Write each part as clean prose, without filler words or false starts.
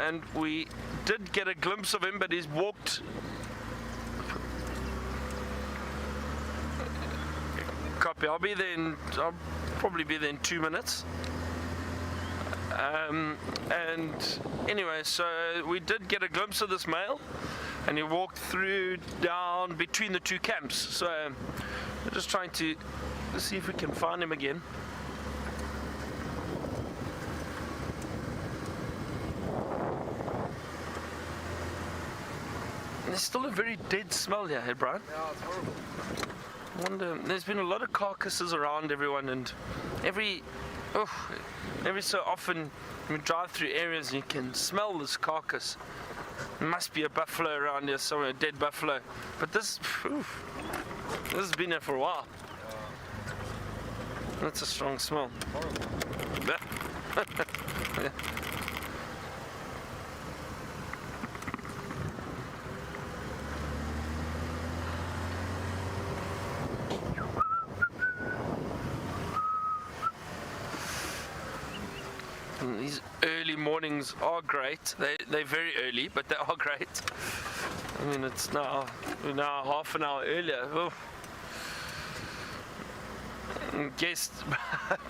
and we did get a glimpse of him, but he's walked. Copy. I'll probably be there in 2 minutes. And anyway, so we did get a glimpse of this male, and he walked through down between the two camps. So we're just trying to see if we can find him again. There's still a very dead smell here, hey Brian? Yeah, it's horrible. I wonder, there's been a lot of carcasses around everyone, and every so often we drive through areas and you can smell this carcass. There must be a buffalo around here somewhere, a dead buffalo. But this has been here for a while. That's a strong smell. Horrible. Yeah. And these early mornings are great. They're very early, but they are great. I mean, we're now half an hour earlier. Oh.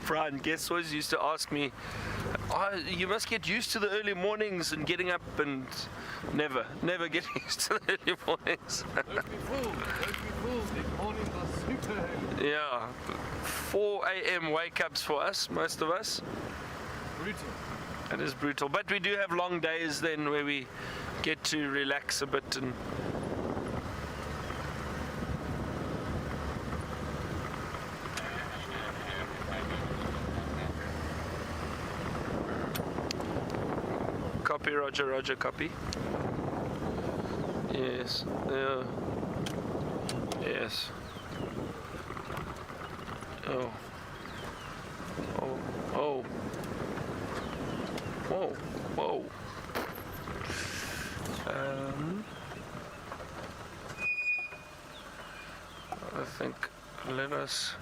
Brian, guests always used to ask me, oh, you must get used to the early mornings and getting up, and never getting used to the early mornings. Don't be fooled, the mornings are super early. Yeah, 4 a.m. wake-ups for us, most of us. Brutal. It is brutal, but we do have long days then where we get to relax a bit and copy, Roger, copy. Yes, yeah. Yes. Oh. Whoa. I think let us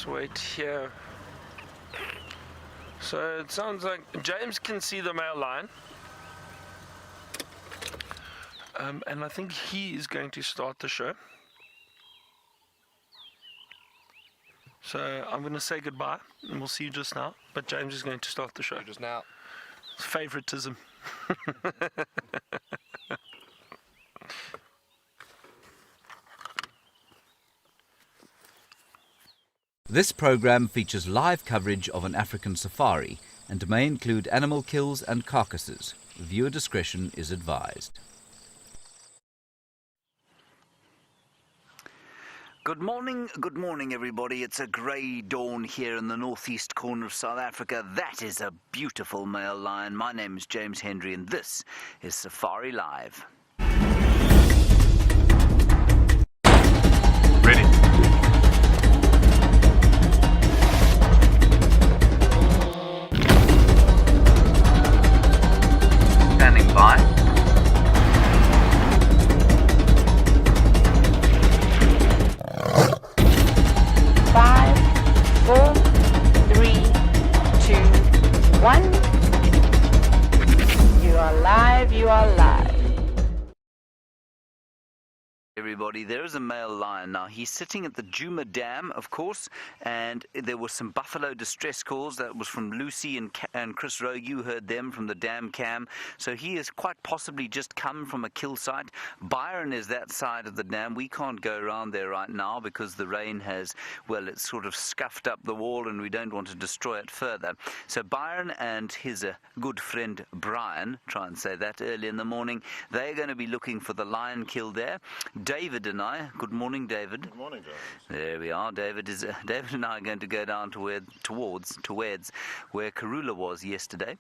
wait here. So it sounds like James can see the male lion, and I think he is going to start the show. So I'm going to say goodbye, and we'll see you just now. But James is going to start the show. Just now. Favoritism. This program features live coverage of an African safari and may include animal kills and carcasses. Viewer discretion is advised. Good morning everybody. It's a grey dawn here in the northeast corner of South Africa. That is a beautiful male lion. My name is James Hendry and this is Safari Live. Ready. Standing by. You are live. Everybody, there is a male lion. Now, he's sitting at the Djuma Dam, of course, and there were some buffalo distress calls. That was from Lucy and Chris Rowe. You heard them from the dam cam. So he has quite possibly just come from a kill site. Byron is that side of the dam. We can't go around there right now because the rain has, well, it's sort of scuffed up the wall and we don't want to destroy it further. So Byron and his good friend Brian, try and say that early in the morning, they're going to be looking for the lion kill there. David and I, good morning, David. Good morning, James. There we are. David and I are going to go down towards where Karula was yesterday.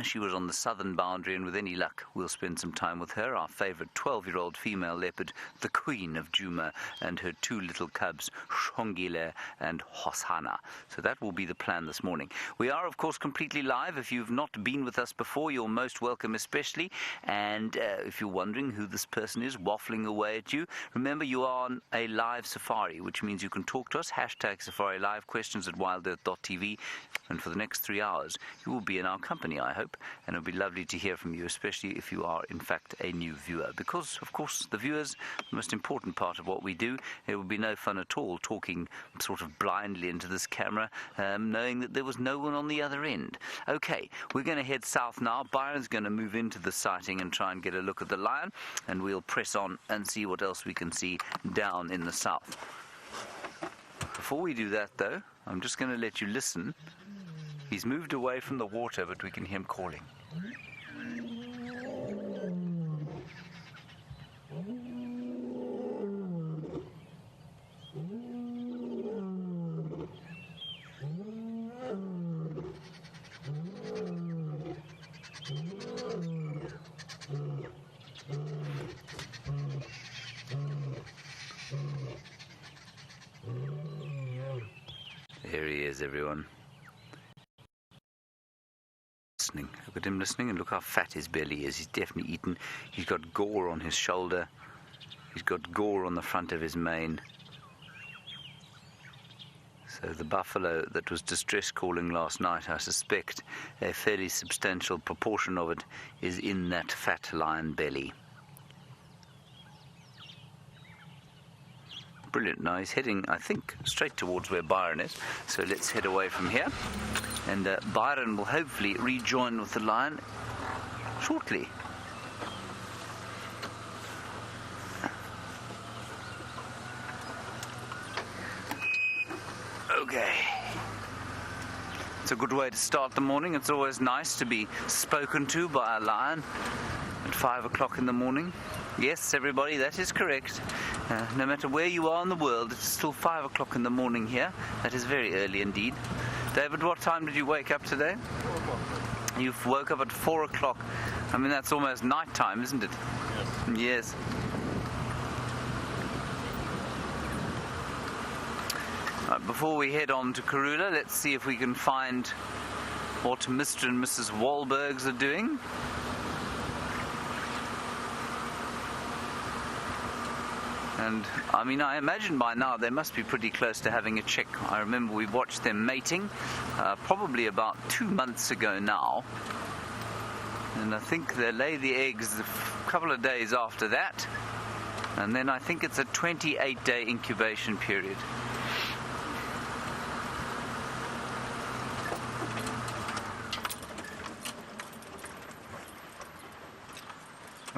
She was on the southern boundary, and with any luck, we'll spend some time with her, our favourite 12-year-old female leopard, the queen of Djuma, and her two little cubs, Shongile and Hosana. So that will be the plan this morning. We are, of course, completely live. If you've not been with us before, you're most welcome, especially. And if you're wondering who this person is waffling away at you, remember you are on a live safari, which means you can talk to us, #SafariLive, questions@wildearth.tv, and for the next 3 hours, you will be in our company, I hope. group, and it'll be lovely to hear from you, especially if you are in fact a new viewer, because of course the viewers, the most important part of what we do. It would be no fun at all talking sort of blindly into this camera, knowing that there was no one on the other end. Okay, we're going to head south now. Byron's going to move into the sighting and try and get a look at the lion, and we'll press on and see what else we can see down in the south. Before we do that though, I'm just going to let you listen. He's moved away from the water, but we can hear him calling. Here he is, everyone. Listening. Look at him listening, and look how fat his belly is. He's definitely eaten. He's got gore on his shoulder. He's got gore on the front of his mane. So the buffalo that was distress calling last night, I suspect a fairly substantial proportion of it is in that fat lion belly. Brilliant. Now he's heading, I think, straight towards where Byron is. So let's head away from here. And Byron will hopefully rejoin with the lion shortly. Okay. It's a good way to start the morning. It's always nice to be spoken to by a lion at 5 o'clock in the morning. Yes, everybody, that is correct. No matter where you are in the world, it's still 5 o'clock in the morning here. That is very early indeed. David, what time did you wake up today? 4 o'clock. You woke up at 4 o'clock. I mean, that's almost night time, isn't it? Yes. Yes. Right, before we head on to Karula, let's see if we can find what Mr. and Mrs. Wahlbergs are doing. And, I mean, I imagine by now they must be pretty close to having a chick. I remember we watched them mating probably about 2 months ago now. And I think they lay the eggs a couple of days after that. And then I think it's a 28-day incubation period.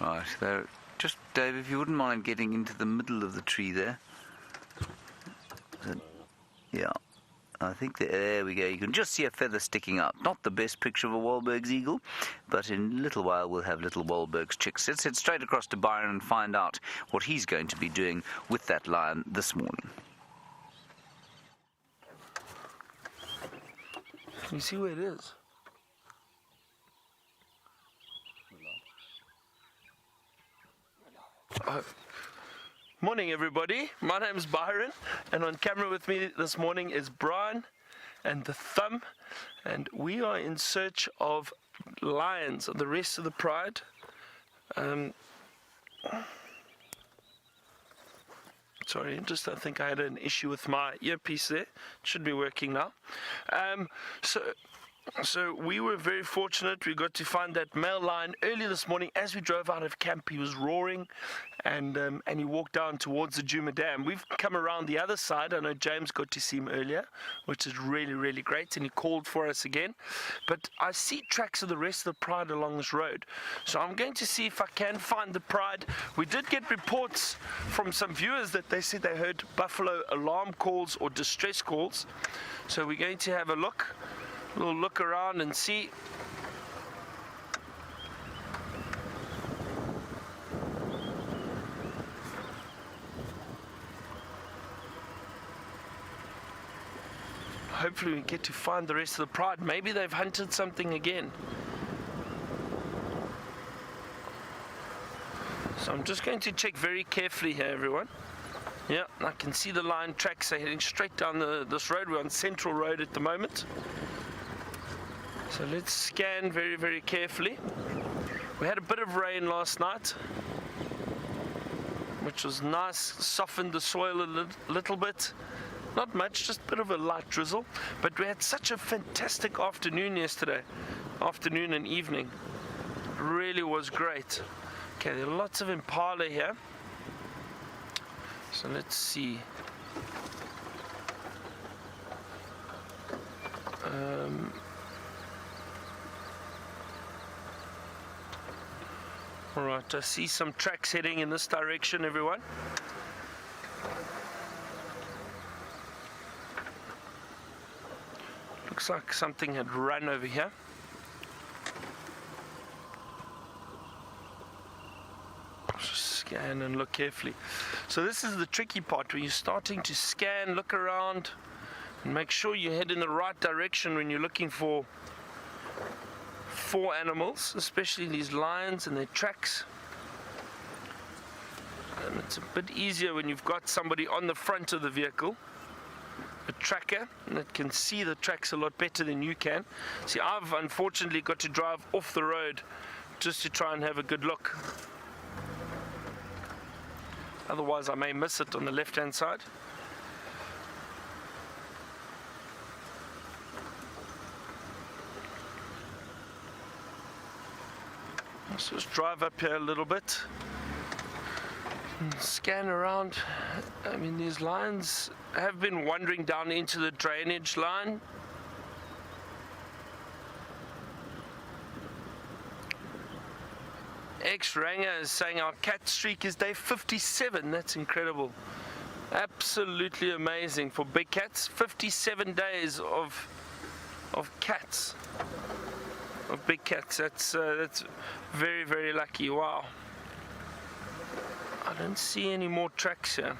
Right, there. Just, Dave, if you wouldn't mind getting into the middle of the tree there. Yeah, I think there we go. You can just see a feather sticking up. Not the best picture of a Wahlberg's eagle, but in a little while we'll have little Wahlberg's chicks. Let's head straight across to Byron and find out what he's going to be doing with that lion this morning. Can you see where it is? Morning, everybody. My name's Byron, and on camera with me this morning is Brian and the Thumb, and we are in search of lions and the rest of the pride. Sorry, I think I had an issue with my earpiece there. It should be working now. So we were very fortunate. We got to find that male lion early this morning. As we drove out of camp, he was roaring, and he walked down towards the Juma Dam. We've come around the other side. I know James got to see him earlier, which is really, really great, and he called for us again. But I see tracks of the rest of the pride along this road. So I'm going to see if I can find the pride. We did get reports from some viewers that they said they heard buffalo alarm calls or distress calls. So we're going to have a little look around and see. Hopefully we get to find the rest of the pride. Maybe they've hunted something again. So I'm just going to check very carefully here, everyone. Yeah, I can see the lion tracks are heading straight down this road. We're on Central Road at the moment. So let's scan very, very carefully. We had a bit of rain last night, which was nice, softened the soil a little bit. Not much, just a bit of a light drizzle. But we had such a fantastic afternoon yesterday. afternoon and evening. It really was great. Okay, there are lots of impala here. So let's see. Alright, I see some tracks heading in this direction, everyone. Looks like something had run over here. Just scan and look carefully. So this is the tricky part, when you're starting to scan, look around, and make sure you head in the right direction when you're looking for animals, especially these lions and their tracks. And it's a bit easier when you've got somebody on the front of the vehicle, a tracker, that can see the tracks a lot better than you can. See, I've unfortunately got to drive off the road just to try and have a good look. Otherwise I may miss it on the left hand side. Let's just drive up here a little bit and scan around. I mean, these lions have been wandering down into the drainage line. X-Ranger is saying our cat streak is day 57. That's incredible. Absolutely amazing for big cats. 57 days of cats. Of big cats. That's very, very lucky. Wow. I don't see any more tracks here.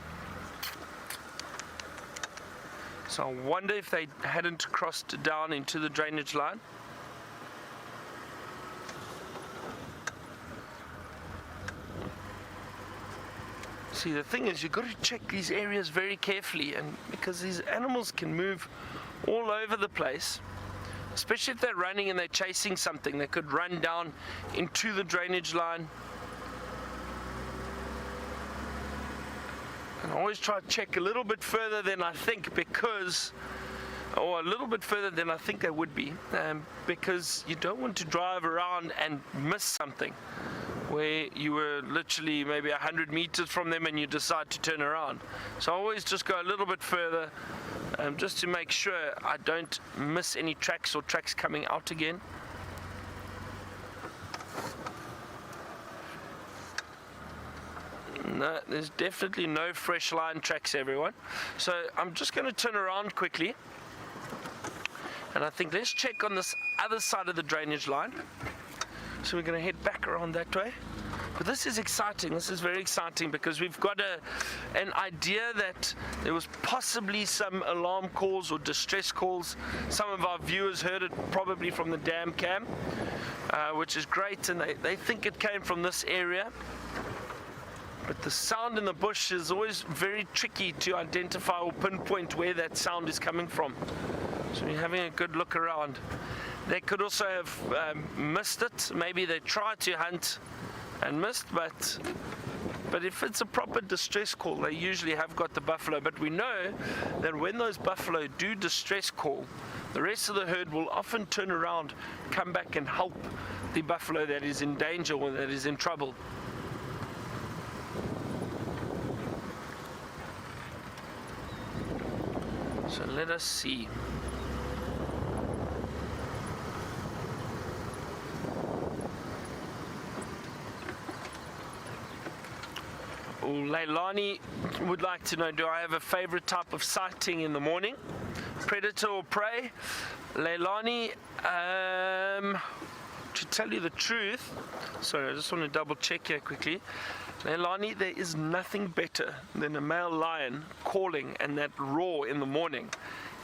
So I wonder if they hadn't crossed down into the drainage line. See, the thing is, you've got to check these areas very carefully, and because these animals can move all over the place. Especially if they're running and they're chasing something, they could run down into the drainage line. And I always try to check a little bit further than I think, or a little bit further than I think they would be, because you don't want to drive around and miss something where you were literally maybe 100 meters from them and you decide to turn around. So I always just go a little bit further, just to make sure I don't miss any tracks or tracks coming out again. No, there's definitely no fresh lion tracks, everyone. So I'm just going to turn around quickly, and I think let's check on this other side of the drainage line. So we're going to head back around that way. But this is exciting. This is very exciting because we've got an idea that there was possibly some alarm calls or distress calls. Some of our viewers heard it probably from the dam cam, which is great, and they think it came from this area. But the sound in the bush is always very tricky to identify or pinpoint where that sound is coming from. So you're having a good look around. They could also have missed it. Maybe they tried to hunt and missed, but if it's a proper distress call, they usually have got the buffalo. But we know that when those buffalo do distress call, the rest of the herd will often turn around, come back and help the buffalo that is in danger or that is in trouble. So let us see. Leilani would like to know, do I have a favorite type of sighting in the morning? Predator or prey? Leilani, to tell you the truth, sorry, I just want to double check here quickly. Leilani, there is nothing better than a male lion calling and that roar in the morning.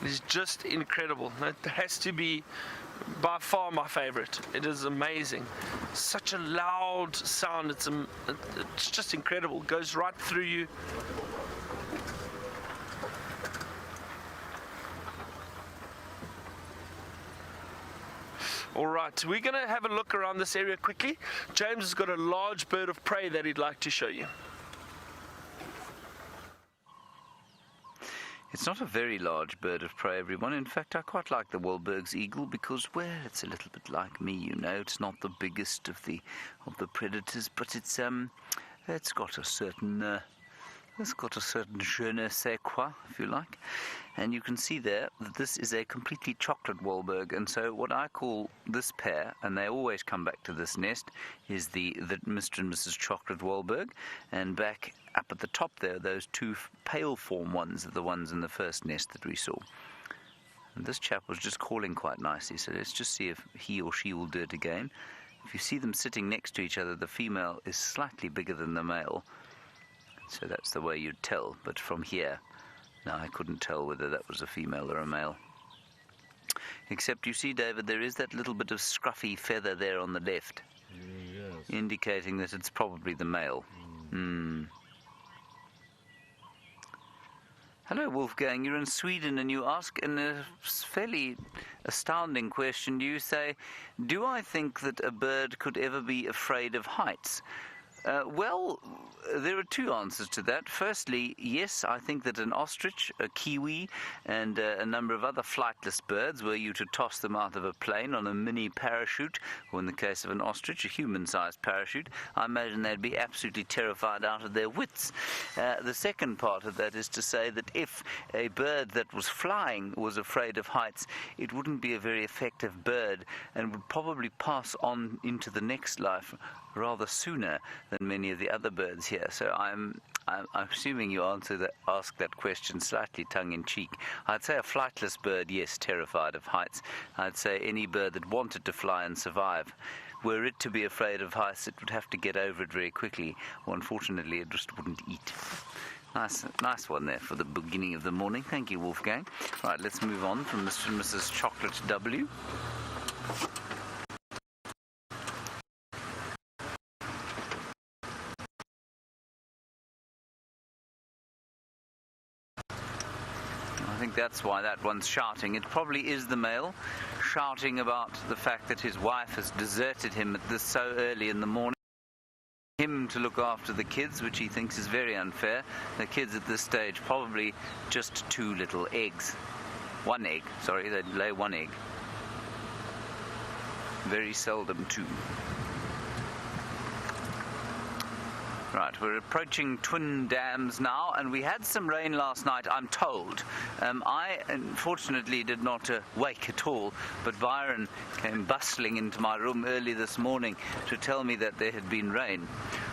It is just incredible. That has to be by far my favorite. It is amazing. Such a loud sound. It's just incredible. It goes right through you. Alright, we're going to have a look around this area quickly. James has got a large bird of prey that he'd like to show you. It's not a very large bird of prey, everyone. In fact, I quite like the Wahlberg's eagle because, well, it's a little bit like me, you know. It's not the biggest of the predators, but it's got a certain je ne sais quoi, if you like. And you can see there that this is a completely chocolate Wahlberg. And so what I call this pair, and they always come back to this nest, is the Mr. and Mrs. Chocolate Wahlberg. And back up at the top there, those two pale form ones are the ones in the first nest that we saw. And this chap was just calling quite nicely, so let's just see if he or she will do it again. If you see them sitting next to each other, the female is slightly bigger than the male. So that's the way you'd tell, but from here, now I couldn't tell whether that was a female or a male. Except you see, David, there is that little bit of scruffy feather there on the left, Yes. indicating that it's probably the male. Hello, Wolfgang. You're in Sweden and you ask a fairly astounding question. You say, do I think that a bird could ever be afraid of heights? Well, there are two answers to that. Firstly, yes, I think that an ostrich, a kiwi, and a number of other flightless birds, were you to toss them out of a plane on a mini parachute, or in the case of an ostrich, a human-sized parachute, I imagine they'd be absolutely terrified out of their wits. The second part of that is to say that if a bird that was flying was afraid of heights, it wouldn't be a very effective bird and would probably pass on into the next life rather sooner than many of the other birds here. So I'm assuming you ask that question slightly tongue-in-cheek. I'd say a flightless bird, yes, terrified of heights. I'd say any bird that wanted to fly and survive. Were it to be afraid of heights, it would have to get over it very quickly, or unfortunately it just wouldn't eat. Nice one there for the beginning of the morning. Thank you, Wolfgang. Right, let's move on from Mr. and Mrs. Chocolate W. I think that's why that one's shouting. It probably is the male shouting about the fact that his wife has deserted him at this so early in the morning. Him to look after the kids, which he thinks is very unfair. The kids at this stage probably just two little eggs. One egg, sorry, they lay one egg. Very seldom two. Right, we're approaching Twin Dams now, and we had some rain last night, I'm told. I, unfortunately, did not wake at all, but Byron came bustling into my room early this morning to tell me that there had been rain.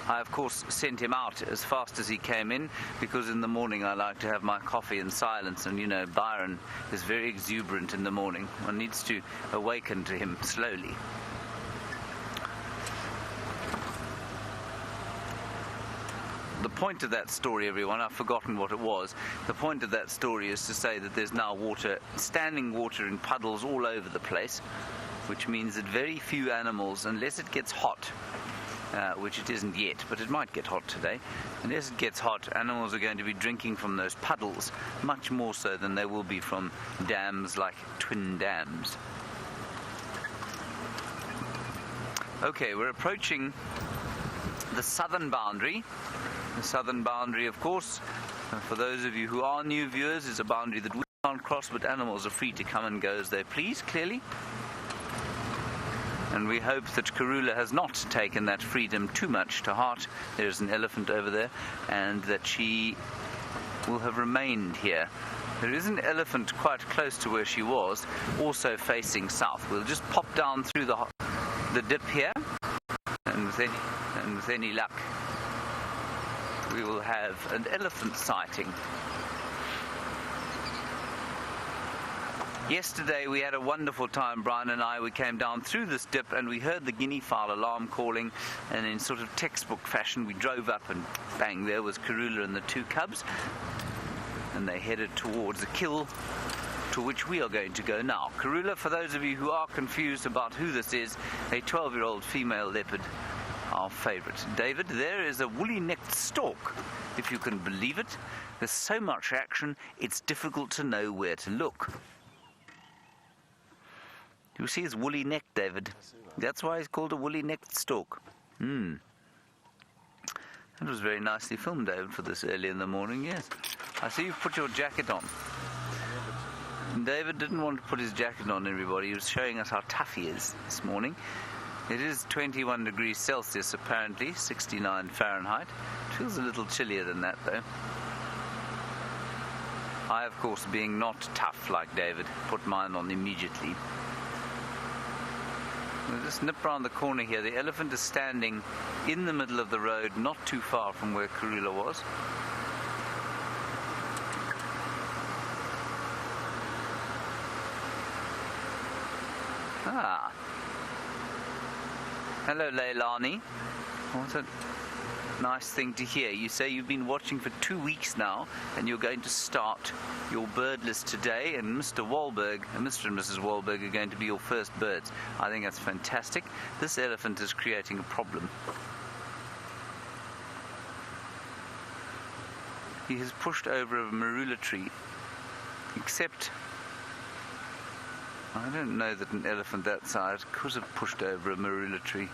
I, of course, sent him out as fast as he came in, because in the morning I like to have my coffee in silence, and, you know, Byron is very exuberant in the morning. One needs to awaken to him slowly. The point of that story, everyone, I've forgotten what it was. The point of that story is to say that there's now water, standing water in puddles all over the place, which means that very few animals, unless it gets hot, which it isn't yet, but it might get hot today, unless it gets hot, animals are going to be drinking from those puddles, much more so than they will be from dams like Twin Dams. Okay, we're approaching the southern boundary. The southern boundary, of course, for those of you who are new viewers, is a boundary that we can't cross, but animals are free to come and go as they please, clearly. And we hope that Karula has not taken that freedom too much to heart. There's an elephant over there, and that she will have remained here. There is an elephant quite close to where she was, also facing south. We'll just pop down through the dip here, and with any luck, we will have an elephant sighting. Yesterday we had a wonderful time, Brian and I. We came down through this dip and we heard the guinea fowl alarm calling, and in sort of textbook fashion we drove up and bang, there was Karula and the two cubs, and they headed towards the kill to which we are going to go now. Karula, for those of you who are confused about who this is, a 12-year-old female leopard, our favorite. David, there is a woolly-necked stork, if you can believe it. There's so much action, it's difficult to know where to look. You see his woolly neck, David. That's why he's called a woolly-necked stork. That was very nicely filmed, David, for this early in the morning, yes. I see you've put your jacket on. David didn't want to put his jacket on, everybody. He was showing us how tough he is this morning. It is 21 degrees Celsius, apparently, 69 Fahrenheit. It feels a little chillier than that, though. I, of course, being not tough like David, put mine on immediately. We'll just nip round the corner here. The elephant is standing in the middle of the road, not too far from where Karula was. Ah. Hello, Leilani. What a nice thing to hear. You say you've been watching for 2 weeks now, and you're going to start your bird list today, and Mr. Wahlberg and Mr. and Mrs. Wahlberg are going to be your first birds. I think that's fantastic. This elephant is creating a problem. He has pushed over a marula tree, except I don't know that an elephant that size could have pushed over a marula tree.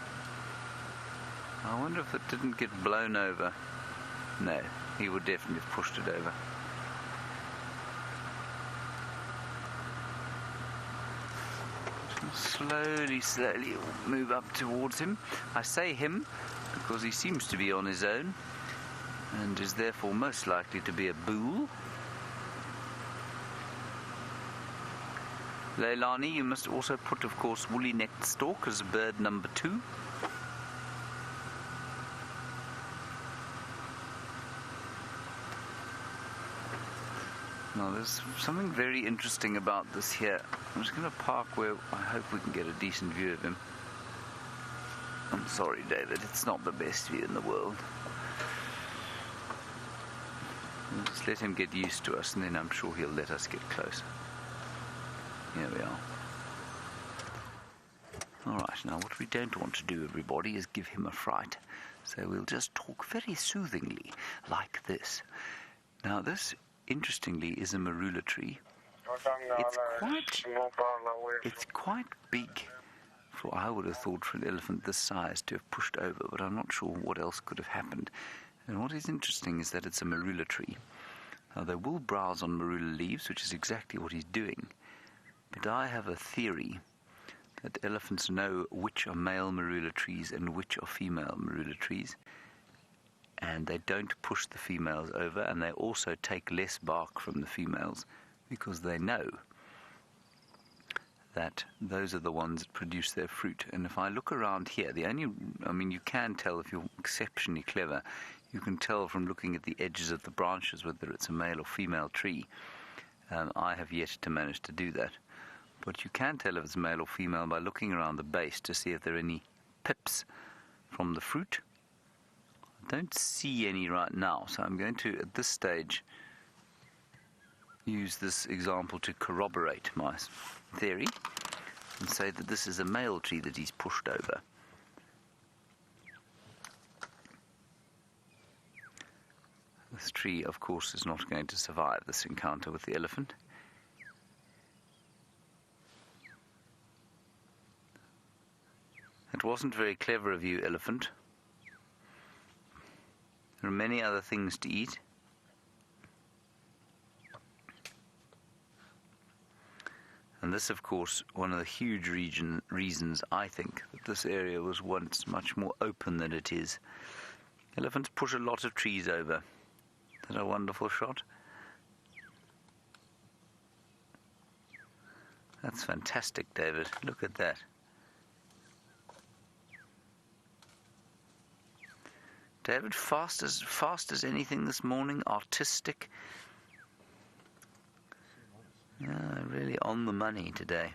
I wonder if it didn't get blown over. No, he would definitely have pushed it over. Slowly move up towards him. I say him because he seems to be on his own and is therefore most likely to be a bull. Leilani, you must also put, of course, woolly-necked stork as bird number 2. Now, there's something very interesting about this here. I'm just going to park where I hope we can get a decent view of him. I'm sorry, David, it's not the best view in the world. We'll just let him get used to us, and then I'm sure he'll let us get closer. Here we are. Alright, now what we don't want to do, everybody, is give him a fright. So we'll just talk very soothingly, like this. Now this, interestingly, is a marula tree. It's quite big, for I would have thought for an elephant this size to have pushed over, but I'm not sure what else could have happened. And what is interesting is that it's a marula tree. Now they will browse on marula leaves, which is exactly what he's doing. But I have a theory that elephants know which are male marula trees and which are female marula trees. And they don't push the females over, and they also take less bark from the females because they know that those are the ones that produce their fruit. And if I look around here, you can tell if you're exceptionally clever, you can tell from looking at the edges of the branches whether it's a male or female tree. I have yet to manage to do that. But you can tell if it's male or female by looking around the base to see if there are any pips from the fruit. I don't see any right now, so I'm going to, at this stage, use this example to corroborate my theory and say that this is a male tree that he's pushed over. This tree, of course, is not going to survive this encounter with the elephant. It wasn't very clever of you, elephant. There are many other things to eat. And this, of course, one of the huge reasons, I think, that this area was once much more open than it is. Elephants push a lot of trees over. Is that a wonderful shot? That's fantastic, David. Look at that. David, fast as anything this morning, artistic. Really on the money today.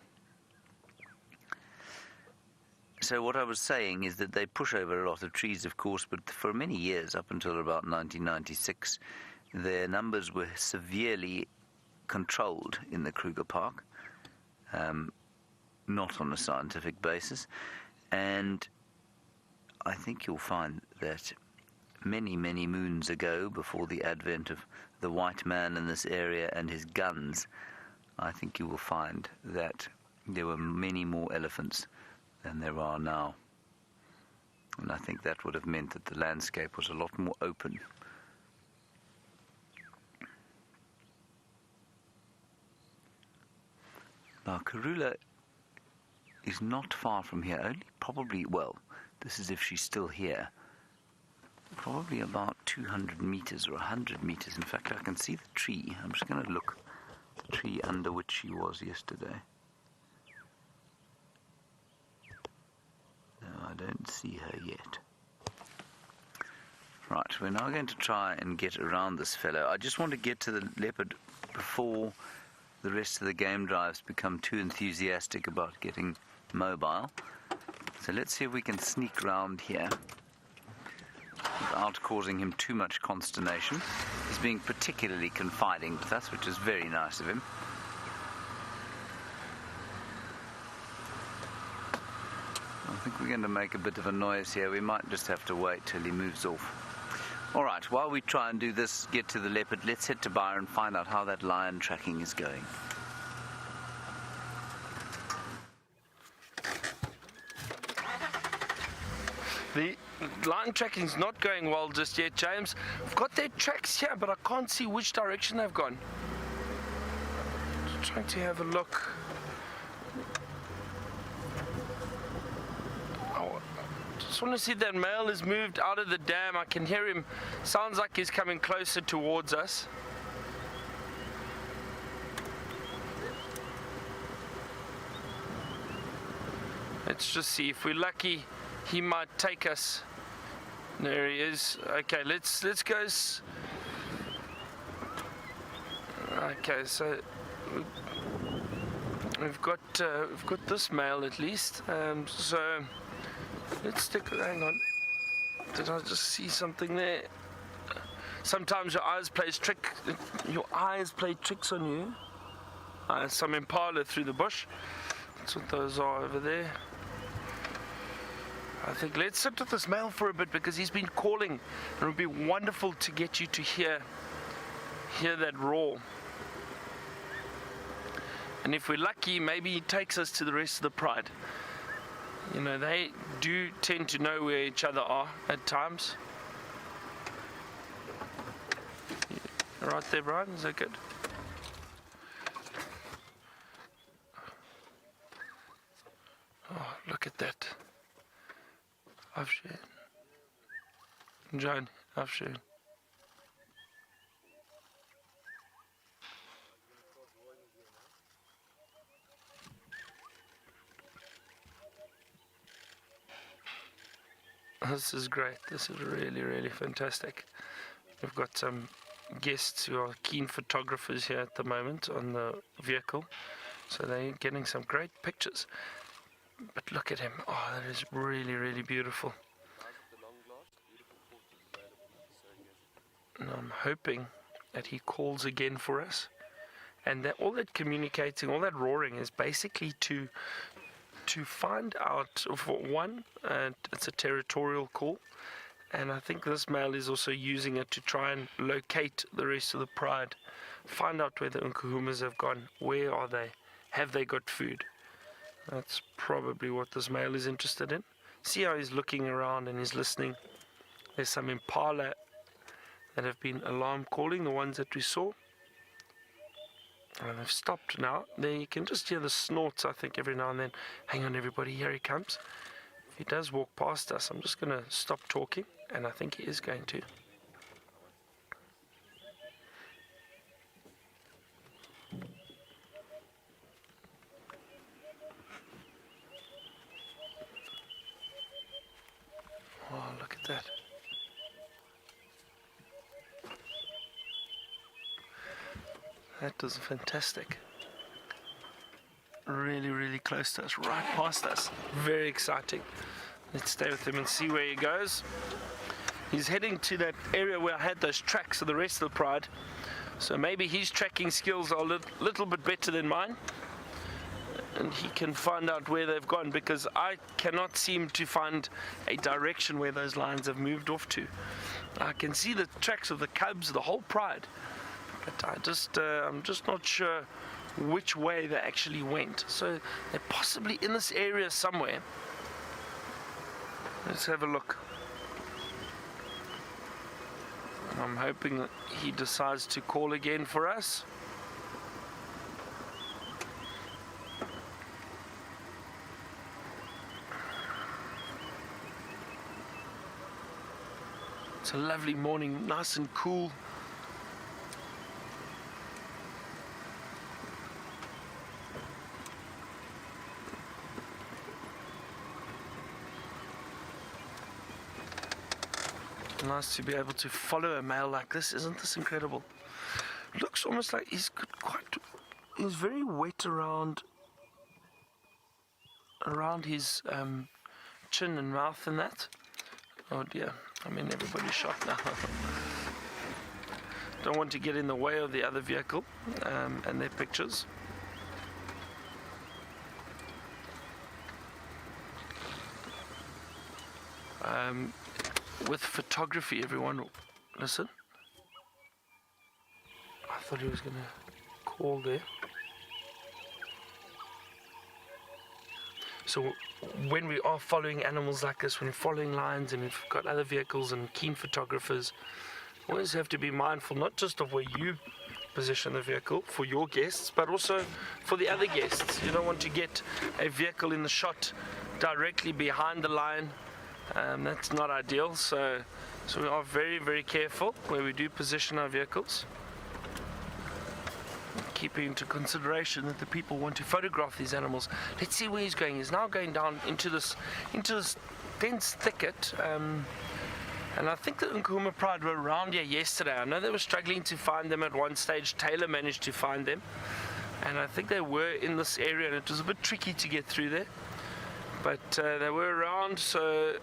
So what I was saying is that they push over a lot of trees, of course, but for many years, up until about 1996, their numbers were severely controlled in the Kruger Park, not on a scientific basis. And I think you'll find that many, many moons ago, before the advent of the white man in this area and his guns, I think you will find that there were many more elephants than there are now. And I think that would have meant that the landscape was a lot more open. Now, Karula is not far from here, only probably, well, this is if she's still here, probably about 200 meters or 100 meters. In fact, I can see the tree. I'm just going to look, the tree under which she was yesterday. No, I don't see her yet. Right, we're now going to try and get around this fellow. I just want to get to the leopard before the rest of the game drives become too enthusiastic about getting mobile. So let's see if we can sneak around here without causing him too much consternation. He's being particularly confiding with us, which is very nice of him. I think we're going to make a bit of a noise here. We might just have to wait till he moves off. Alright, while we try and do this, get to the leopard, let's head to Byron and find out how that lion tracking is going. The line tracking's not going well just yet, James. I've got their tracks here, but I can't see which direction they've gone. Just trying to have a look. Oh, just want to see that male has moved out of the dam. I can hear him. Sounds like he's coming closer towards us. Let's just see. If we're lucky, he might take us. There he is. Okay, let's go. Okay, so we've got this male at least. So let's stick. Hang on. Did I just see something there? Sometimes your eyes play tricks on you. Some impala through the bush. That's what those are over there. I think let's sit with this male for a bit because he's been calling, and it would be wonderful to get you to hear that roar. And if we're lucky, maybe he takes us to the rest of the pride. You know, they do tend to know where each other are at times. Yeah. Right there, Brian, is that good? Oh, look at that. Afshin. John, Afshin. This is great. This is really, really fantastic. We've got some guests who are keen photographers here at the moment on the vehicle. So they're getting some great pictures. But look at him. Oh, that is really, really beautiful. And I'm hoping that he calls again for us. And that all that communicating, all that roaring is basically to find out, for one, it's a territorial call. And I think this male is also using it to try and locate the rest of the pride. Find out where the Nkuhumas have gone. Where are they? Have they got food? That's probably what this male is interested in. See how he's looking around and he's listening. There's some impala that have been alarm calling, the ones that we saw. And they've stopped now. There you can just hear the snorts, I think, every now and then. Hang on, everybody, here he comes. If he does walk past us, I'm just going to stop talking, and I think he is going to. Oh, look at that. That was fantastic. Really, really close to us, right past us. Very exciting. Let's stay with him and see where he goes. He's heading to that area where I had those tracks of the rest of the pride. So maybe his tracking skills are a little bit better than mine. And he can find out where they've gone, because I cannot seem to find a direction where those lions have moved off to. I can see the tracks of the cubs, the whole pride, but I'm just not sure which way they actually went. So they're possibly in this area somewhere. Let's have a look. I'm hoping that he decides to call again for us. It's a lovely morning, nice and cool. Nice to be able to follow a male like this. Isn't this incredible? Looks almost like he's very wet around his chin and mouth and that. Oh dear, I mean everybody's shot now. Don't want to get in the way of the other vehicle and their pictures. With photography, everyone, listen. I thought he was going to call there. So when we are following animals like this, when we're following lions and we've got other vehicles and keen photographers, always have to be mindful not just of where you position the vehicle for your guests, but also for the other guests. You don't want to get a vehicle in the shot directly behind the lion. That's not ideal, so we are very, very careful where we do position our vehicles, keeping into consideration that the people want to photograph these animals. Let's see where he's going. He's now going down into this dense thicket, and I think the Nkuhuma Pride were around here yesterday. I know they were struggling to find them at one stage. Taylor managed to find them, and I think they were in this area, and it was a bit tricky to get through there. But they were around, so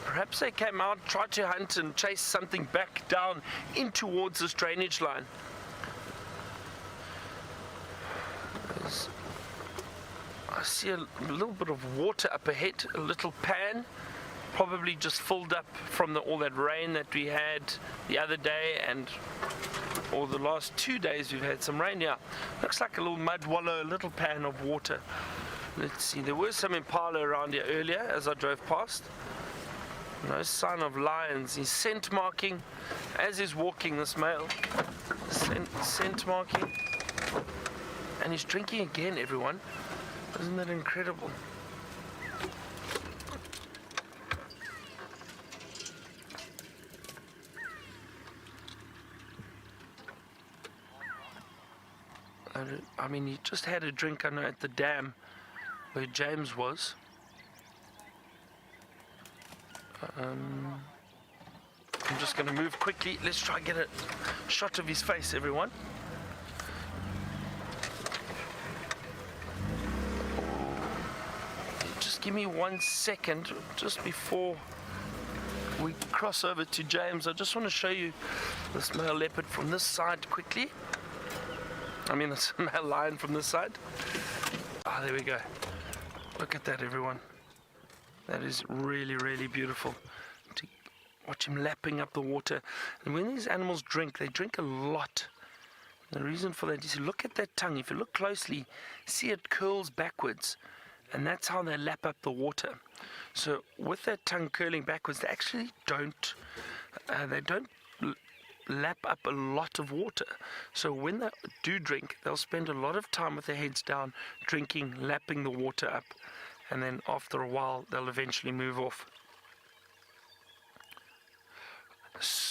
perhaps they came out, tried to hunt and chase something back down in towards this drainage line. I see a little bit of water up ahead, a little pan, probably just filled up from all that rain that we had the other day, or the last 2 days we've had some rain. Yeah, looks like a little mud wallow, a little pan of water. Let's see, there were some impala around here earlier as I drove past. No sign of lions. He's scent marking as he's walking, this male. Scent marking. And he's drinking again, everyone. Isn't that incredible? I mean, he just had a drink, I know, at the dam where James was. I'm just going to move quickly. Let's try and get a shot of his face, everyone. Just give me 1 second, just before we cross over to James. I just want to show you this male leopard from this side quickly. I mean, this male lion from this side. Ah, there we go. Look at that, everyone. That is really, really beautiful. To watch him lapping up the water. And when these animals drink, they drink a lot. The reason for that is, look at that tongue. If you look closely, see it curls backwards. And that's how they lap up the water. So with that tongue curling backwards, they actually don't lap up a lot of water. So when they do drink, they'll spend a lot of time with their heads down, drinking, lapping the water up. And then after a while, they'll eventually move off.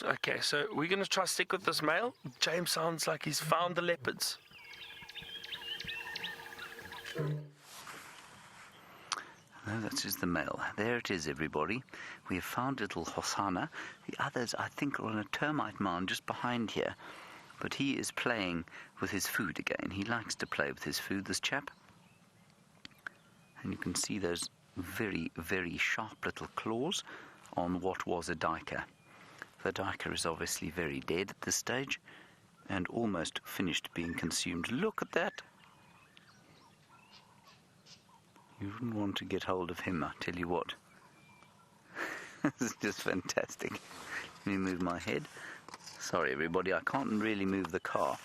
Okay, so we're going to try to stick with this male. James sounds like he's found the leopards. No, that is the male. There it is, everybody. We have found little Hosanna. The others, I think, are on a termite mound just behind here. But he is playing with his food again. He likes to play with his food, this chap. And you can see those very, very sharp little claws on what was a duiker. The duiker is obviously very dead at this stage and almost finished being consumed. Look at that. You wouldn't want to get hold of him, I tell you what. This is just fantastic. Let me move my head. Sorry, everybody, I can't really move the car.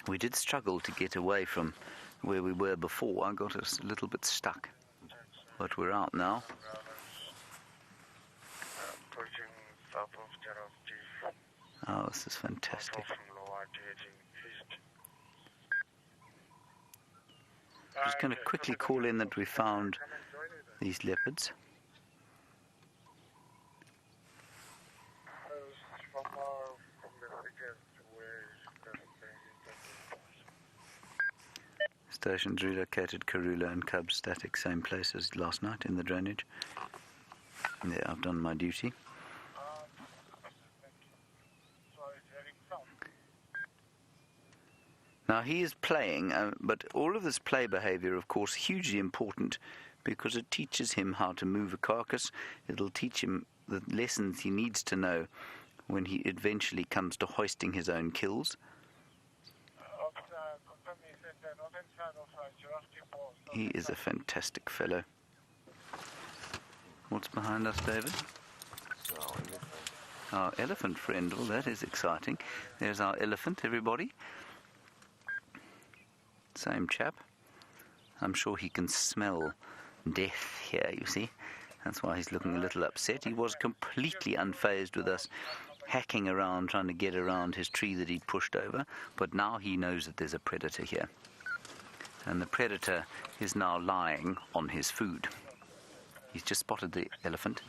We did struggle to get away from where we were before. I got us a little bit stuck, but we're out now. Approaching south of Gerald. Oh, this is fantastic. I'm just going to quickly call in that we found these leopards. Stations relocated, Karula and Cub static, same place as last night in the drainage. Yeah, I've done my duty. Now he is playing, but all of this play behavior, of course, hugely important because it teaches him how to move a carcass. It'll teach him the lessons he needs to know when he eventually comes to hoisting his own kills. He is a fantastic fellow. What's behind us, David? Our elephant friend. Well, that is exciting. There's our elephant, everybody. Same chap. I'm sure he can smell death here, you see. That's why he's looking a little upset. He was completely unfazed with us hacking around, trying to get around his tree that he'd pushed over. But now he knows that there's a predator here. And the predator is now lying on his food. He's just spotted the elephant.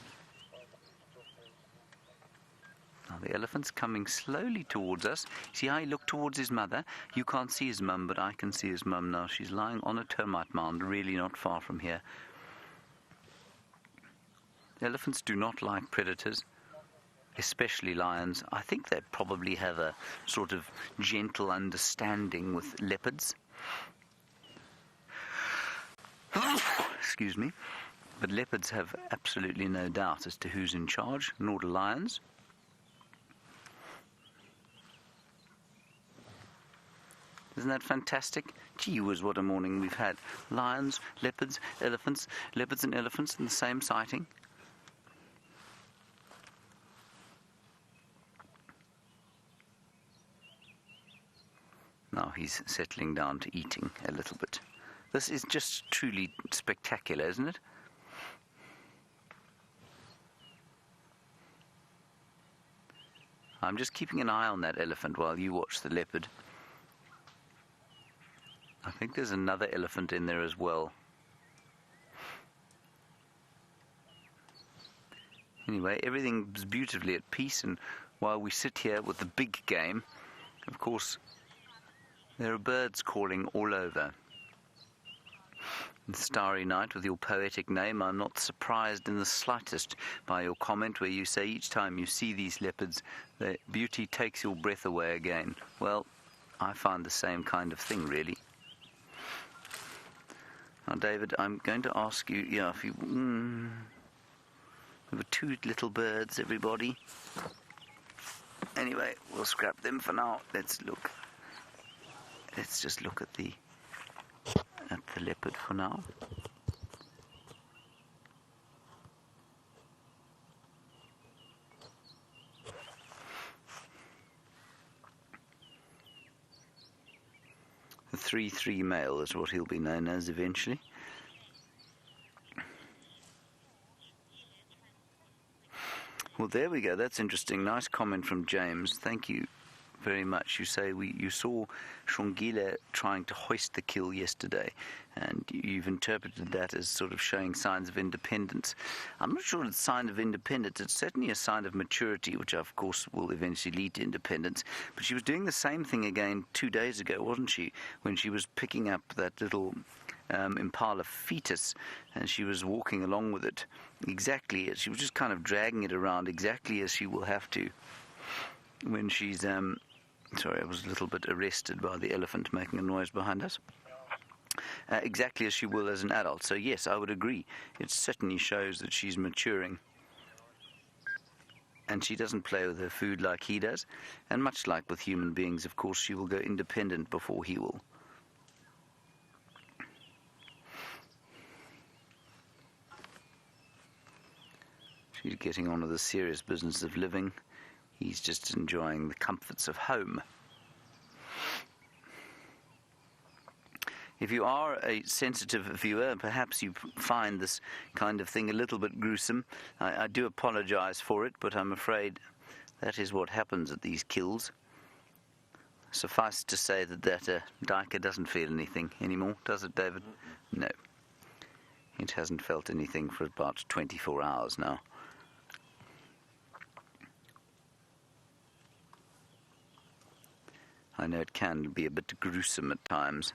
Now the elephant's coming slowly towards us. See how he looked towards his mother? You can't see his mum, but I can see his mum now. She's lying on a termite mound, really not far from here. Elephants do not like predators, especially lions. I think they probably have a sort of gentle understanding with leopards. Excuse me. But leopards have absolutely no doubt as to who's in charge, nor do lions. Isn't that fantastic? Gee whiz, what a morning we've had. Lions, leopards, elephants, leopards and elephants in the same sighting. Now he's settling down to eating a little bit. This is just truly spectacular, isn't it? I'm just keeping an eye on that elephant while you watch the leopard. I think there's another elephant in there as well. Anyway, everything's beautifully at peace, and while we sit here with the big game, of course, there are birds calling all over. Starry Night, with your poetic name, I'm not surprised in the slightest by your comment where you say each time you see these leopards, their beauty takes your breath away again. Well, I find the same kind of thing, really. Now, David, I'm going to ask you, if you... there were two little birds, everybody. Anyway, we'll scrap them for now. Let's just look at the leopard for now. The 3-3 male is what he'll be known as eventually. Well, there we go. That's interesting. Nice comment from James. Thank you very much. You say you saw Shongile trying to hoist the kill yesterday, and you've interpreted that as sort of showing signs of independence. I'm not sure it's a sign of independence. It's certainly a sign of maturity, which of course will eventually lead to independence. But she was doing the same thing again 2 days ago, wasn't she? When she was picking up that little impala fetus, and she was walking along with it exactly as she was just kind of dragging it around exactly as she will have to when she's sorry, I was a little bit arrested by the elephant making a noise behind us. Exactly as she will as an adult. So yes, I would agree. It certainly shows that she's maturing. And she doesn't play with her food like he does. And much like with human beings, of course, she will go independent before he will. She's getting on with the serious business of living. He's just enjoying the comforts of home. If you are a sensitive viewer, perhaps you find this kind of thing a little bit gruesome. I do apologize for it, but I'm afraid that is what happens at these kills. Suffice to say that Dyker doesn't feel anything anymore, does it, David? No. It hasn't felt anything for about 24 hours now. I know it can be a bit gruesome at times.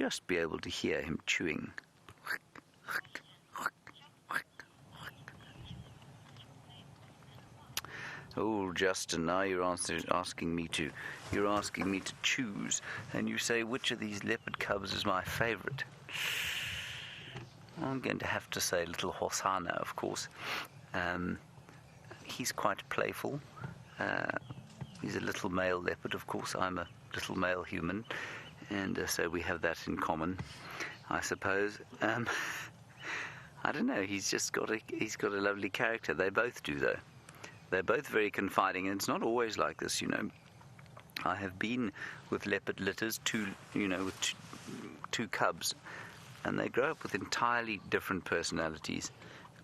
just be able to hear him chewing. Oh, Justin, now you're asking me to choose, and you say which of these leopard cubs is my favorite. I'm going to have to say little Hosanna, of course. He's quite playful. He's a little male leopard, of course. I'm a little male human, and so we have that in common, I suppose. I don't know. He's got a lovely character. They both do, though. They're both very confiding, and it's not always like this, you know. I have been with leopard litters, with two cubs, and they grow up with entirely different personalities.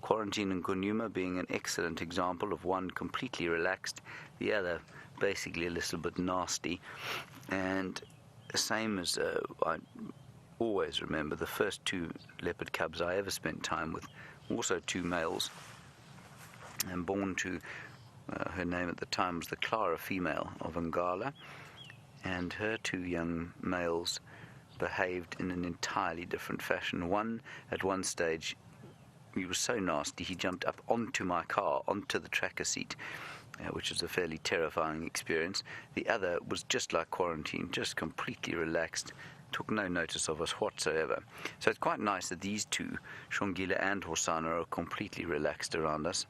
Quarantine and Kunuma being an excellent example of one completely relaxed, the other basically a little bit nasty. And the same as I always remember the first two leopard cubs I ever spent time with, also two males, and born to her name at the time was the Clara female of Ngala, and her two young males behaved in an entirely different fashion. One, at one stage, he was so nasty, he jumped up onto my car, onto the tracker seat, which was a fairly terrifying experience. The other was just like Quarantine, just completely relaxed, took no notice of us whatsoever. So it's quite nice that these two, Shongile and Hosanna, are completely relaxed around us,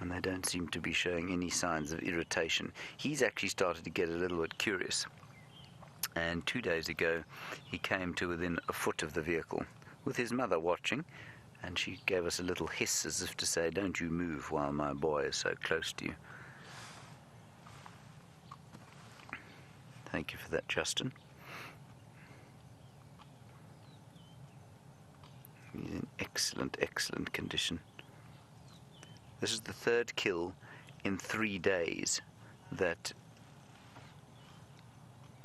and they don't seem to be showing any signs of irritation. He's actually started to get a little bit curious, and 2 days ago he came to within a foot of the vehicle with his mother watching, and she gave us a little hiss as if to say, "Don't you move while my boy is so close to you." Thank you for that, Justin. He's in excellent condition. This is the third kill in 3 days that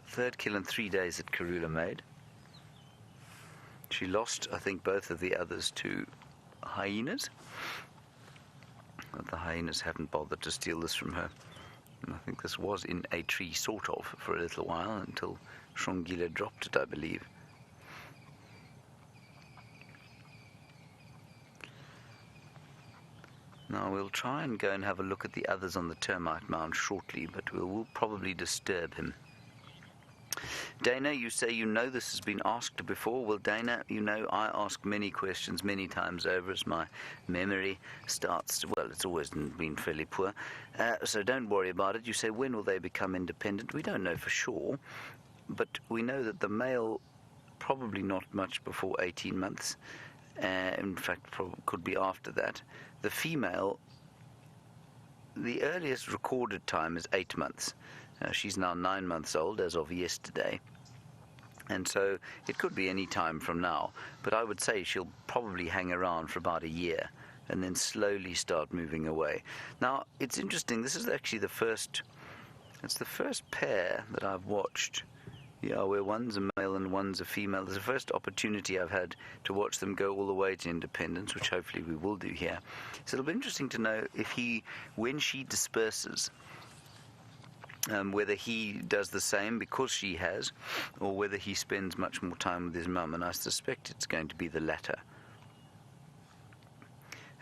Karula made. She lost, I think, both of the others to hyenas. But the hyenas haven't bothered to steal this from her. And I think this was in a tree, sort of, for a little while, until Shongile dropped it, I believe. Now we'll try and go and have a look at the others on the termite mound shortly, but we'll probably disturb him. Dana, you say you know this has been asked before. Well, Dana, you know I ask many questions many times over as my memory starts, it's always been fairly poor. So don't worry about it. You say, when will they become independent? We don't know for sure, but we know that the male, probably not much before 18 months. In fact, could be after that. The female, the earliest recorded time is 8 months. She's now 9 months old as of yesterday. And so it could be any time from now. But I would say she'll probably hang around for about a year and then slowly start moving away. Now, it's interesting. This is actually the first pair that I've watched. Yeah, where one's a male and one's a female. It's the first opportunity I've had to watch them go all the way to independence, which hopefully we will do here. So it'll be interesting to know if when she disperses, whether he does the same because she has, or whether he spends much more time with his mum, and I suspect it's going to be the latter.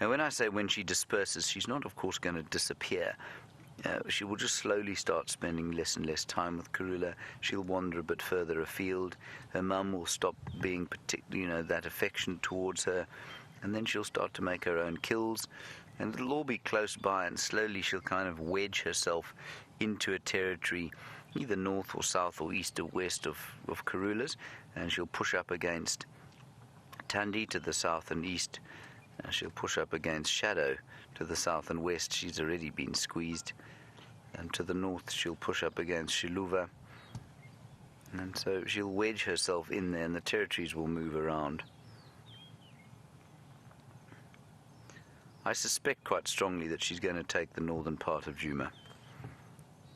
And when I say when she disperses, she's not, of course, going to disappear. She will just slowly start spending less and less time with Karula. She'll wander a bit further afield. Her mum will stop being that affectionate towards her, and then she'll start to make her own kills, and it'll all be close by, and slowly she'll kind of wedge herself into a territory either north or south or east or west of Karula's, and she'll push up against Tandi to the south and east. She'll push up against Shadow to the south and west. She's already been squeezed. And to the north, she'll push up against Shiluva. And so she'll wedge herself in there, and the territories will move around. I suspect quite strongly that she's going to take the northern part of Djuma,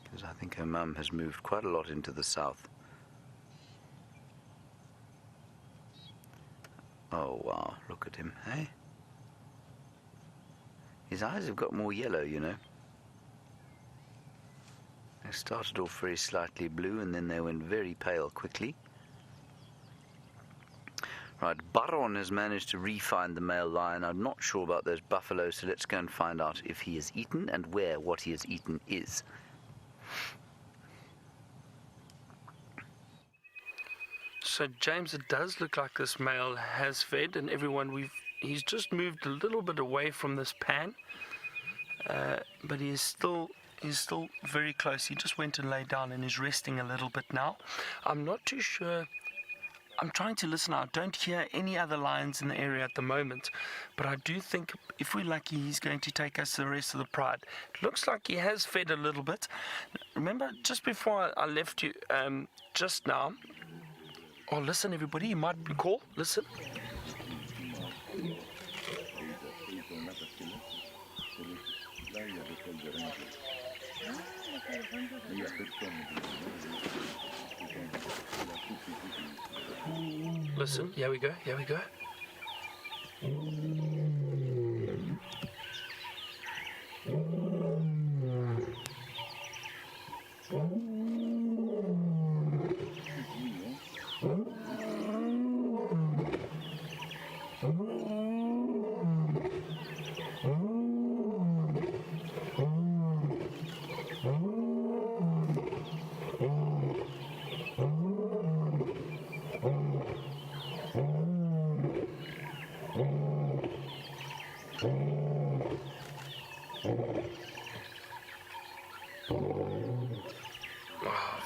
because I think her mum has moved quite a lot into the south. Oh, wow, look at him, hey? His eyes have got more yellow, you know. They started off very slightly blue, and then they went very pale quickly. Right, Baron has managed to re-find the male lion. I'm not sure about those buffaloes, so let's go and find out if he is eaten and where what he has eaten is. So James, it does look like this male has fed, and everyone, he's just moved a little bit away from this pan, but he's still very close. He just went and lay down and is resting a little bit now. I'm not too sure. I'm trying to listen. I don't hear any other lions in the area at the moment, but I do think if we're lucky, he's going to take us to the rest of the pride. It looks like he has fed a little bit. Remember, just before I left you, just now. Oh, listen, everybody, you might recall. Listen. Listen, here we go, here we go.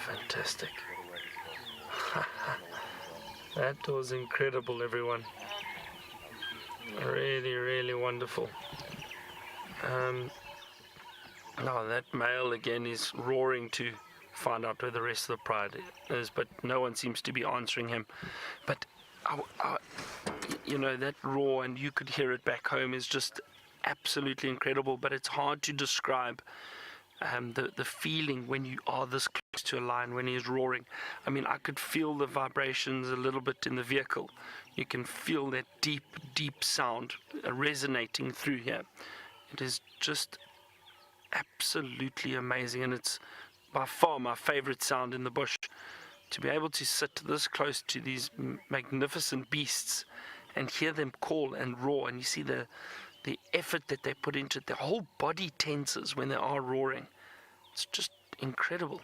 Fantastic. That was incredible, everyone. Really, really wonderful. Now that male again is roaring to find out where the rest of the pride is, but no one seems to be answering him. But you know, that roar, and you could hear it back home, is just absolutely incredible. But it's hard to describe the feeling when you are this close to a lion, when he is roaring. I mean, I could feel the vibrations a little bit in the vehicle. You can feel that deep, deep sound resonating through here. It is just absolutely amazing, and it's by far my favorite sound in the bush. To be able to sit this close to these magnificent beasts and hear them call and roar, and you see the effort that they put into it. Their whole body tenses when they are roaring. It's just incredible.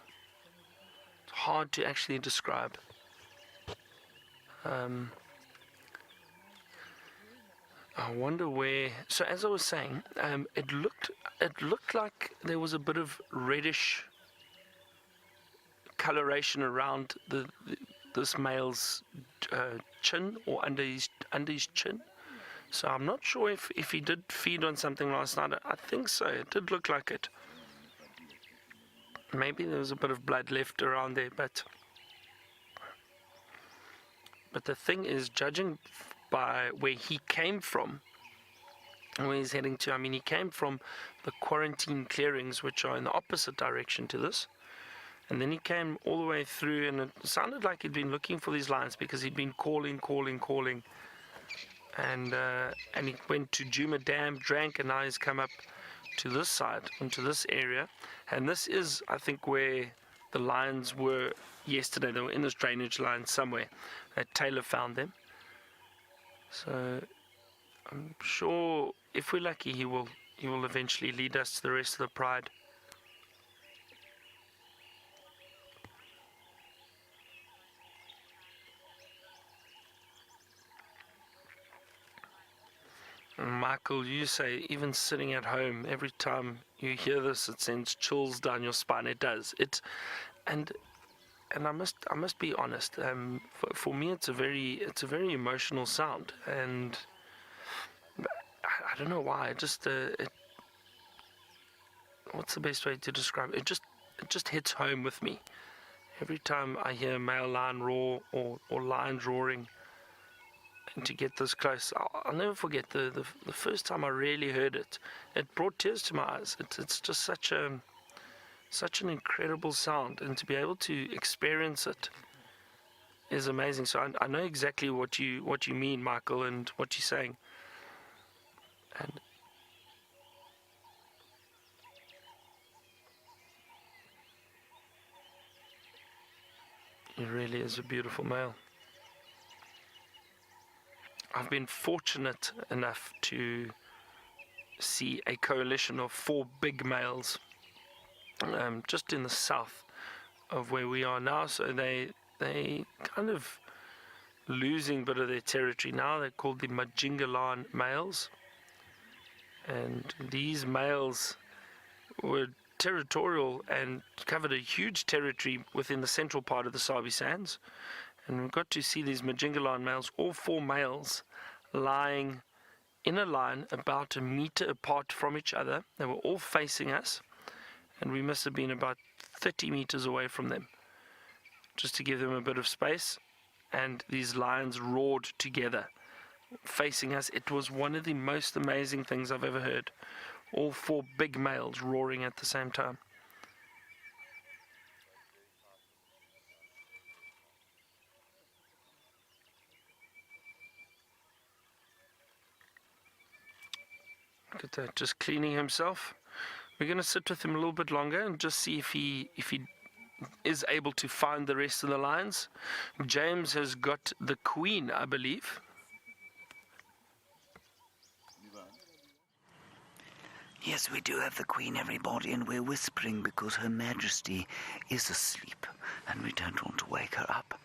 It's hard to actually describe. I wonder where. So as I was saying, it looked like there was a bit of reddish coloration around this male's chin, or under his chin. So I'm not sure if he did feed on something last night. I think so. It did look like it. Maybe there was a bit of blood left around there, but the thing is, judging by where he came from and where he's heading to, I mean, he came from the quarantine clearings, which are in the opposite direction to this. And then he came all the way through, and it sounded like he'd been looking for these lions because he'd been calling. And he went to Juma Dam, drank, and now he's come up to this side, into this area. And this is, I think, where the lions were yesterday. They were in this drainage line somewhere. Taylor found them. So I'm sure if we're lucky, he will eventually lead us to the rest of the pride. Michael, you say even sitting at home, every time you hear this, it sends chills down your spine. It does. And I must be honest. For me, it's a very emotional sound, and I don't know why. It just what's the best way to describe it? It just hits home with me every time I hear a male lion roar or lions roaring. And to get this close, I'll never forget the first time I really heard it. It brought tears to my eyes. It's just such an incredible sound, and to be able to experience it is amazing. So I know exactly what you mean, Michael, and what you're saying. And he really is a beautiful male. I've been fortunate enough to see a coalition of 4 big males just in the south of where we are now. So they kind of losing a bit of their territory now. They're called the Majingalan males, and these males were territorial and covered a huge territory within the central part of the Sabi Sands. And we got to see these Majingalan males, all 4 males, lying in a line about a meter apart from each other. They were all facing us, and we must have been about 30 meters away from them, just to give them a bit of space. And these lions roared together, facing us. It was one of the most amazing things I've ever heard. All 4 big males roaring at the same time. Look at that, just cleaning himself. We're going to sit with him a little bit longer and just see if he is able to find the rest of the lions. James has got the queen, I believe. Yes, we do have the Queen, everybody, and we're whispering because Her Majesty is asleep and we don't want to wake her up.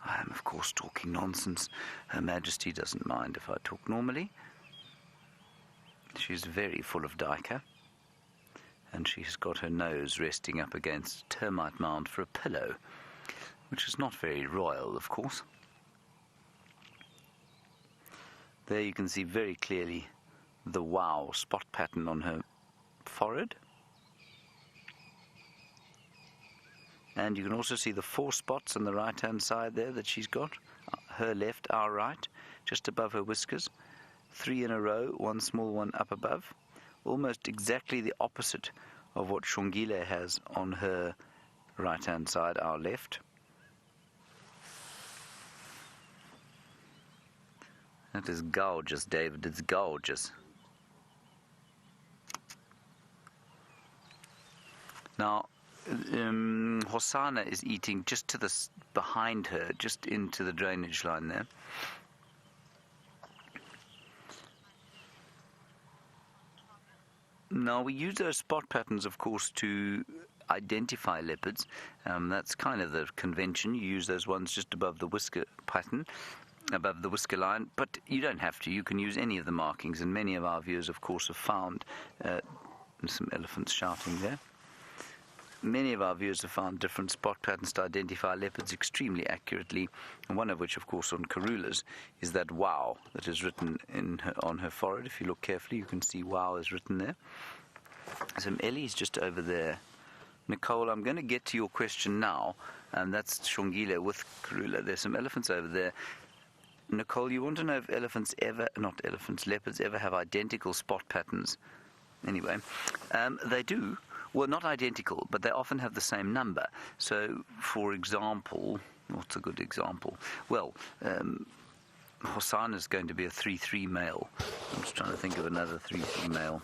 I am, of course, talking nonsense. Her Majesty doesn't mind if I talk normally. She's very full of duiker, and she's got her nose resting up against a termite mound for a pillow, which is not very royal, of course. There you can see very clearly the wow spot pattern on her forehead. And you can also see the 4 spots on the right-hand side there that she's got. Her left, our right, just above her whiskers. 3 in a row, 1 small one up above. Almost exactly the opposite of what Shongile has on her right-hand side, our left. That is gorgeous, David. It's gorgeous. Now, Hosanna is eating just to the behind her, just into the drainage line there. Now, we use those spot patterns, of course, to identify leopards. That's kind of the convention. You use those ones just above the whisker pattern, above the whisker line, but you don't have to. You can use any of the markings, and many of our viewers, of course, have found some elephants shouting there. Many of our viewers have found different spot patterns to identify leopards extremely accurately, and one of which, of course, on Karula's is that wow that is written on her forehead. If you look carefully, you can see wow is written there. So Ellie's just over there. Nicole, I'm going to get to your question now, and that's Shongile with Karula. There's some elephants over there. Nicole, you want to know if leopards ever have identical spot patterns? Anyway, they do. Well, not identical, but they often have the same number. So, for example, what's a good example? Well, Hosanna is going to be a 3-3 male. I'm just trying to think of another 3-3 male.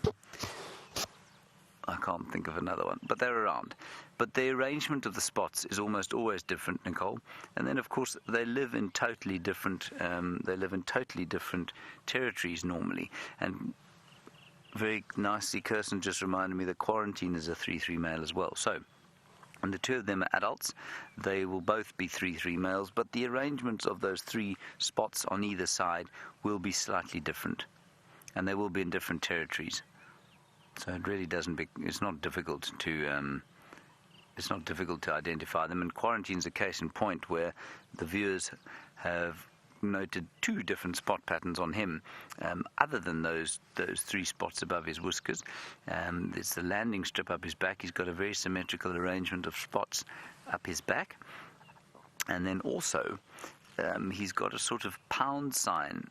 I can't think of another one, but they're around. But the arrangement of the spots is almost always different, Nicole. And then, of course, they live in totally different territories normally. And very nicely, Kirsten just reminded me that Quarantine is a 3-3 male as well. So, and the 2 of them are adults. They will both be 3-3 males, but the arrangements of those 3 spots on either side will be slightly different, and they will be in different territories. So it really it's not difficult to identify them. And Quarantine's a case in point where the viewers have noted 2 different spot patterns on him, other than those 3 spots above his whiskers. There's the landing strip up his back. He's got a very symmetrical arrangement of spots up his back, and then also he's got a sort of pound sign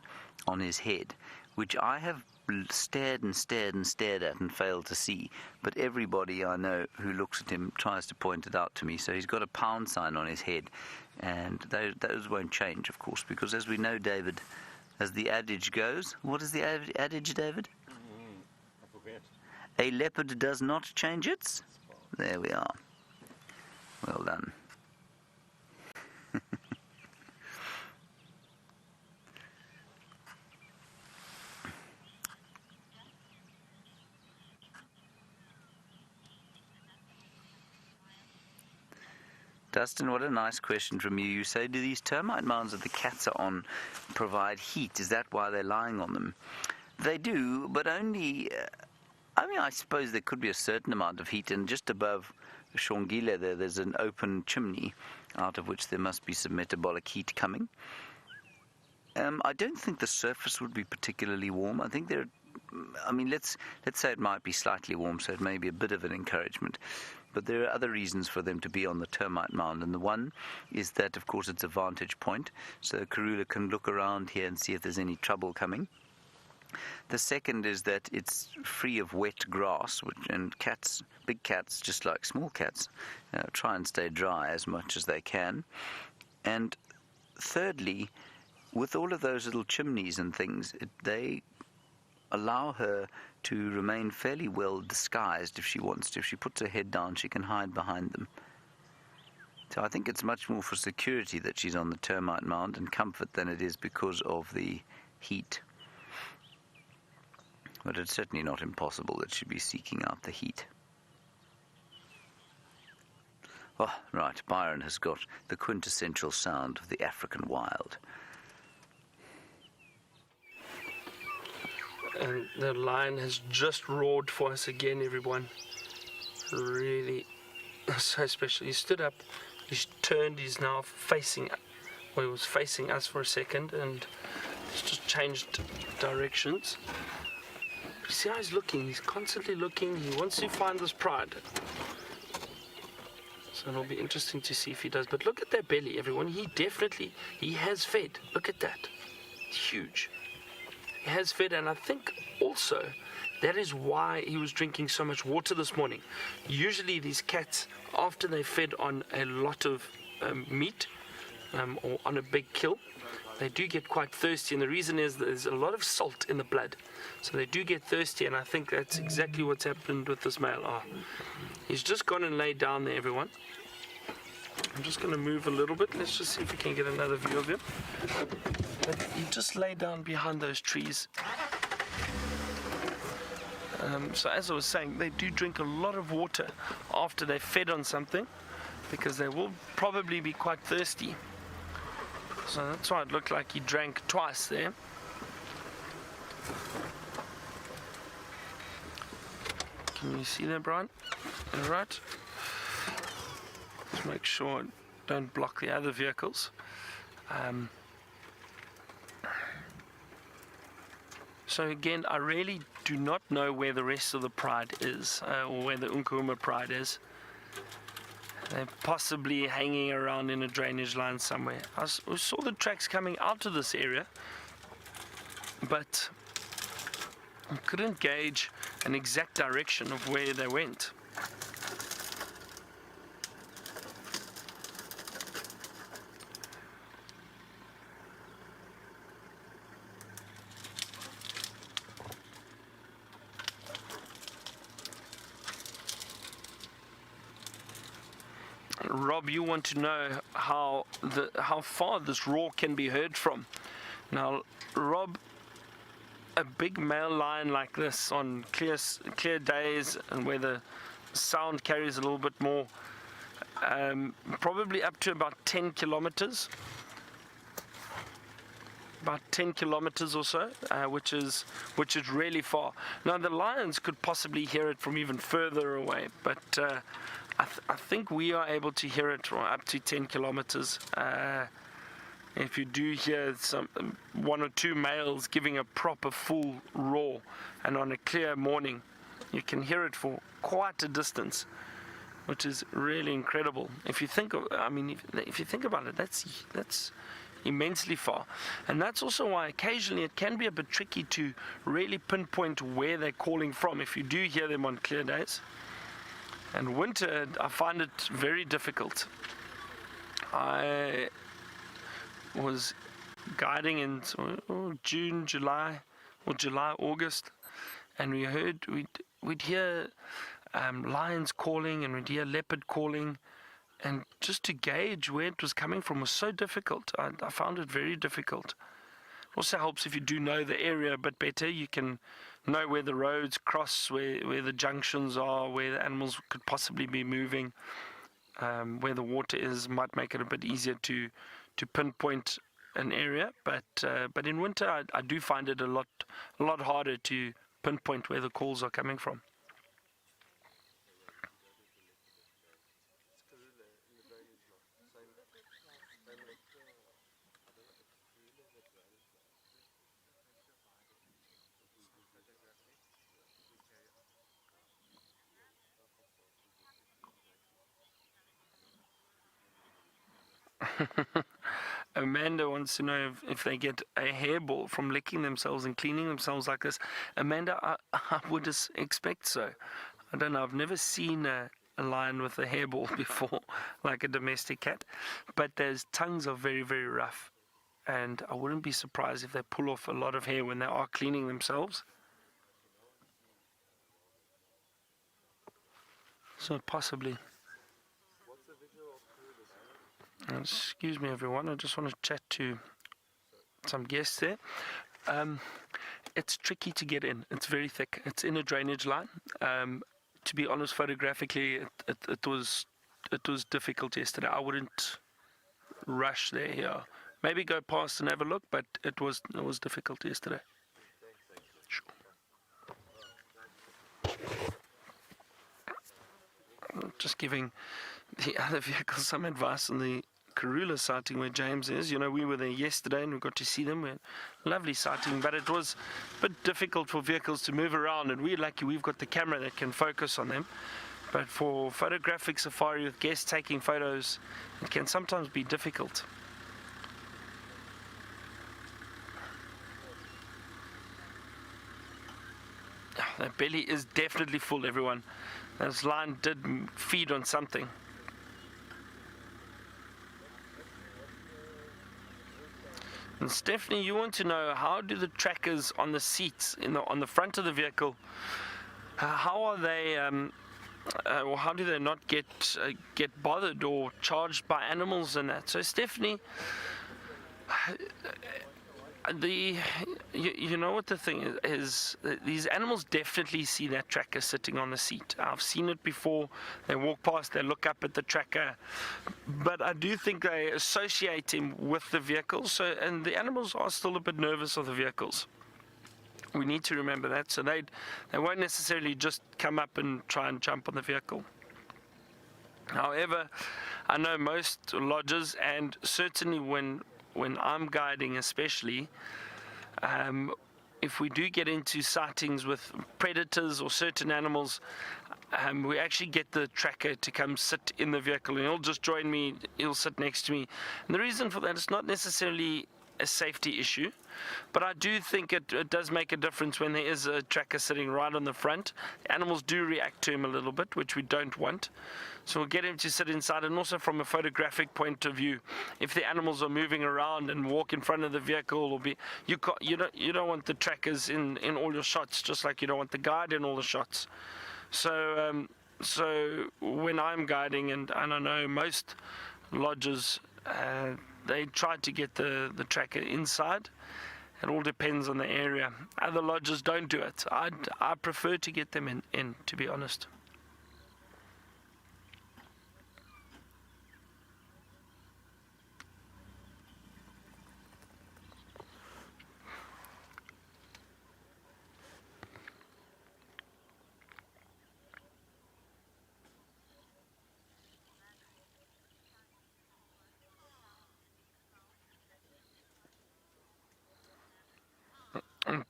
on his head, which I have stared at and failed to see, but everybody I know who looks at him tries to point it out to me. So he's got a pound sign on his head, and those won't change, of course, because as we know, David, as the adage goes, what is the adage, David? I forget. A leopard does not change its. There we are. Well done. Dustin, what a nice question from you. You say, do these termite mounds that the cats are on provide heat? Is that why they're lying on them? They do, but only... I suppose there could be a certain amount of heat, and just above Shongile there's an open chimney out of which there must be some metabolic heat coming. I don't think the surface would be particularly warm. I think let's say it might be slightly warm, so it may be a bit of an encouragement. But there are other reasons for them to be on the termite mound, and the one is that, of course, it's a vantage point, so Karula can look around here and see if there's any trouble coming. The second is that it's free of wet grass, and cats, big cats, just like small cats, try and stay dry as much as they can. And thirdly, with all of those little chimneys and things, they allow her to remain fairly well disguised if she wants to. If she puts her head down, she can hide behind them. So I think it's much more for security that she's on the termite mound and comfort than it is because of the heat. But it's certainly not impossible that she'd be seeking out the heat. Oh, right, Byron has got the quintessential sound of the African wild. And the lion has just roared for us again, everyone. Really so special. He stood up, he's turned, he's now facing, well, he was facing us for a second, and he's just changed directions. You see how he's looking? He's constantly looking. He wants to find this pride. So it'll be interesting to see if he does. But look at that belly, everyone. He has fed. Look at that. It's huge. He has fed, and I think also that is why he was drinking so much water this morning. Usually these cats, after they fed on a lot of meat or on a big kill, they do get quite thirsty, and the reason is there's a lot of salt in the blood. So they do get thirsty, and I think that's exactly what's happened with this male. He's just gone and laid down there, everyone. I'm just going to move a little bit. Let's just see if we can get another view of him. But he just laid down behind those trees. So as I was saying, they do drink a lot of water after they've fed on something, because they will probably be quite thirsty. So that's why it looked like he drank twice there. Can you see that, Brian? All right. Let's make sure I don't block the other vehicles. So again, I really do not know where the rest of the pride is, or where the Nkuhuma pride is. They're possibly hanging around in a drainage line somewhere. I saw the tracks coming out of this area, but I couldn't gauge an exact direction of where they went. Rob, you want to know how far this roar can be heard from. Now, Rob, a big male lion like this on clear days and where the sound carries a little bit more, probably up to about 10 kilometers. About 10 kilometers or so, which is really far. Now, the lions could possibly hear it from even further away, but I think we are able to hear it from up to 10 kilometers. If you do hear one or two males giving a proper full roar, and on a clear morning, you can hear it for quite a distance, which is really incredible. If you think about it, that's immensely far. And that's also why occasionally it can be a bit tricky to really pinpoint where they're calling from if you do hear them on clear days. And winter, I find it very difficult. I was guiding in June, July, August, and we'd hear lions calling, and we'd hear leopard calling, and just to gauge where it was coming from was so difficult. I found it very difficult. It also helps if you do know the area a bit better. You can know where the roads cross, where the junctions are, where the animals could possibly be moving. where the water is might make it a bit easier to pinpoint an area, but in winter I do find it a lot harder to pinpoint where the calls are coming from. Amanda wants to know if they get a hairball from licking themselves and cleaning themselves like this. Amanda, I would expect so. I don't know, I've never seen a lion with a hairball before, like a domestic cat, but their tongues are very, very rough, and I wouldn't be surprised if they pull off a lot of hair when they are cleaning themselves. So possibly. Excuse me, everyone. I just want to chat to some guests there. It's tricky to get in. It's very thick. It's in a drainage line. To be honest, photographically, it was difficult yesterday. I wouldn't rush there here. Maybe go past and have a look, but it was difficult yesterday. Sure. Just giving the other vehicles some advice on the Karula sighting where James is. You know, we were there yesterday and we got to see them. Lovely sighting, but it was a bit difficult for vehicles to move around, and we're lucky we've got the camera that can focus on them. But for photographic safari with guests taking photos, it can sometimes be difficult. That belly is definitely full, everyone. This lion did feed on something. And Stephanie, you want to know, how do the trackers on the seats on the front of the vehicle, how are they, or how do they not get bothered or charged by animals and that? So Stephanie, you know what the thing is these animals definitely see that tracker sitting on the seat. I've seen it before. They walk past, they look up at the tracker, but I do think they associate him with the vehicles. So, and the animals are still a bit nervous of the vehicles. We need to remember that. So they won't necessarily just come up and try and jump on the vehicle. However, I know most lodges, and certainly when I'm guiding especially, if we do get into sightings with predators or certain animals, we actually get the tracker to come sit in the vehicle, and he'll just join me, he'll sit next to me. And the reason for that is not necessarily a safety issue, but I do think it does make a difference when there is a tracker sitting right on the front. Animals do react to him a little bit, which we don't want. So we'll get him to sit inside, and also from a photographic point of view, if the animals are moving around and walk in front of the vehicle, or you don't want the trackers in all your shots, just like you don't want the guide in all the shots. So when I'm guiding, and I know most lodges, they try to get the tracker inside. It all depends on the area. Other lodges don't do it. I prefer to get them in, to be honest.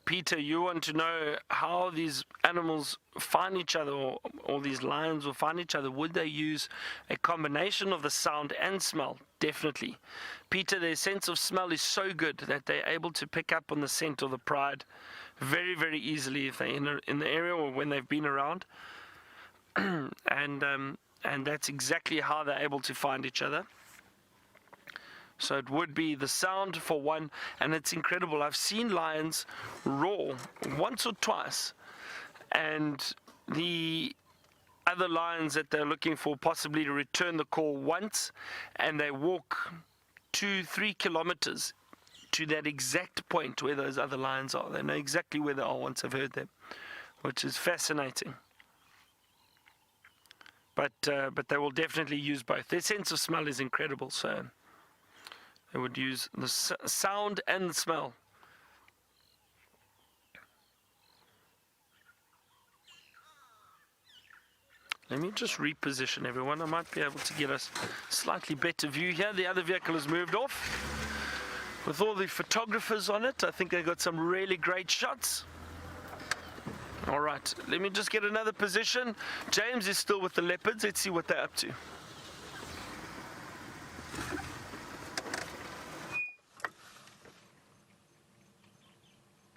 Peter, you want to know how these animals find each other, or these lions will find each other. Would they use a combination of the sound and smell? Definitely. Peter, their sense of smell is so good that they're able to pick up on the scent of the pride very, very easily if they're in the area or when they've been around. And that's exactly how they're able to find each other. So it would be the sound for one, and it's incredible. I've seen lions roar once or twice, and the other lions that they're looking for possibly to return the call once, and they walk 2-3 kilometers to that exact point where those other lions are. They know exactly where they are once they've heard them, which is fascinating. but they will definitely use both. Their sense of smell is incredible, so they would use the sound and the smell. Let me just reposition everyone. I might be able to get us a slightly better view here. The other vehicle has moved off. With all the photographers on it, I think they got some really great shots. All right, let me just get another position. James is still with the leopards. Let's see what they're up to.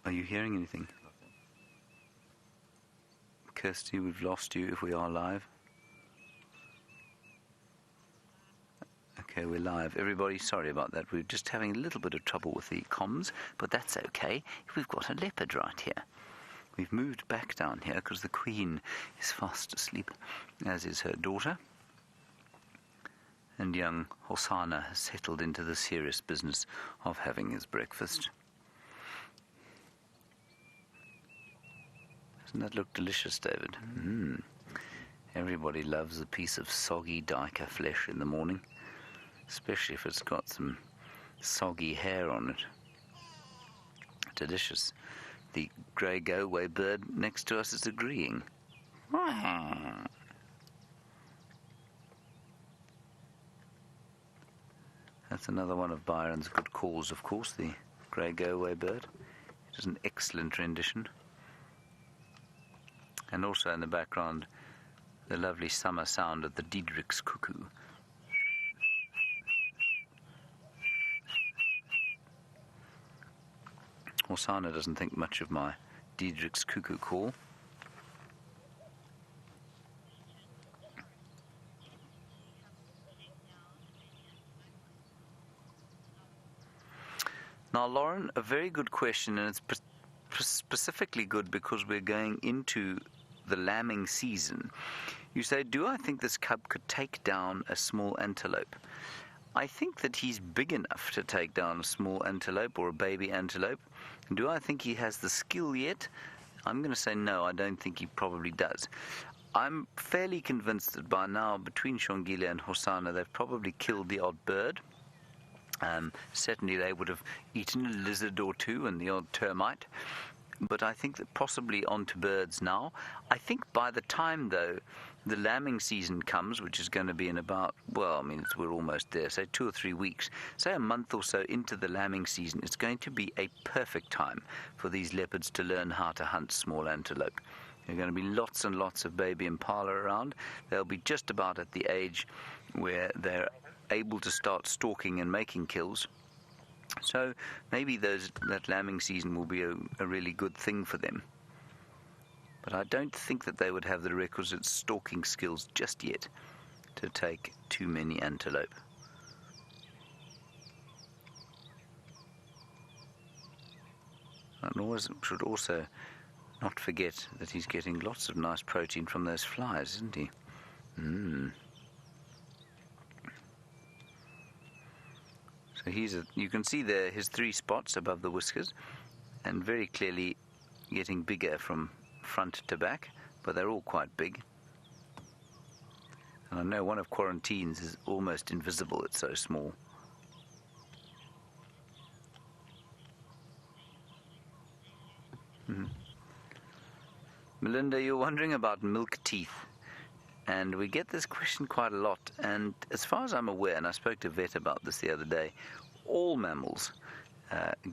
Are you hearing anything? Kirsty, we've lost you if we are live. Okay, we're live. Everybody, sorry about that. We're just having a little bit of trouble with the comms, but that's okay. We've got a leopard right here. We've moved back down here because the Queen is fast asleep, as is her daughter. And young Hosanna has settled into the serious business of having his breakfast. Doesn't that look delicious, David? Everybody loves a piece of soggy duiker flesh in the morning, especially if it's got some soggy hair on it. Delicious. The grey go-away bird next to us is agreeing. That's another one of Byron's good calls, of course, the grey go-away bird. It is an excellent rendition. And also in the background, the lovely summer sound of the Diedrich's cuckoo. Hosanna doesn't think much of my Diedrich's cuckoo call. Now, Lauren, a very good question, and it's specifically good because we're going into the lambing season. You say, do I think this cub could take down a small antelope? I think that he's big enough to take down a small antelope or a baby antelope. Do I think he has the skill yet? I'm going to say no, I don't think he probably does. I'm fairly convinced that by now, between Shongile and Hosanna, they've probably killed the odd bird. Certainly they would have eaten a lizard or two and the odd termite. But I think that possibly onto birds now. I think by the time, though, the lambing season comes, which is going to be in about, well, I mean, we're almost there, say 2 or 3 weeks, say a month or so into the lambing season, it's going to be a perfect time for these leopards to learn how to hunt small antelope. There are going to be lots and lots of baby impala around. They'll be just about at the age where they're able to start stalking and making kills. So maybe that lambing season will be a really good thing for them. But I don't think that they would have the requisite stalking skills just yet to take too many antelope. And should also not forget that he's getting lots of nice protein from those flies, isn't he? So you can see there his 3 spots above the whiskers, and very clearly getting bigger from front to back, but they're all quite big. And I know one of Quarantine's is almost invisible, it's so small. Melinda, you're wondering about milk teeth. And we get this question quite a lot. And as far as I'm aware, and I spoke to a vet about this the other day, all mammals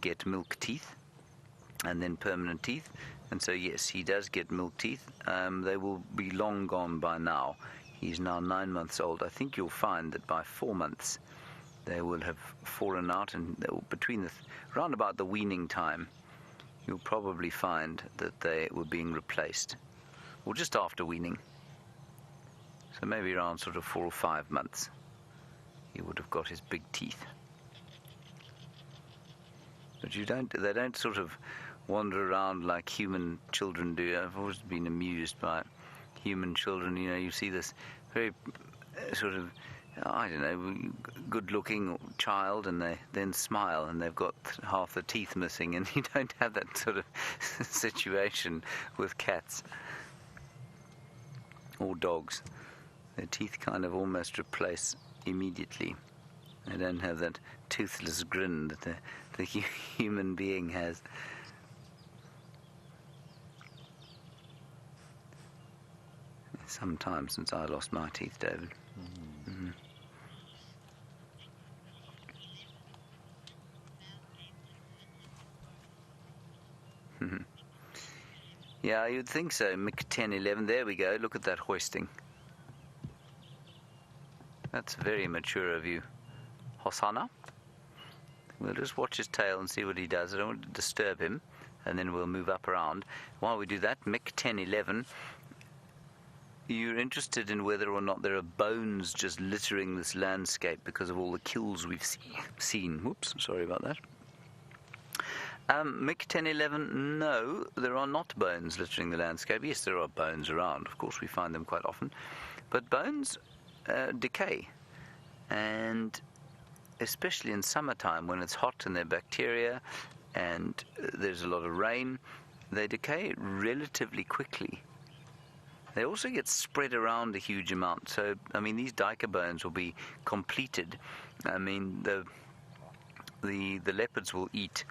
get milk teeth and then permanent teeth. And so, yes, he does get milk teeth. They will be long gone by now. He's now 9 months old. I think you'll find that by 4 months they will have fallen out, and between round about the weaning time, you'll probably find that they were being replaced, or just after weaning. So maybe around sort of 4 or 5 months, he would have got his big teeth. But they don't sort of wander around like human children do. I've always been amused by human children. You know, you see this very sort of, I don't know, good-looking child, and they then smile, and they've got half the teeth missing, and you don't have that sort of situation with cats or dogs. Their teeth kind of almost replace immediately. They don't have that toothless grin that the human being has. It's some time since I lost my teeth, David. Mm-hmm. Yeah, you'd think so. Mick 1011. There we go. Look at that hoisting. That's very mature of you, Hosanna. We'll just watch his tail and see what he does. I don't want to disturb him, and then we'll move up around. While we do that, Mick 1011, you're interested in whether or not there are bones just littering this landscape because of all the kills we've seen. Whoops, sorry about that. Mick 1011, no, there are not bones littering the landscape. Yes, there are bones around. Of course, we find them quite often. But bones decay. And especially in summertime when it's hot and there are bacteria and there's a lot of rain, they decay relatively quickly. They also get spread around a huge amount. So, I mean, these duiker bones will be completed. I mean, the leopards will eat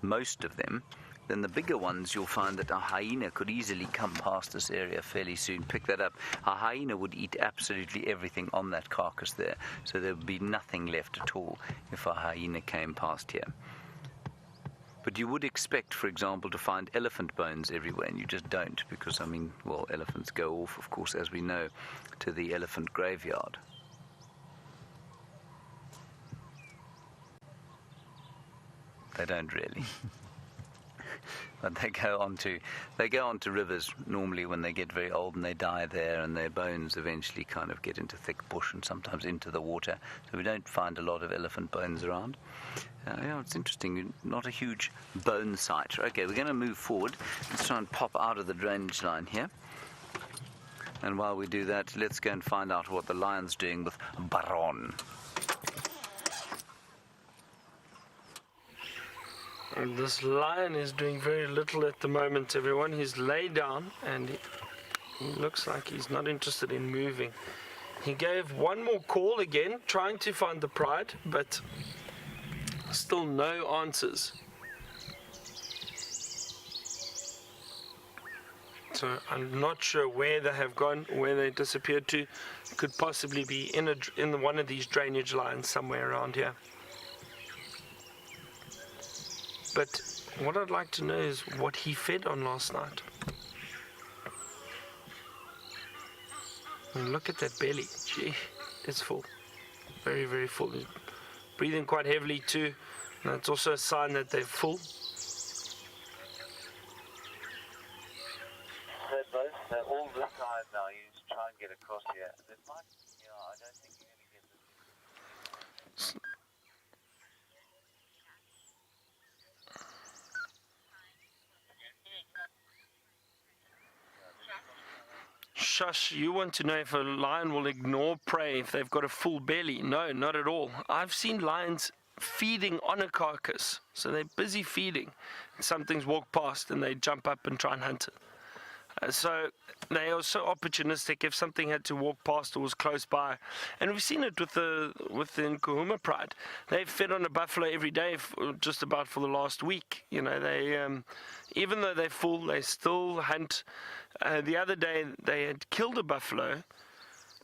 most of them. Then the bigger ones, you'll find that a hyena could easily come past this area fairly soon, pick that up. A hyena would eat absolutely everything on that carcass there. So there would be nothing left at all if a hyena came past here. But you would expect, for example, to find elephant bones everywhere, and you just don't, because, I mean, well, elephants go off, of course, as we know, to the elephant graveyard. They don't really. But they go onto rivers normally when they get very old and they die there, and their bones eventually kind of get into thick bush and sometimes into the water. So we don't find a lot of elephant bones around. Yeah, it's interesting. Not a huge bone site. Okay, we're going to move forward. Let's try and pop out of the drainage line here. And while we do that, let's go and find out what the lion's doing with Baron. And this lion is doing very little at the moment, everyone. He's laid down and he looks like he's not interested in moving. He gave one more call again, trying to find the pride, but still no answers. So I'm not sure where they have gone, where they disappeared to. Could possibly be in one of these drainage lines somewhere around here. But what I'd like to know is what he fed on last night. And look at that belly. Gee, it's full. Very, very full. He's breathing quite heavily too. And that's also a sign that they're full. So both, all this side now, you just try and get across here. It might, I don't think you're going to get this. Shush, you want to know if a lion will ignore prey if they've got a full belly. No, not at all. I've seen lions feeding on a carcass. So they're busy feeding. Something's walked past and they jump up and try and hunt it. So they are so opportunistic if something had to walk past or was close by. And we've seen it with the Nkuhuma pride. They've fed on a buffalo every day just about for the last week. You know, they even though they're full, they still hunt. The other day they had killed a buffalo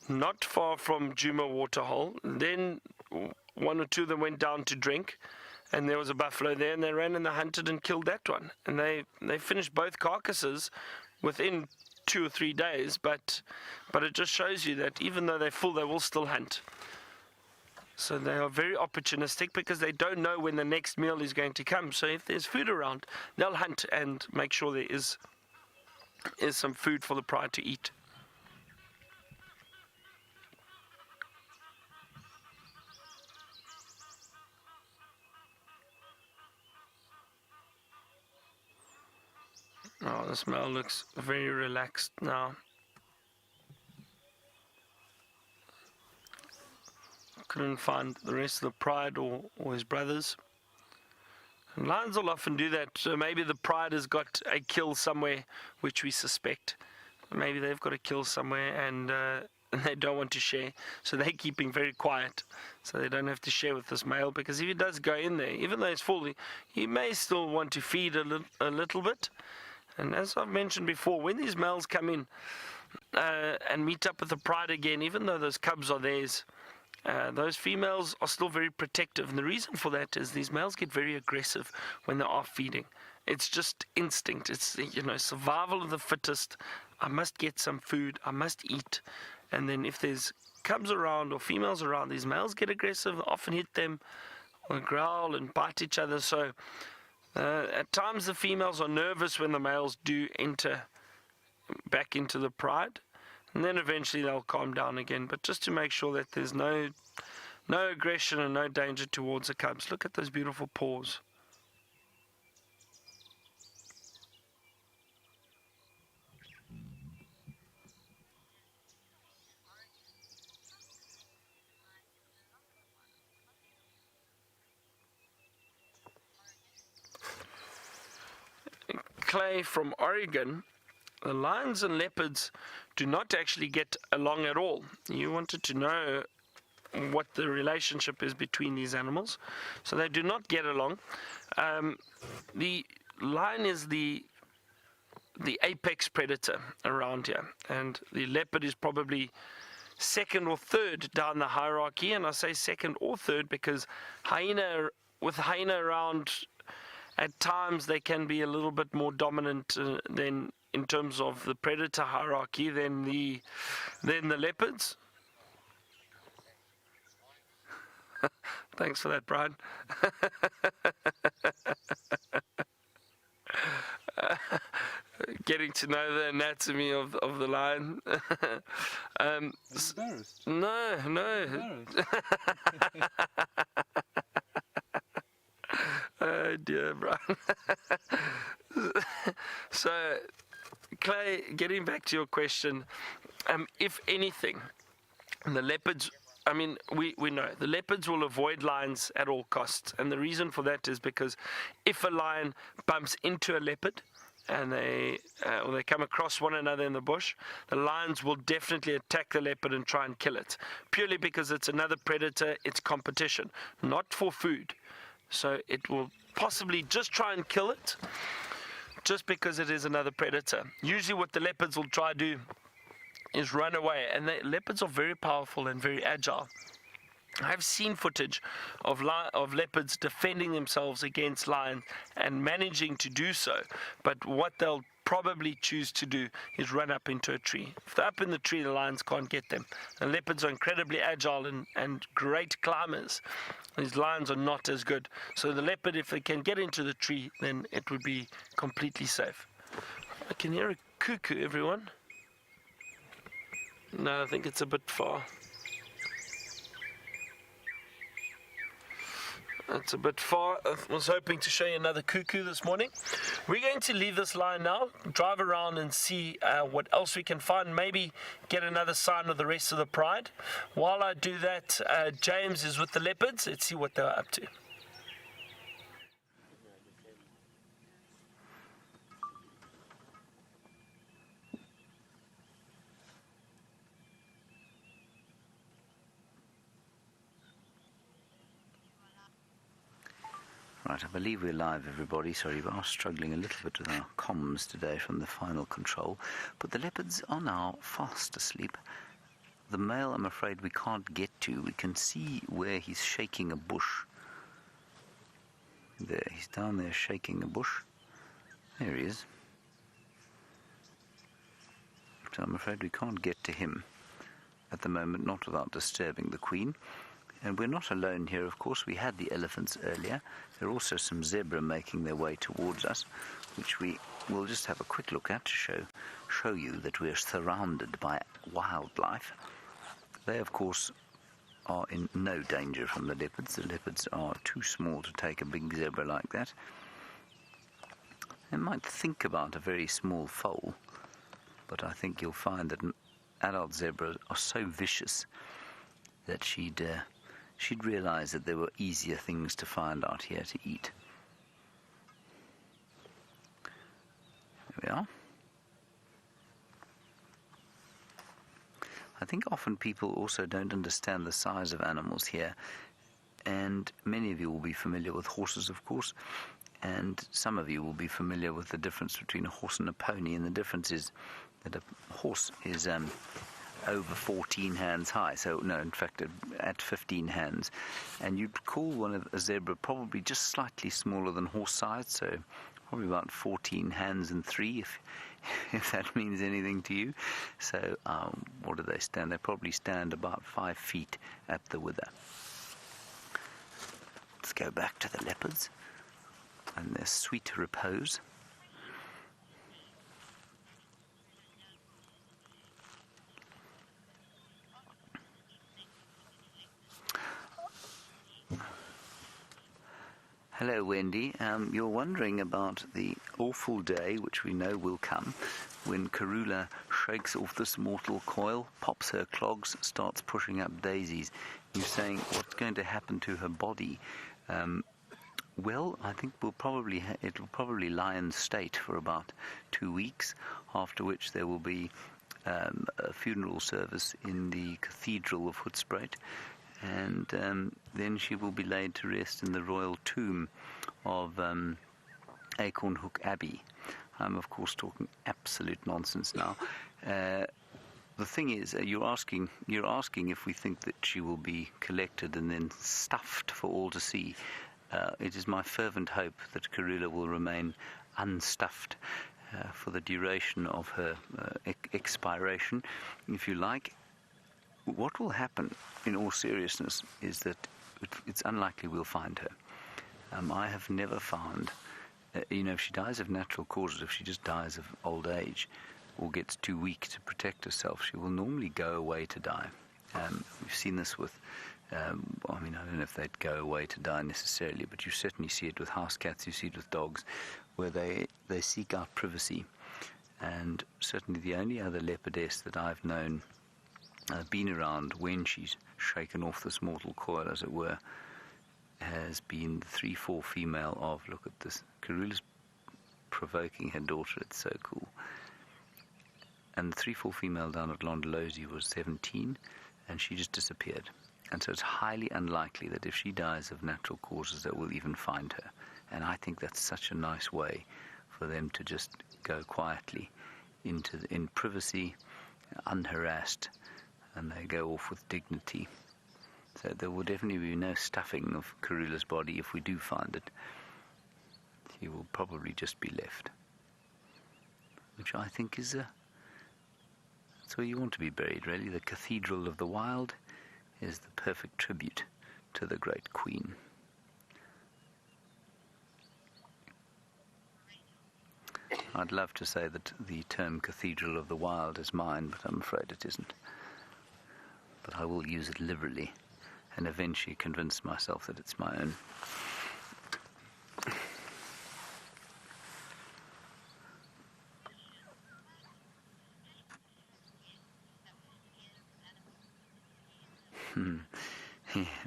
not far from Djuma Waterhole. Then one or two of them went down to drink, and there was a buffalo there, and they ran and they hunted and killed that one. And they finished both carcasses within 2 or 3 days, but it just shows you that even though they're full, they will still hunt. So they are very opportunistic because they don't know when the next meal is going to come. So if there's food around, they'll hunt and make sure there is some food for the pride to eat. Oh, this male looks very relaxed now. Couldn't find the rest of the pride or his brothers. And lions will often do that. So maybe the pride has got a kill somewhere, which we suspect. Maybe they've got a kill somewhere, and and they don't want to share, so they're keeping very quiet, so they don't have to share with this male, because if he does go in there, even though it's full, he may still want to feed a little bit. And as I've mentioned before, when these males come in and meet up with the pride again, even though those cubs are theirs, those females are still very protective. And the reason for that is these males get very aggressive when they are feeding. It's just instinct. It's, survival of the fittest. I must get some food. I must eat. And then if there's cubs around or females around, these males get aggressive, often hit them, or growl and bite each other. So at times the females are nervous when the males do enter back into the pride, and then eventually they'll calm down again. But just to make sure that there's no aggression and no danger towards the cubs. Look at those beautiful paws. Clay from Oregon, the lions and leopards do not actually get along at all. You wanted to know what the relationship is between these animals. So they do not get along. The lion is the apex predator around here, and the leopard is probably second or third down the hierarchy. And I say second or third because hyena around, at times they can be a little bit more dominant than in terms of the predator hierarchy than the leopards. Thanks for that, Brian. Getting to know the anatomy of the lion. Embarrassed? No. Embarrassed? Oh dear, Brian. So, Clay, getting back to your question, if anything, the leopards, we know the leopards will avoid lions at all costs, and the reason for that is because if a lion bumps into a leopard and they come across one another in the bush, the lions will definitely attack the leopard and try and kill it, purely because it's another predator, it's competition, not for food. So it will possibly just try and kill it, just because it is another predator. Usually what the leopards will try to do is run away, and the leopards are very powerful and very agile. I've seen footage of leopards defending themselves against lions and managing to do so, but what they'll probably choose to do is run up into a tree. If they're up in the tree, the lions can't get them. The leopards are incredibly agile and great climbers. These lions are not as good. So the leopard, if they can get into the tree, then it would be completely safe. I can hear a cuckoo, everyone. No, I think it's a bit far. It's a bit far. I was hoping to show you another cuckoo this morning. We're going to leave this line now, drive around and see what else we can find, maybe get another sign of the rest of the pride. While I do that, James is with the leopards. Let's see what they're up to. Right, I believe we're live, everybody. Sorry, we are struggling a little bit with our comms today from the final control. But the leopards are now fast asleep. The male, I'm afraid, we can't get to. We can see where he's shaking a bush. There, he's down there shaking a bush. There he is. So I'm afraid we can't get to him at the moment, not without disturbing the queen. And we're not alone here, of course. We had the elephants earlier. There are also some zebra making their way towards us, which we will just have a quick look at to show you that we're surrounded by wildlife. They, of course, are in no danger from the leopards. The leopards are too small to take a big zebra like that. They might think about a very small foal, but I think you'll find that adult zebras are so vicious that she'd realize that there were easier things to find out here to eat. There we are. I think often people also don't understand the size of animals here, and many of you will be familiar with horses, of course, and some of you will be familiar with the difference between a horse and a pony, and the difference is that a horse is over 14 hands high, so no, in fact at 15 hands, and you'd call a zebra probably just slightly smaller than horse size, so probably about 14 hands and 3 if that means anything to you. So what do they stand? They probably stand about 5 feet at the wither. Let's go back to the leopards and their sweet repose. Hello, Wendy. You're wondering about the awful day, which we know will come, when Karula shakes off this mortal coil, pops her clogs, starts pushing up daisies. You're saying, what's going to happen to her body? Well, I think it will probably lie in state for about 2 weeks, after which there will be a funeral service in the Cathedral of Hoedspruit, and then she will be laid to rest in the royal tomb of Acornhoek Abbey. I'm, of course, talking absolute nonsense now. The thing is, you're asking if we think that she will be collected and then stuffed for all to see. It is my fervent hope that Karula will remain unstuffed for the duration of her expiration, if you like. What will happen, in all seriousness, is that it's unlikely we'll find her. I have never found, if she dies of natural causes, if she just dies of old age or gets too weak to protect herself, she will normally go away to die. We've seen this with, I don't know if they'd go away to die necessarily, but you certainly see it with house cats, you see it with dogs, where they seek out privacy. And certainly the only other leopardess that I've known been around when she's shaken off this mortal coil, as it were, has been the 3/4 female of, look at this, Karula's provoking her daughter, it's so cool. And the 3/4 female down at Londolozi was 17, and she just disappeared. And so it's highly unlikely that if she dies of natural causes that we'll even find her. And I think that's such a nice way for them to just go quietly in privacy, unharassed, and they go off with dignity. So there will definitely be no stuffing of Karula's body if we do find it. She will probably just be left, which I think is that's where you want to be buried, really. The Cathedral of the Wild is the perfect tribute to the great Queen. I'd love to say that the term Cathedral of the Wild is mine, but I'm afraid it isn't. But I will use it liberally and eventually convince myself that it's my own.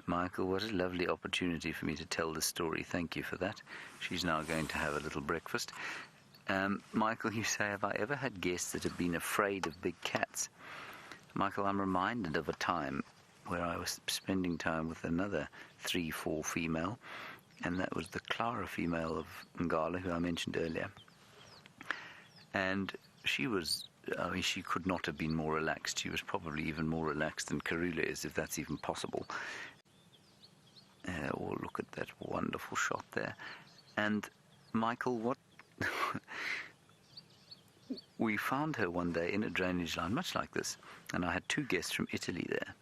Michael, what a lovely opportunity for me to tell this story. Thank you for that. She's now going to have a little breakfast. Michael, you say, have I ever had guests that have been afraid of big cats? Michael, I'm reminded of a time where I was spending time with another 3/4 female, and that was the Clara female of Ngala, who I mentioned earlier. And she was, she could not have been more relaxed. She was probably even more relaxed than Karula is, if that's even possible. Oh, look at that wonderful shot there. And Michael, what... We found her one day in a drainage line, much like this, and I had 2 guests from Italy there.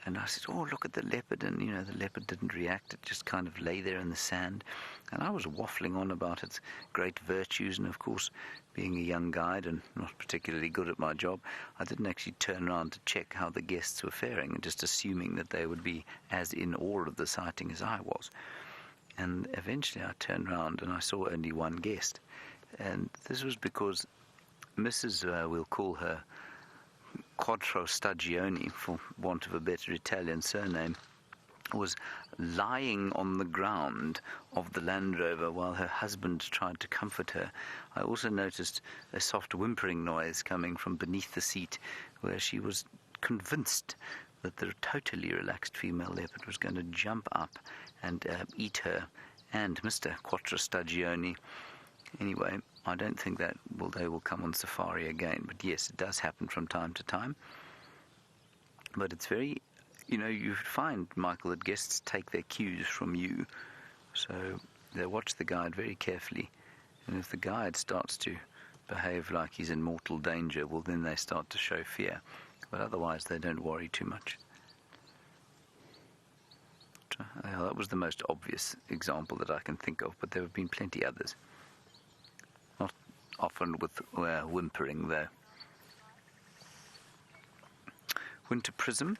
And I said, oh, look at the leopard, and, the leopard didn't react. It just kind of lay there in the sand. And I was waffling on about its great virtues, and, of course, being a young guide and not particularly good at my job, I didn't actually turn around to check how the guests were faring, and just assuming that they would be as in awe of the sighting as I was. And eventually I turned around and I saw only one guest. And this was because Mrs., we'll call her Quattro Stagioni, for want of a better Italian surname, was lying on the ground of the Land Rover while her husband tried to comfort her. I also noticed a soft whimpering noise coming from beneath the seat, where she was convinced that the totally relaxed female leopard was going to jump up and eat her and Mr. Quattro Stagioni. Anyway, I don't think that they will come on safari again. But yes, it does happen from time to time. But it's very, you find, Michael, that guests take their cues from you. So they watch the guide very carefully. And if the guide starts to behave like he's in mortal danger, well, then they start to show fear. But otherwise, they don't worry too much. That was the most obvious example that I can think of, but there have been plenty others. Not often with whimpering, though. Winter Prism,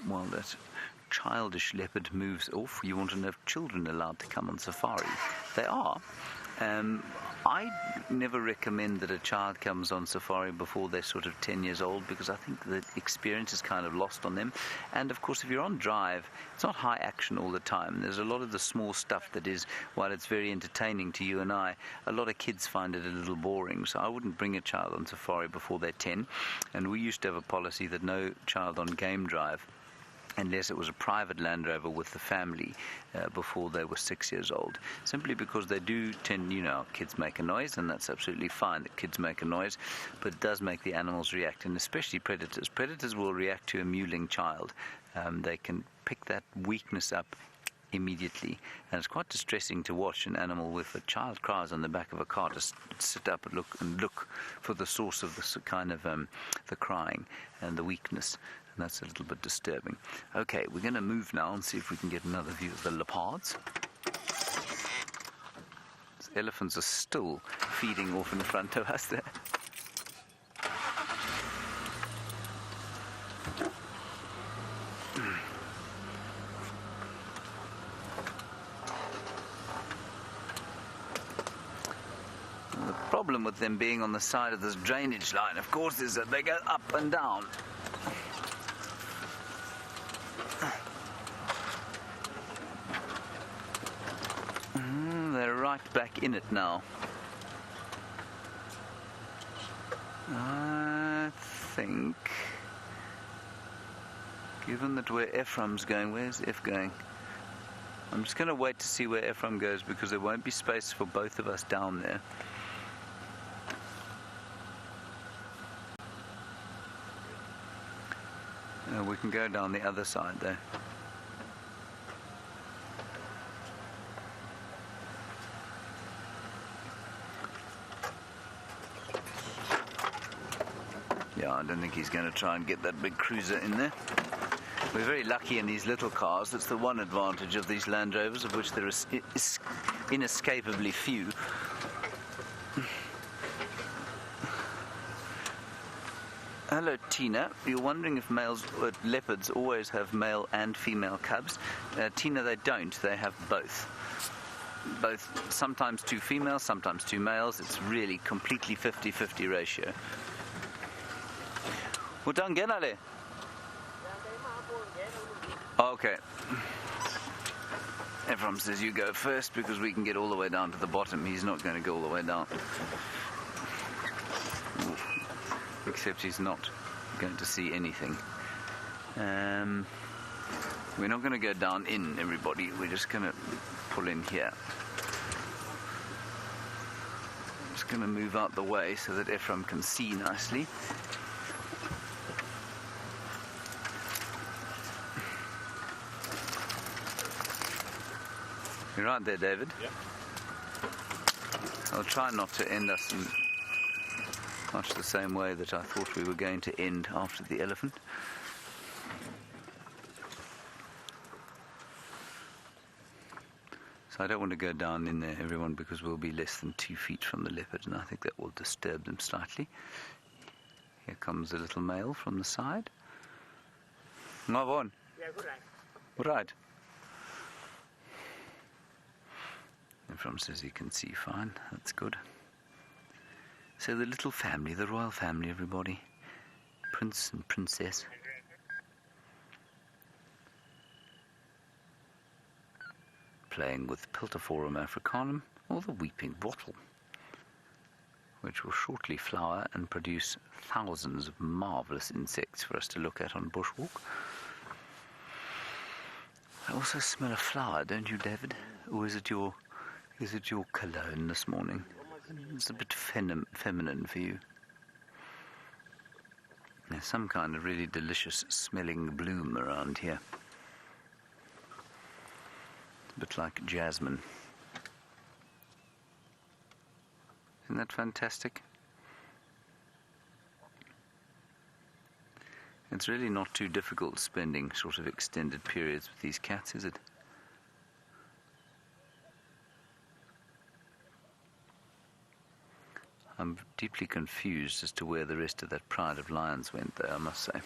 while that childish leopard moves off, you want to know if children are allowed to come on safari. They are. I never recommend that a child comes on safari before they're sort of 10 years old, because I think the experience is kind of lost on them. And of course, if you're on drive, it's not high action all the time. There's a lot of the small stuff that is, while it's very entertaining to you and I, a lot of kids find it a little boring. So I wouldn't bring a child on safari before they're 10. And we used to have a policy that no child on game drive, unless it was a private Land Rover with the family, before they were 6 years old. Simply because they do tend, kids make a noise, and that's absolutely fine that kids make a noise, but it does make the animals react, and especially predators. Predators will react to a mewling child. They can pick that weakness up immediately, and it's quite distressing to watch an animal with a child cries on the back of a car to sit up and look for the source of the kind of the crying and the weakness. That's a little bit disturbing. Okay, we're going to move now and see if we can get another view of the leopards. These elephants are still feeding off in front of us there. The problem with them being on the side of this drainage line, of course, is that they go up and down. They're right back in it now. I think, given that where Ephraim's going, where's F going? I'm just going to wait to see where Ephraim goes, because there won't be space for both of us down there. We can go down the other side there. Yeah, I don't think he's going to try and get that big cruiser in there. We're very lucky in these little cars. That's the one advantage of these Land Rovers, of which there is inescapably few. Hello, Tina. You're wondering if leopards always have male and female cubs. Tina, they don't. They have both. Sometimes two females, sometimes two males. It's really completely 50-50 ratio. Okay. Ephraim says you go first, because we can get all the way down to the bottom. He's not going to go all the way down. Except he's not going to see anything. We're not going to go down in, everybody. We're just going to pull in here. Just going to move out the way so that Ephraim can see nicely. You're right there, David? Yep. I'll try not to end us in much the same way that I thought we were going to end after the elephant. So I don't want to go down in there, everyone, because we'll be less than 2 feet from the leopard, and I think that will disturb them slightly. Here comes a little male from the side. Mavon. Yeah, good right. Right. Ephraim says he can see fine. That's good. So the little family, the royal family, everybody. Prince and princess. Playing with Piltiforum africanum or the weeping bottle. which will shortly flower and produce thousands of marvellous insects for us to look at on bushwalk. I also smell a flower, don't you, David? Or is it your cologne this morning? It's a bit feminine for you. There's some kind of really delicious smelling bloom around here. A bit like jasmine. Isn't that fantastic? It's really not too difficult spending sort of extended periods with these cats, is it? I'm deeply confused as to where the rest of that pride of lions went, though, I must say.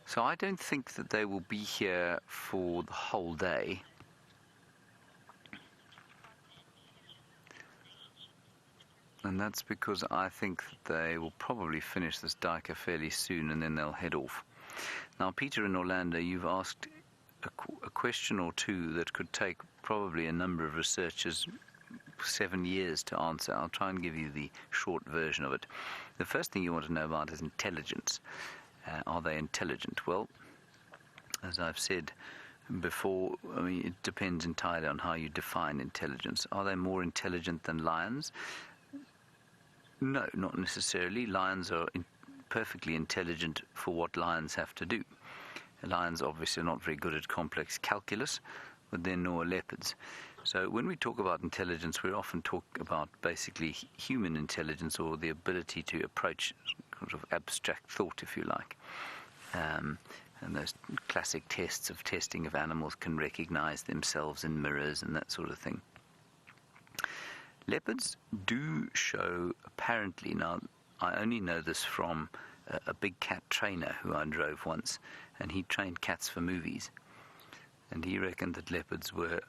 So I don't think that they will be here for the whole day. And that's because I think that they will probably finish this duiker fairly soon and then they'll head off. Now, Peter in Orlando, you've asked a question or two that could take probably a number of researchers 7 years to answer. I'll try and give you the short version of it. The first thing you want to know about is intelligence. Are they intelligent? Well, as I've said before, I mean, it depends entirely on how you define intelligence. Are they more intelligent than lions? No, not necessarily. Lions are perfectly intelligent for what lions have to do. Lions obviously are not very good at complex calculus, but then nor are leopards. So when we talk about intelligence, we often talk about basically human intelligence, or the ability to approach sort of abstract thought, if you like. And those classic tests of testing if animals can recognize themselves in mirrors and that sort of thing. Leopards do show, apparently, now I only know this from a big cat trainer who I drove once, and he trained cats for movies. And he reckoned that leopards were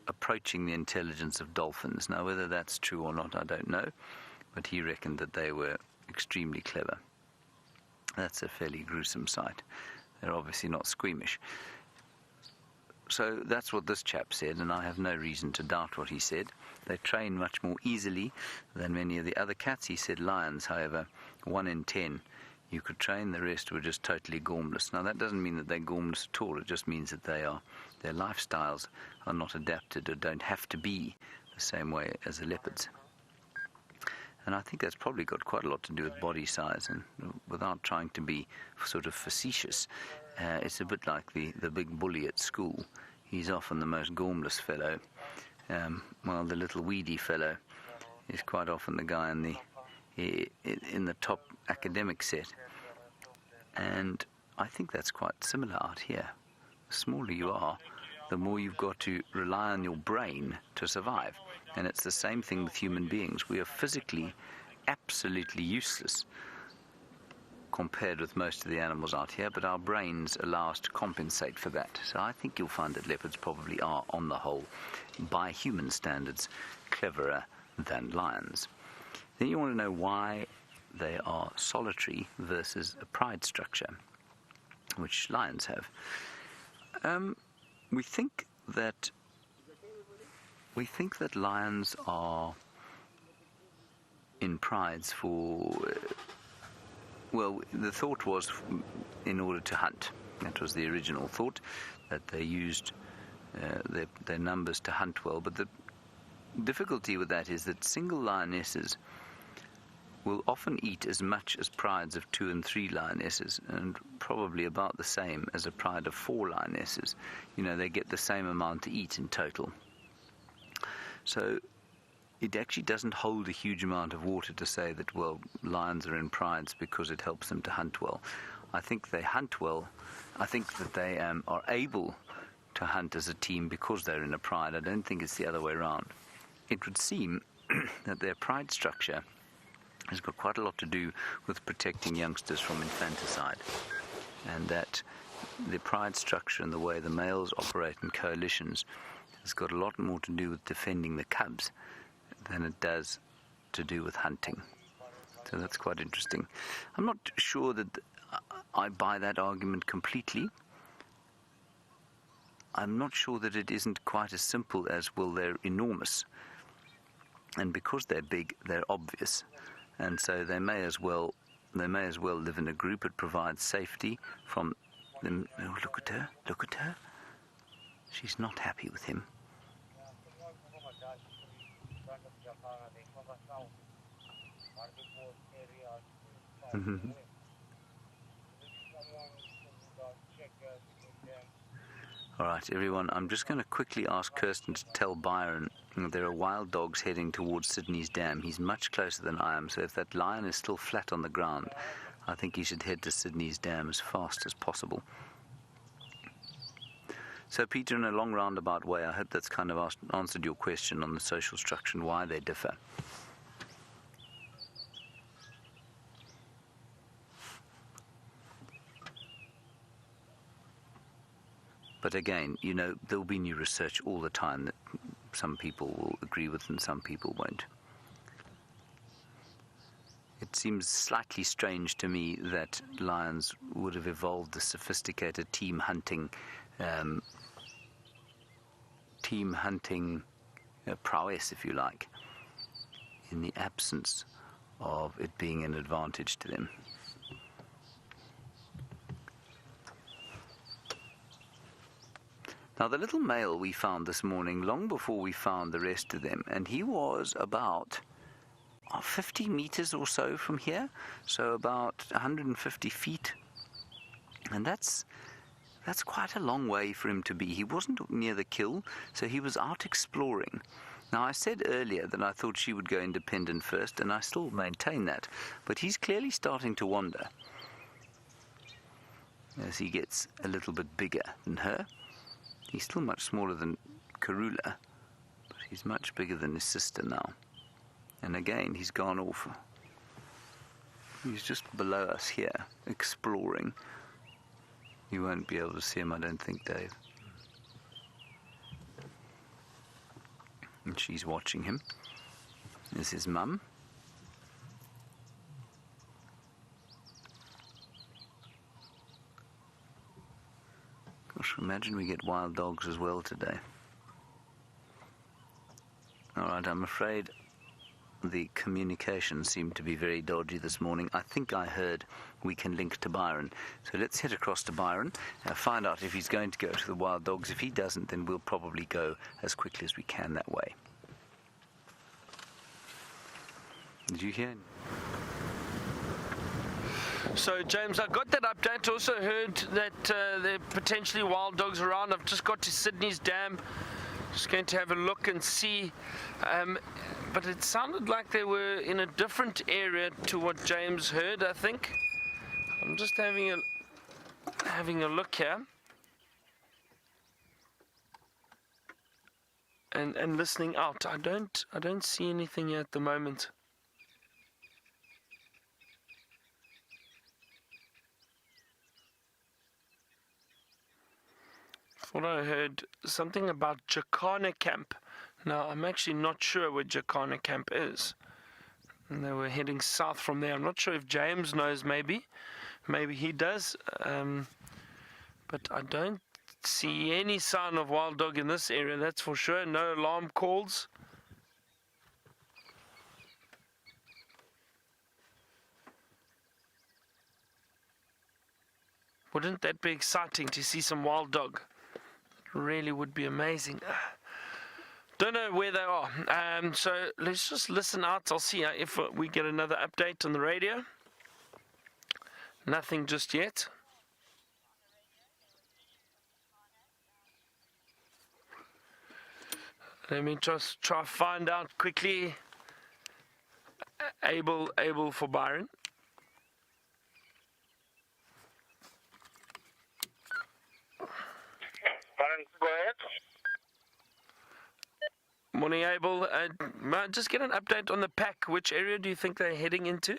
approaching the intelligence of dolphins. Now, whether that's true or not, I don't know, but he reckoned that they were extremely clever. That's a fairly gruesome sight. They're obviously not squeamish. So that's what this chap said, and I have no reason to doubt what he said. They train much more easily than many of the other cats. He said lions, however, 1 in 10 you could train, the rest were just totally gormless. Now, that doesn't mean that they're gormless at all. It just means that their lifestyles are not adapted or don't have to be the same way as the leopards. And I think that's probably got quite a lot to do with body size. And without trying to be sort of facetious, it's a bit like the big bully at school. He's often the most gormless fellow, while the little weedy fellow is quite often the guy in the top academic set. And I think that's quite similar out here. The smaller you are, the more you've got to rely on your brain to survive. And it's the same thing with human beings. We are physically absolutely useless compared with most of the animals out here, but our brains allow us to compensate for that. So I think you'll find that leopards probably are, on the whole, by human standards, cleverer than lions. Then you want to know why they are solitary versus a pride structure, which lions have. We think that lions are in prides for, well, the thought was in order to hunt. That was the original thought, that they used their numbers to hunt well. But the difficulty with that is that single lionesses will often eat as much as prides of 2 and 3 lionesses, and probably about the same as a pride of 4 lionesses. You know, they get the same amount to eat in total. So it actually doesn't hold a huge amount of water to say that, well, lions are in prides because it helps them to hunt well. I think they hunt well. I think that they are able to hunt as a team because they're in a pride. I don't think it's the other way around. It would seem that their pride structure has got quite a lot to do with protecting youngsters from infanticide, and that the pride structure and the way the males operate in coalitions has got a lot more to do with defending the cubs than it does to do with hunting. So that's quite interesting. I'm not sure that I buy that argument completely. I'm not sure that it isn't quite as simple as, well, they're enormous. And because they're big, they're obvious. And so they may as well live in a group. It provides safety from them. Oh, look at her, look at her. She's not happy with him. All right, everyone, I'm just going to quickly ask Kirsten to tell Byron that there are wild dogs heading towards Sydney's Dam. He's much closer than I am, so if that lion is still flat on the ground, I think he should head to Sydney's Dam as fast as possible. So, Peter, in a long roundabout way, I hope that's kind of answered your question on the social structure and why they differ. But again, you know, there'll be new research all the time that some people will agree with and some people won't. It seems slightly strange to me that lions would have evolved the sophisticated team hunting prowess, if you like, in the absence of it being an advantage to them. Now, the little male we found this morning, long before we found the rest of them, and he was about 50 meters or so from here, so about 150 feet. And that's quite a long way for him to be. He wasn't near the kill, so he was out exploring. Now, I said earlier that I thought she would go independent first, and I still maintain that. But he's clearly starting to wander as he gets a little bit bigger than her. He's still much smaller than Karula, but he's much bigger than his sister now. And again, he's gone off. He's just below us here, exploring. You won't be able to see him, I don't think, Dave. And she's watching him. There's his mum. Gosh, imagine we get wild dogs as well today. Alright, I'm afraid the communication seemed to be very dodgy this morning. I think I heard we can link to Byron. So let's head across to Byron and find out if he's going to go to the wild dogs. If he doesn't, then we'll probably go as quickly as we can that way. Did you hear? So, James, I got that update. Also heard that there are potentially wild dogs around. I've just got to Sydney's Dam. Just going to have a look and see. But it sounded like they were in a different area to what James heard, I think. I'm just having a look here. And listening out. I don't see anything here at the moment. Thought I heard something about Jacana Camp. Now, I'm actually not sure where Jacana Camp is. And they were heading south from there. I'm not sure if James knows, maybe. Maybe he does. But I don't see any sign of wild dog in this area, that's for sure. No alarm calls. Wouldn't that be exciting to see some wild dog? Really would be amazing. Don't know where they are. So let's just listen out. I'll see if we get another update on the radio. Nothing just yet. Let me just try find out quickly. Able for Byron. Go ahead. Morning, Abel. May I just get an update on the pack? Which area do you think they're heading into?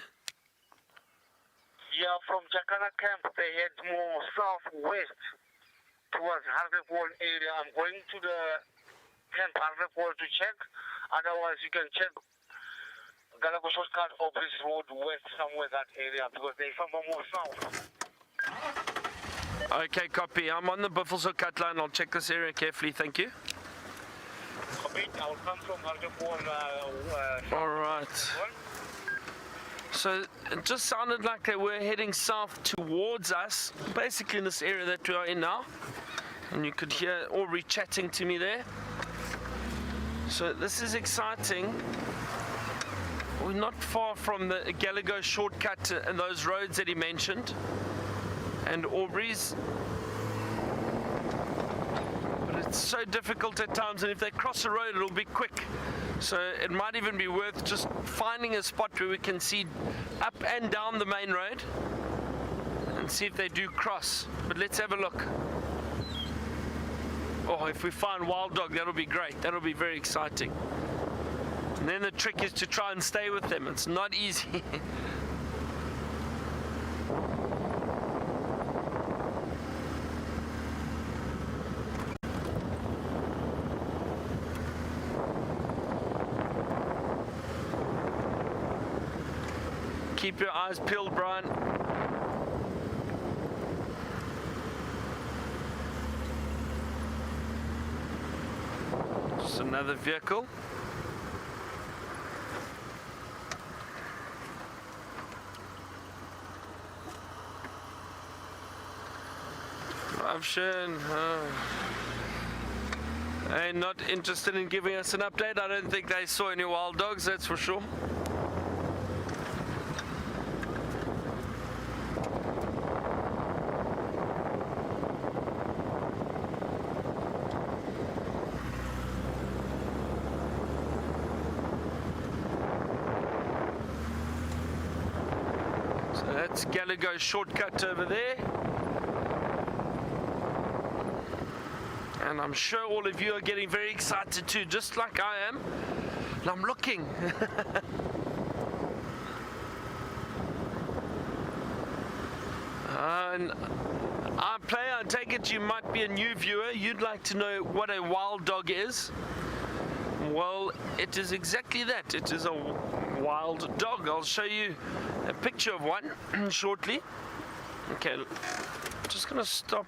Yeah, from Jacana Camp, they head more southwest towards Harveywold area. I'm going to the camp Harveywold to check. Otherwise, you can check Galago Shortcut or Bridge Road West, somewhere that area, because they from more south. Okay, copy. I'm on the Buffalo cut line. I'll check this area carefully. Thank you. Copy. I'll come from Hartlepool. All right. So it just sounded like they were heading south towards us, basically in this area that we are in now. And you could hear Aubrey chatting to me there. So this is exciting. We're not far from the Gallagher shortcut and those roads that he mentioned. And Aubrey's. But it's so difficult at times, and if they cross a road, it'll be quick. So it might even be worth just finding a spot where we can see up and down the main road and see if they do cross. But let's have a look. Oh, if we find wild dog, that'll be great. That'll be very exciting. And then the trick is to try and stay with them. It's not easy. Keep your eyes peeled, Brian. Just another vehicle. Option. They're not interested in giving us an update. I don't think they saw any wild dogs, that's for sure. So that's Gallagher shortcut over there. And I'm sure all of you are getting very excited too, just like I am. And I'm looking. And I take it you might be a new viewer. You'd like to know what a wild dog is. Well, it is exactly that. It is a wild dog. I'll show you a picture of one shortly. Okay, just gonna stop.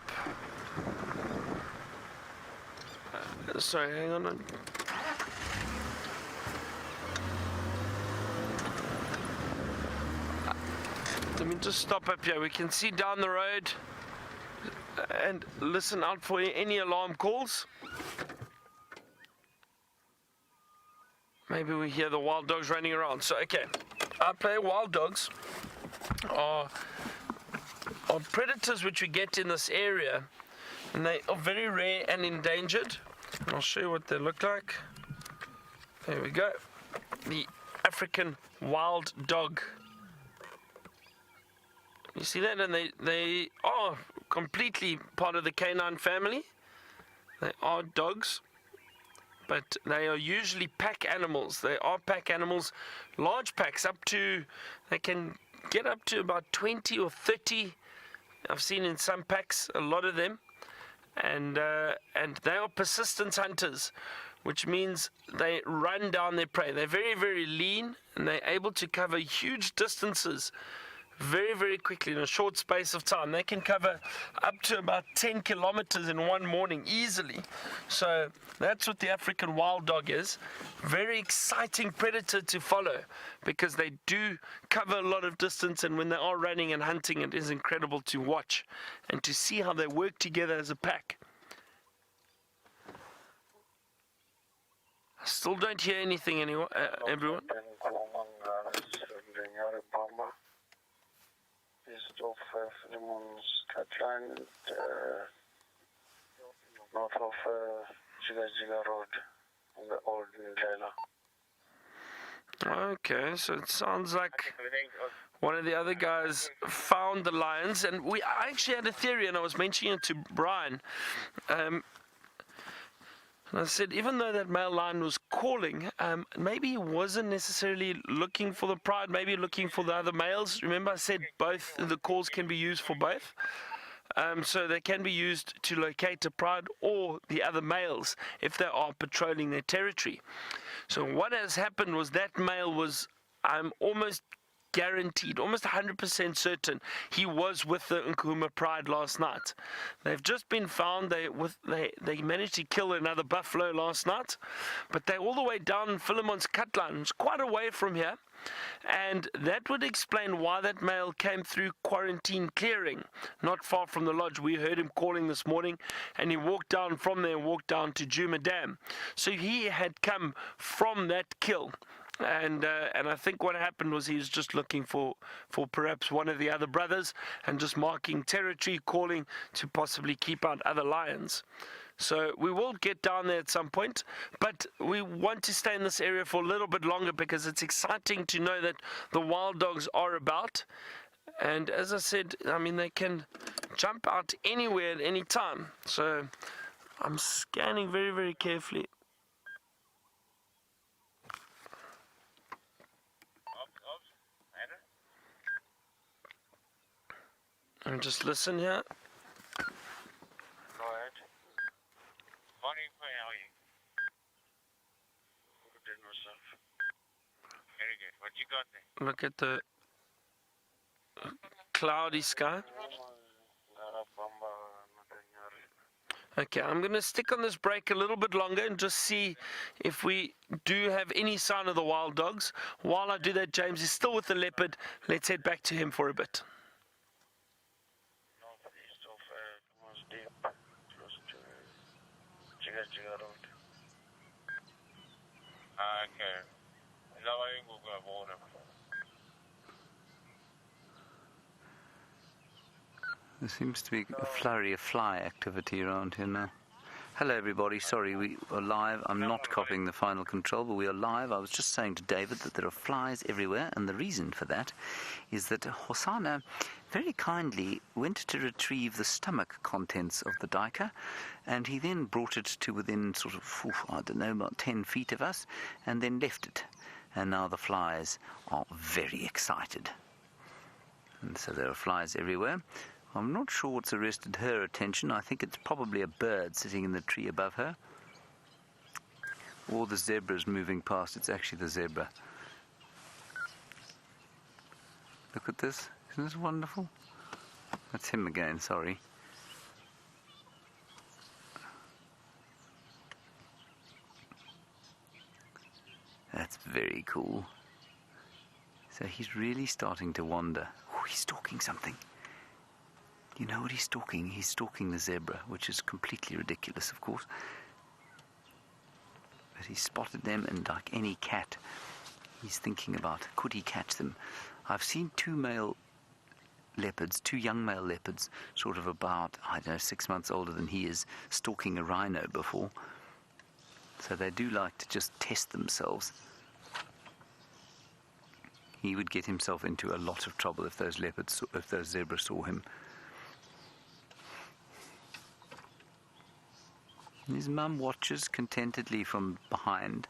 Sorry, hang on. Let me just stop up here. We can see down the road and listen out for any alarm calls. Maybe we hear the wild dogs running around. So, okay, I play wild dogs are predators which we get in this area, and they are very rare and endangered. I'll show you what they look like. There we go. The African wild dog. You see that? And they are completely part of the canine family. They are dogs, but they are usually pack animals. They are pack animals, large packs, they can get up to about 20 or 30. I've seen in some packs, a lot of them. And they are persistent hunters, which means they run down their prey. They're very, very lean, and they're able to cover huge distances very, very quickly in a short space of time. They can cover up to about 10 kilometers in one morning easily. So that's what the African wild dog is. Very exciting predator to follow, because they do cover a lot of distance, and when they are running and hunting, it is incredible to watch and to see how they work together as a pack. I still don't hear anything, everyone. East of Freeman's Catline, north of Jiga Road on the old Ndlela. Okay, so it sounds like one of the other guys found the lions, and I actually had a theory, and I was mentioning it to Brian. And I said, even though that male lion was calling, maybe he wasn't necessarily looking for the pride, maybe looking for the other males. Remember I said both the calls can be used for both. So they can be used to locate a pride or the other males if they are patrolling their territory. So what has happened was that male was almost guaranteed, almost 100% certain, he was with the Nkuhuma Pride last night. They've just been found. They managed to kill another buffalo last night, but they're all the way down Philemon's cut line. It's quite away from here. And that would explain why that male came through quarantine clearing, not far from the lodge. We heard him calling this morning, and he walked down from there and walked down to Juma Dam. So he had come from that kill. And I think what happened was he was just looking for perhaps one of the other brothers and just marking territory, calling to possibly keep out other lions. So we will get down there at some point, but we want to stay in this area for a little bit longer because it's exciting to know that the wild dogs are about. And as I said, I mean, they can jump out anywhere at any time. So I'm scanning very, very carefully. And just listen here. Go ahead. Morning, how are you? Good myself. Very good. What you got there? Look at the cloudy sky. Okay, I'm going to stick on this break a little bit longer and just see if we do have any sign of the wild dogs. While I do that, James is still with the leopard. Let's head back to him for a bit. Northeast of Thomas Deep, close to Chiga Road. Okay. Is that why you go to border? There seems to be a flurry of fly activity around here now. Hello everybody, sorry, we are live. I'm not copying the final control, but we are live. I was just saying to David that there are flies everywhere, and the reason for that is that Hosana very kindly went to retrieve the stomach contents of the duiker, and he then brought it to within sort of, I don't know, about 10 feet of us, and then left it. And now the flies are very excited. And so there are flies everywhere. I'm not sure what's arrested her attention. I think it's probably a bird sitting in the tree above her. Or the zebra's moving past. It's actually the zebra. Look at this. Isn't this wonderful? That's him again, sorry. That's very cool. So he's really starting to wander. Oh, he's stalking something. You know what he's stalking? He's stalking the zebra, which is completely ridiculous, of course. But he spotted them, and like any cat, he's thinking about, could he catch them? I've seen two young male leopards, sort of about, 6 months older than he is, stalking a rhino before. So they do like to just test themselves. He would get himself into a lot of trouble if those zebras saw him. His mum watches contentedly from behind.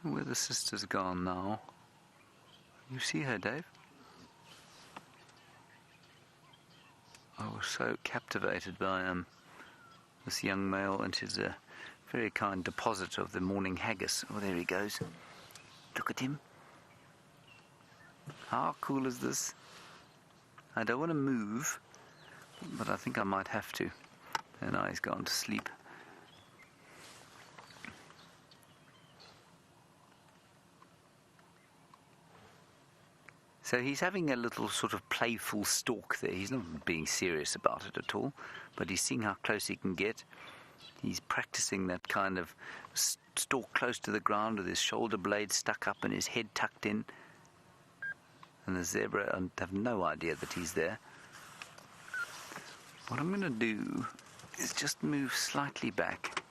Where the sister's gone now? You see her, Dave? I was so captivated by this young male and his very kind deposit of the morning haggis. Oh, there he goes. Look at him. How cool is this? I don't want to move, but I think I might have to. And now he's gone to sleep. So he's having a little sort of playful stalk there. He's not being serious about it at all, but he's seeing how close he can get. He's practicing that kind of stalk close to the ground with his shoulder blades stuck up and his head tucked in. And the zebra have no idea that he's there. What I'm going to do is just move slightly back.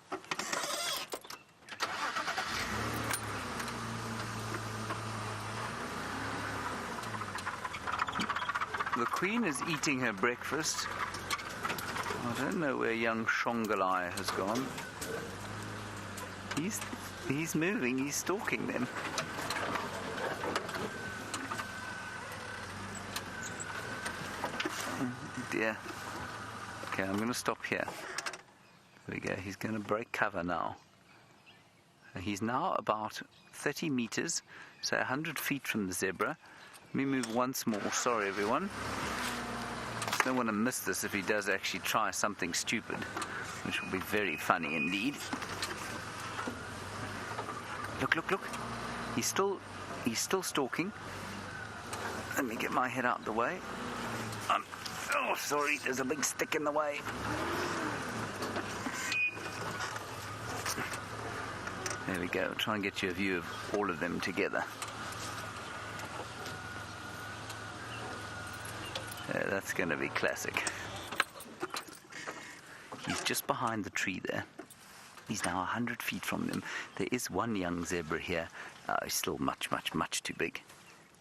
The queen is eating her breakfast. I don't know where young Shongalai has gone. He's moving, he's stalking them. Oh dear. Okay, I'm going to stop here. There we go. He's going to break cover now. He's now about 30 meters, so 100 feet from the zebra. Let me move once more. Sorry, everyone. I don't want to miss this if he does actually try something stupid, which will be very funny indeed. Look, look, look. He's still stalking. Let me get my head out the way. Oh, sorry, there's a big stick in the way. There we go. Try and get you a view of all of them together. That's going to be classic. He's just behind the tree there. He's now 100 feet from them. There is one young zebra here. He's still much, much, much too big.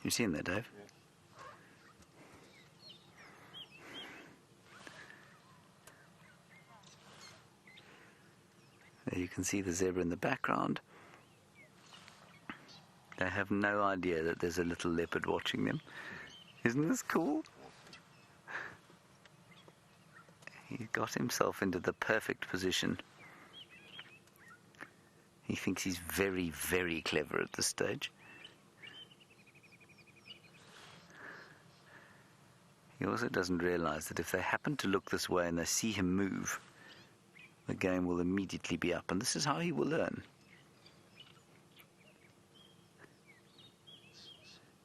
You see him there, Dave? There you can see the zebra in the background. They have no idea that there's a little leopard watching them. Isn't this cool? He got himself into the perfect position. He thinks he's very, very clever at this stage. He also doesn't realize that if they happen to look this way and they see him move, the game will immediately be up. And this is how he will learn.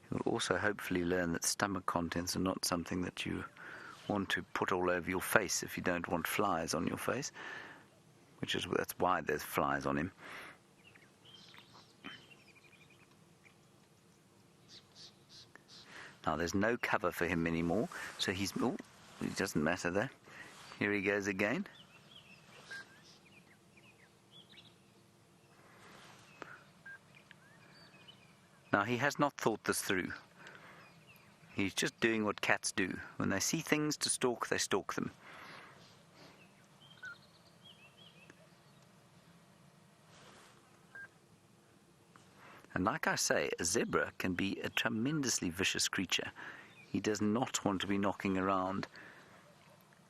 He will also hopefully learn that stomach contents are not something that you want to put all over your face if you don't want flies on your face, that's why there's flies on him. Now there's no cover for him anymore, so it doesn't matter there. Here he goes again. Now he has not thought this through. He's just doing what cats do. When they see things to stalk, they stalk them. And like I say, a zebra can be a tremendously vicious creature. He does not want to be knocking around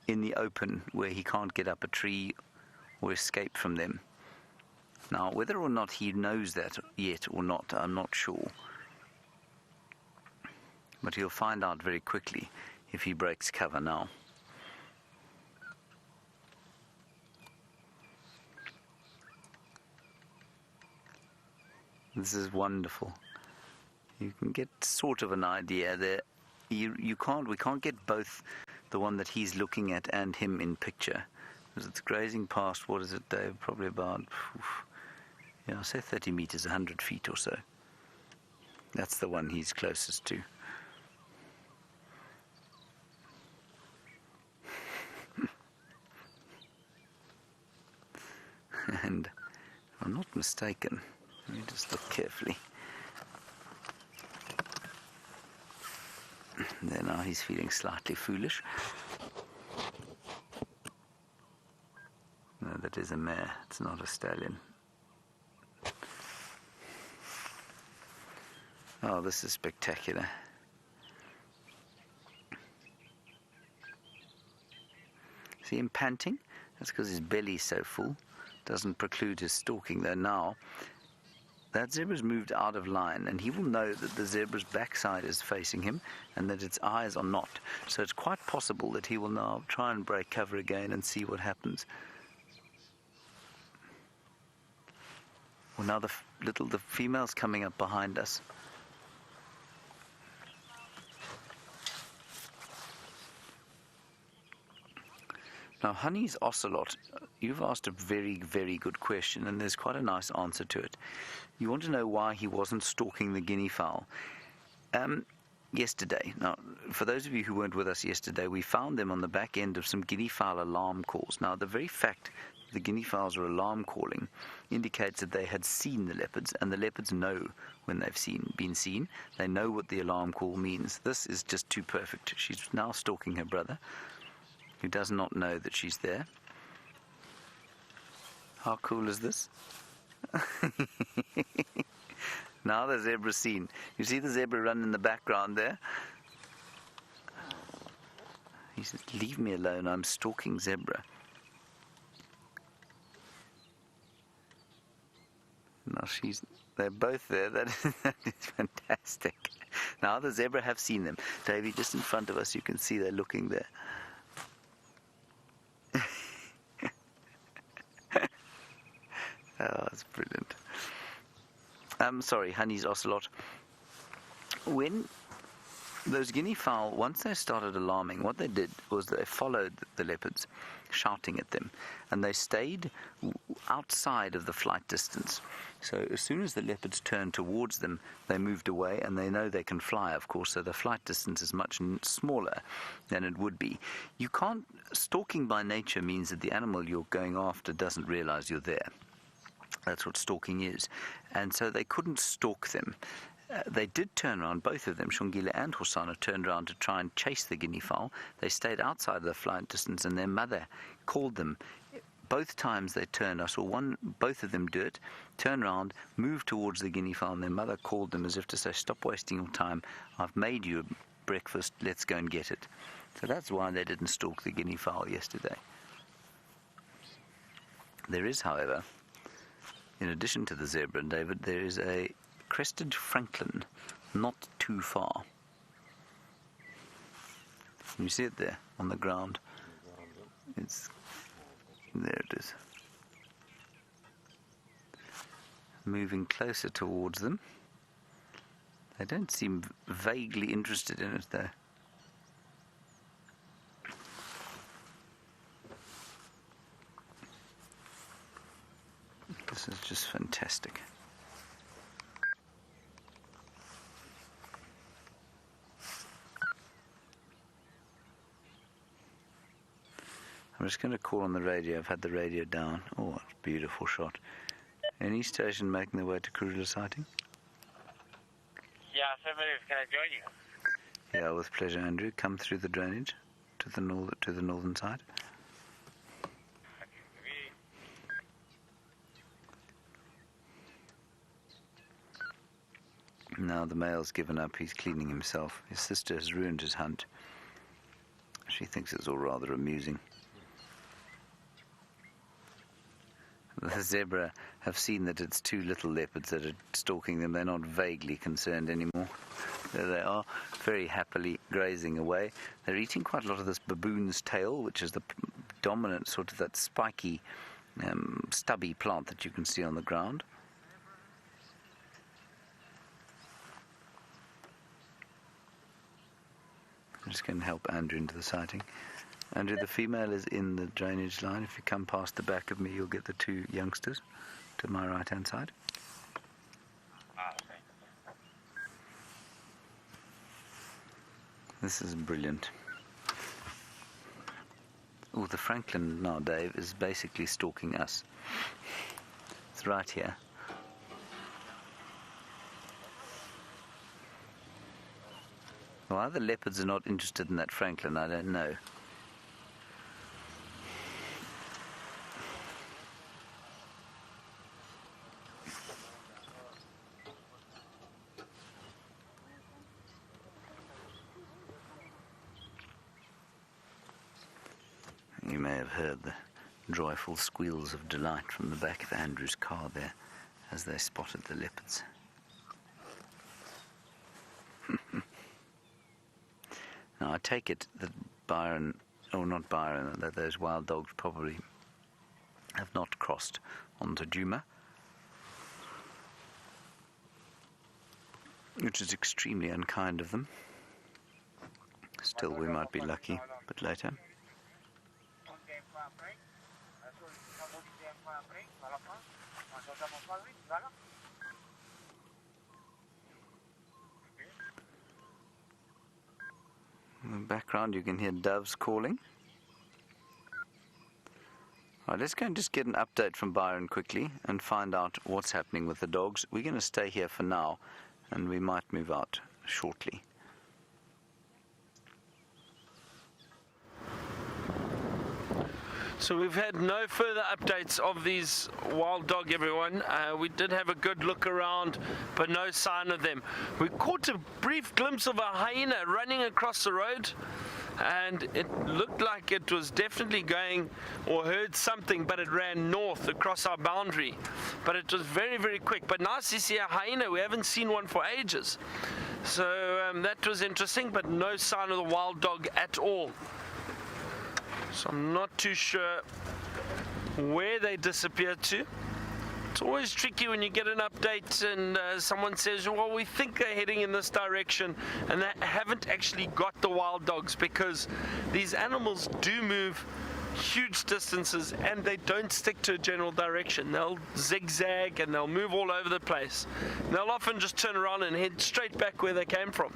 in the open where he can't get up a tree or escape from them. Now, whether or not he knows that yet or not, I'm not sure. But he'll find out very quickly if he breaks cover now. This is wonderful. You can get sort of an idea there. We can't get both the one that he's looking at and him in picture. Because it's grazing past, what is it, Dave? Probably about, say 30 meters, 100 feet or so. That's the one he's closest to. And if I'm not mistaken, let me just look carefully. There now he's feeling slightly foolish. No, that is a mare, it's not a stallion. Oh, this is spectacular. See him panting? That's because his belly's so full. Doesn't preclude his stalking, though. Now that zebra's moved out of line, and he will know that the zebra's backside is facing him and that its eyes are not. So it's quite possible that he will now try and break cover again and see what happens. Well, now the female's coming up behind us. Now, Honey's ocelot, you've asked a very, very good question, and there's quite a nice answer to it. You want to know why he wasn't stalking the guinea fowl. Yesterday, now, for those of you who weren't with us yesterday, we found them on the back end of some guinea fowl alarm calls. Now, the very fact the guinea fowls are alarm calling indicates that they had seen the leopards, and the leopards know when they've been seen. They know what the alarm call means. This is just too perfect. She's now stalking her brother, who does not know that she's there. How cool is this? Now the zebra's seen. You see the zebra run in the background there? He says, "Leave me alone, I'm stalking zebra." Well, they're both there. That is fantastic. Now the zebra have seen them. Davey, just in front of us, you can see they're looking there. Oh, that's brilliant. Sorry, Honey's ocelot. When those guinea fowl, once they started alarming, what they did was they followed the leopards, shouting at them, and they stayed outside of the flight distance. So as soon as the leopards turned towards them, they moved away, and they know they can fly, of course, so the flight distance is much smaller than it would be. You can't, stalking by nature means that the animal you're going after doesn't realize you're there. That's what stalking is. And so they couldn't stalk them. They did turn around, both of them, Shongile and Hosana, turned around to try and chase the guinea fowl. They stayed outside of the flight distance, and their mother called them. Both times they turned, I saw both of them do it, turn around, move towards the guinea fowl, and their mother called them as if to say, stop wasting your time, I've made you breakfast, let's go and get it. So that's why they didn't stalk the guinea fowl yesterday. There is, however, in addition to the zebra, David, there is a crested francolin not too far. You see it there on the ground? There it is. Moving closer towards them. They don't seem vaguely interested in it though. This is just fantastic. I'm just going to call on the radio. I've had the radio down. Oh, it's a beautiful shot. Any station making their way to Karula sighting? Yeah, SafariLIVE, can I join you? Yeah, with pleasure, Andrew. Come through the drainage to the northern side. Now the male's given up. He's cleaning himself. His sister has ruined his hunt. She thinks it's all rather amusing. The zebra have seen that it's two little leopards that are stalking them. They're not vaguely concerned anymore. There they are, very happily grazing away. They're eating quite a lot of this baboon's tail, which is the dominant sort of that spiky, stubby plant that you can see on the ground. I'm just going to help Andrew into the sighting. Andrew, the female is in the drainage line. If you come past the back of me, you'll get the two youngsters to my right-hand side. This is brilliant. Oh, the francolin now, Dave, is basically stalking us. It's right here. Why the leopards are not interested in that francolin, I don't know. You may have heard the joyful squeals of delight from the back of Andrew's car there as they spotted the leopards. Now I take it that Byron, or not Byron, that those wild dogs probably have not crossed onto Djuma, which is extremely unkind of them. Still, we might be lucky, but later. In the background you can hear doves calling. All right, let's go and just get an update from Byron quickly and find out what's happening with the dogs. We're going to stay here for now and we might move out shortly. So we've had no further updates of these wild dog, everyone. We did have a good look around, but no sign of them. We caught a brief glimpse of a hyena running across the road, and it looked like it was definitely going, or heard something, but it ran north across our boundary. But it was very, very quick. But nice to see a hyena. We haven't seen one for ages. So that was interesting, but no sign of the wild dog at all. So I'm not too sure where they disappeared to. It's always tricky when you get an update and someone says, well, we think they're heading in this direction, and they haven't actually got the wild dogs, because these animals do move huge distances and they don't stick to a general direction. They'll zigzag and they'll move all over the place. And they'll often just turn around and head straight back where they came from.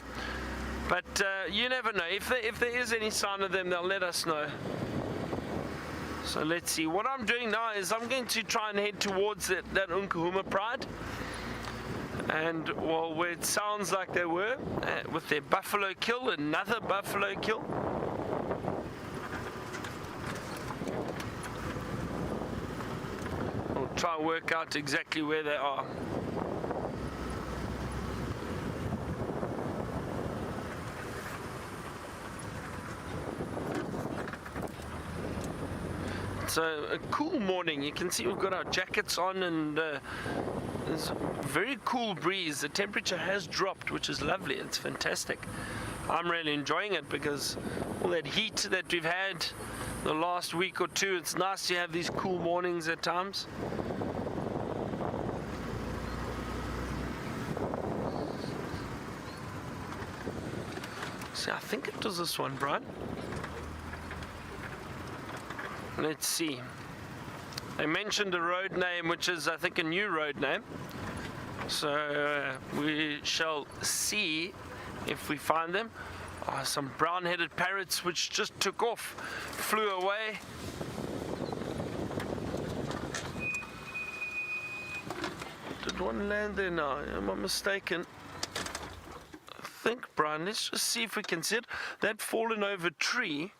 But you never know. If there is any sign of them, they'll let us know. So let's see. What I'm doing now is I'm going to try and head towards that Nkahuma Pride. And, well, where it sounds like they were, with their buffalo kill, another buffalo kill. We'll try and work out exactly where they are. So a cool morning. You can see we've got our jackets on, and there's a very cool breeze. The temperature has dropped, which is lovely. It's fantastic. I'm really enjoying it, because all that heat that we've had the last week or two, it's nice to have these cool mornings at times. See, I think it was this one, Brian. Let's see. They mentioned a road name, which is, I think, a new road name. So we shall see if we find them. Oh, some brown-headed parrots which just took off, flew away. Did one land there now? Am I mistaken? I think, Brian, let's just see if we can see it. That fallen over tree.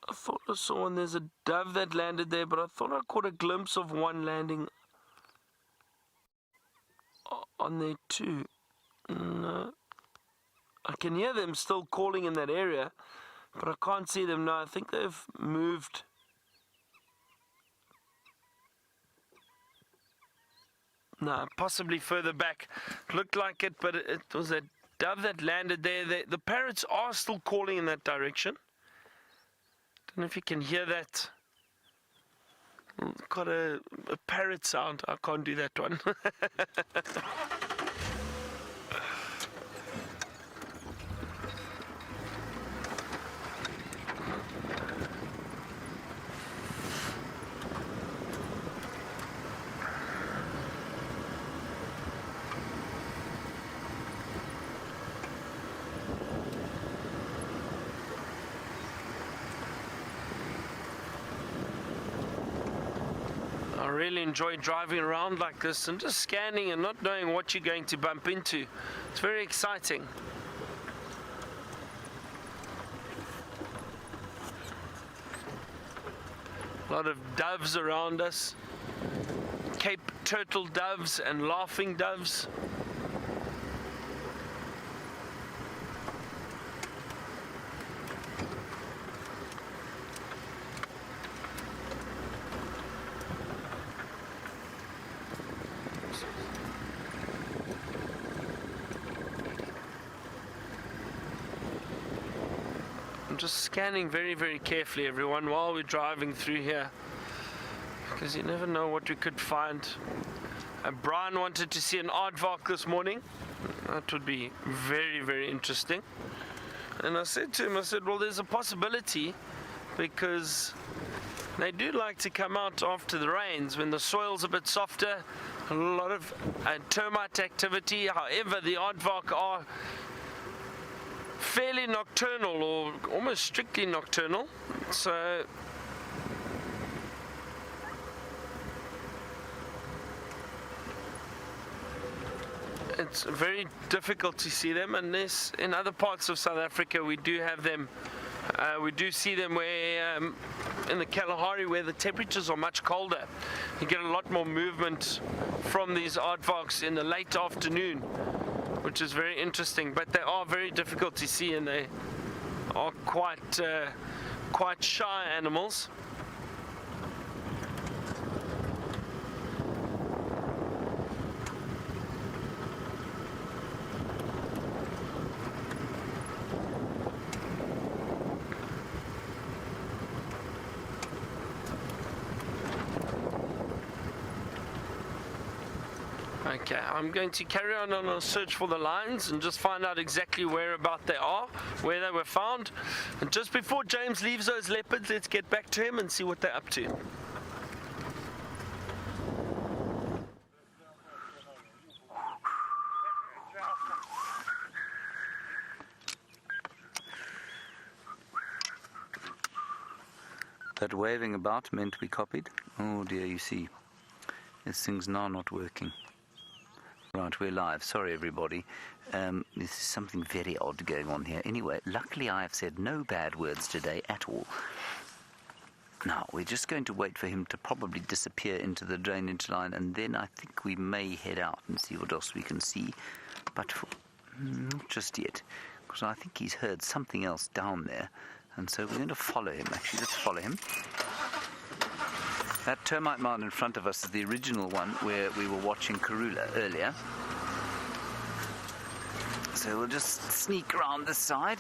I thought I saw one. There's a dove that landed there, but I thought I caught a glimpse of one landing on there too. No. I can hear them still calling in that area, but I can't see them now. I think they've moved. No, possibly further back. Looked like it, but it was a dove that landed there. The parrots are still calling in that direction. Don't know if you can hear that. Got a parrot sound. I can't do that one. I really enjoy driving around like this and just scanning and not knowing what you're going to bump into. It's very exciting. A lot of doves around us. Cape turtle doves and laughing doves. I'm just scanning very, very carefully, everyone, while we're driving through here, because you never know what we could find. Brian wanted to see an aardvark this morning. That would be very, very interesting. And I said to him, I said, well, there's a possibility, because they do like to come out after the rains when the soil's a bit softer. A lot of termite activity. However, the aardvark are fairly nocturnal, or almost strictly nocturnal, so it's very difficult to see them, unless in other parts of South Africa we do have them We do see them where in the Kalahari where the temperatures are much colder. You get a lot more movement from these aardvarks in the late afternoon, which is very interesting. But they are very difficult to see, and they are quite shy animals. Okay, I'm going to carry on a search for the lions and just find out exactly where about they are, where they were found. And just before James leaves those leopards, let's get back to him and see what they're up to. That waving about meant we copied. Oh dear, you see, this thing's now not working. Right, we're live. Sorry, everybody. This is something very odd going on here. Anyway, luckily I have said no bad words today at all. Now, we're just going to wait for him to probably disappear into the drainage line, and then I think we may head out and see what else we can see. But not just yet, because I think he's heard something else down there. And so we're going to follow him. Actually, let's follow him. That termite mound in front of us is the original one where we were watching Karula earlier. So we'll just sneak around this side.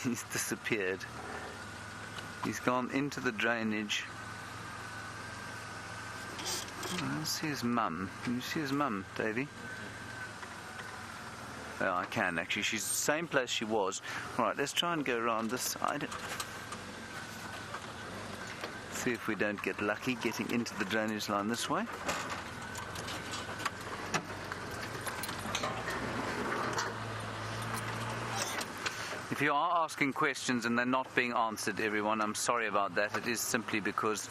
He's disappeared. He's gone into the drainage. I see his mum. Can you see his mum, Davey? Oh, I can actually. She's the same place she was. All right, let's try and go around this side. See if we don't get lucky getting into the drainage line this way. If you are asking questions and they're not being answered, everyone, I'm sorry about that. It is simply because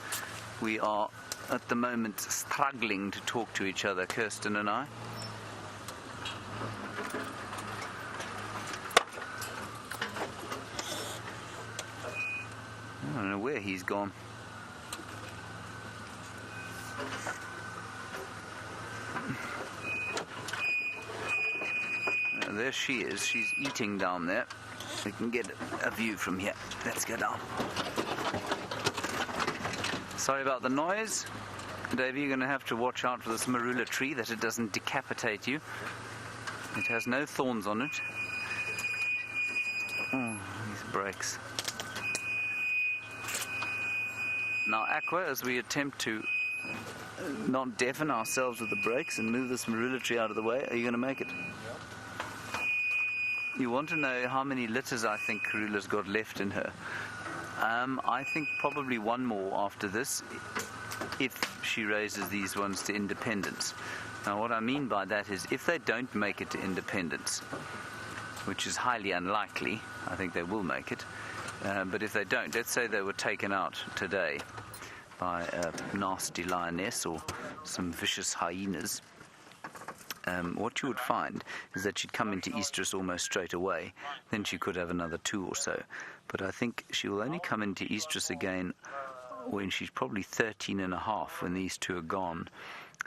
we are at the moment struggling to talk to each other, Kirsten and I. I don't know where he's gone. There she is. She's eating down there. We can get a view from here. Let's go down. Sorry about the noise. Davey, you're going to have to watch out for this marula tree, that it doesn't decapitate you. It has no thorns on it. Oh, these brakes. Now, Aqua, as we attempt to not deafen ourselves with the brakes and move this marula tree out of the way, are you going to make it? You want to know how many litters I think Karula's got left in her. I think probably one more after this, if she raises these ones to independence. Now, what I mean by that is if they don't make it to independence, which is highly unlikely, I think they will make it, but if they don't, let's say they were taken out today by a nasty lioness or some vicious hyenas, what you would find is that she'd come into estrus almost straight away. Then she could have another 2 or so. But I think she will only come into estrus again when she's probably 13 and a half, when these 2 are gone.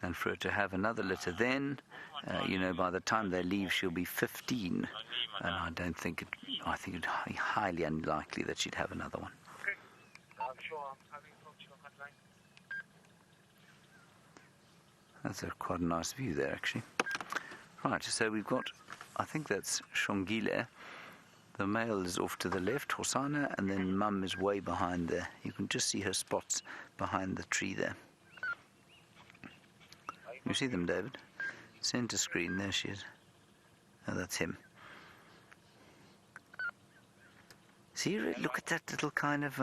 And for her to have another litter then, by the time they leave, she'll be 15. And I think it's highly unlikely that she'd have another one. Okay. I'm sure I'm having from your hotline. That's quite a nice view there, actually. Right, so we've got, I think that's Shongile. The male is off to the left, Hosanna, and then Mum is way behind there. You can just see her spots behind the tree there. You see them, David? Center screen, there she is. Oh, that's him. See, look at that little kind of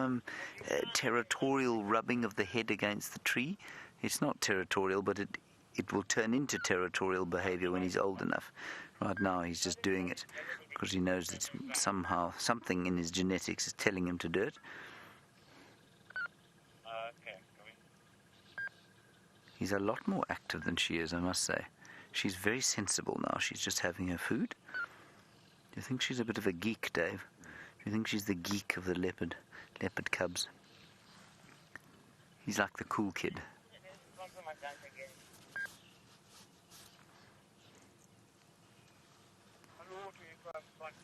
territorial rubbing of the head against the tree. It's not territorial, but it will turn into territorial behavior when he's old enough. Right now he's just doing it because he knows that somehow something in his genetics is telling him to do it. He's a lot more active than she is, I must say. She's very sensible now. She's just having her food. Do you think she's a bit of a geek, Dave? Do you think she's the geek of the leopard cubs? He's like the cool kid.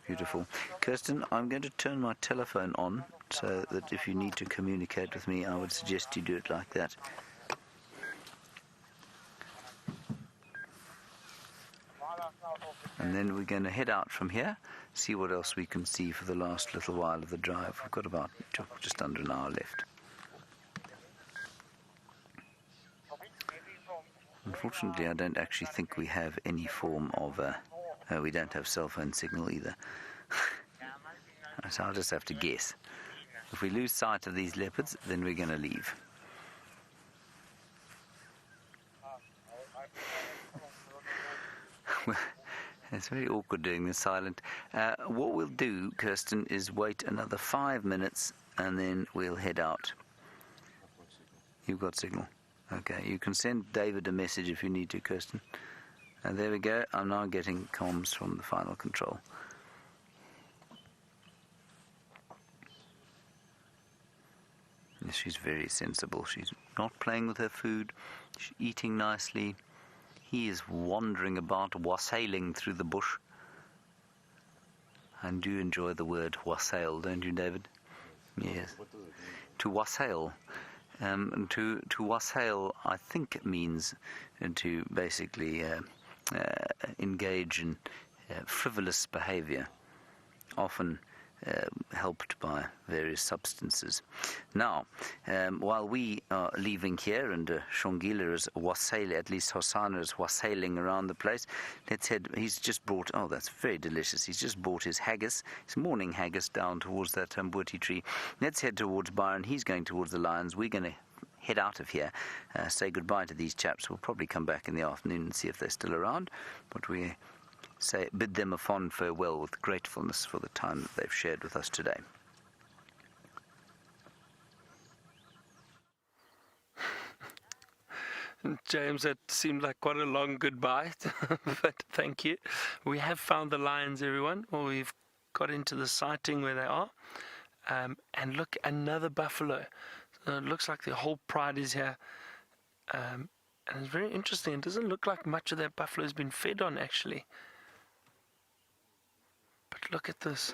Beautiful. Kirsten, I'm going to turn my telephone on so that if you need to communicate with me, I would suggest you do it like that. And then we're going to head out from here, see what else we can see for the last little while of the drive. We've got about just under an hour left. Unfortunately, I don't actually think we have any form of... we don't have cell phone signal either. So I'll just have to guess. If we lose sight of these leopards, then we're going to leave. It's very awkward doing this silent. What we'll do, Kirsten, is wait another 5 minutes and then we'll head out. You've got signal. Okay, you can send David a message if you need to, Kirsten. And there we go. I'm now getting comms from the final control. She's very sensible. She's not playing with her food. She's eating nicely. He is wandering about, wassailing through the bush. I do enjoy the word wassail, don't you, David? Yes. To wassail. And to wassail, I think it means to basically engage in frivolous behavior, often helped by various substances. Now, while we are leaving here and Shongila is wassailing, at least Hosanna is wassailing around the place, let's head. He's just brought, oh, that's very delicious. He's just brought his haggis, his morning haggis, down towards that Mbuti tree. Let's head towards Byron. He's going towards the lions. We're going to head out of here, say goodbye to these chaps. We'll probably come back in the afternoon and see if they're still around, but we bid them a fond farewell with gratefulness for the time that they've shared with us today. James, that seemed like quite a long goodbye, but thank you. We have found the lions, everyone. Well, we've got into the sighting where they are. And look, another buffalo. It looks like the whole pride is here. And it's very interesting. It doesn't look like much of that buffalo has been fed on, actually. But look at this.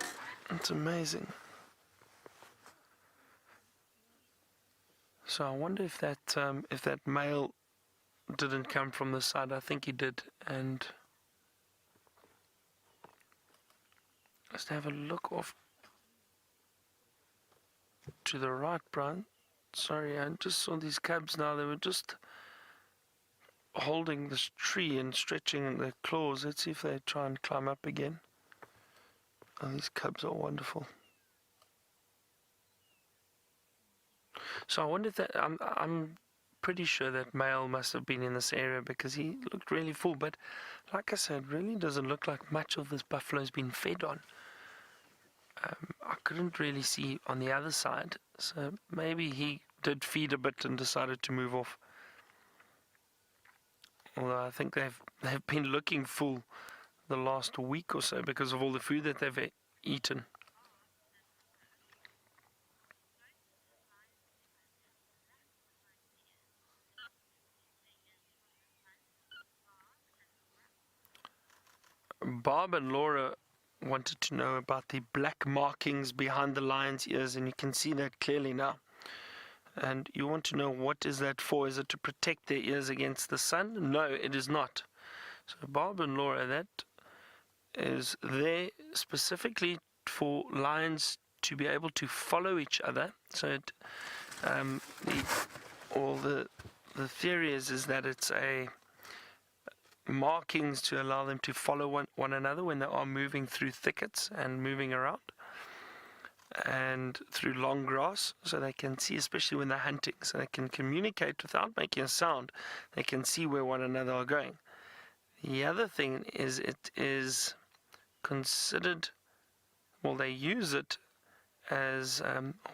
It's amazing. So I wonder if that male didn't come from the side. I think he did. And let's have a look off to the right, Brian. Sorry, I just saw these cubs now. They were just holding this tree and stretching their claws. Let's see if they try and climb up again. Oh, these cubs are wonderful. So I wonder if that, I'm pretty sure that male must have been in this area because he looked really full. But like I said, really doesn't look like much of this buffalo has been fed on. I couldn't really see on the other side. So maybe he did feed a bit and decided to move off. Although I think they've been looking full the last week or so because of all the food that they've eaten. Bob and Laura wanted to know about the black markings behind the lion's ears, and you can see that clearly now. And you want to know, what is that for? Is it to protect their ears against the sun? No, it is not. So Bob and Laura, that is there specifically for lions to be able to follow each other. So the theory is that it's a markings to allow them to follow one another when they are moving through thickets and moving around and through long grass, so they can see, especially when they're hunting, so they can communicate without making a sound. They can see where one another are going. The other thing is it is considered, well, they use it as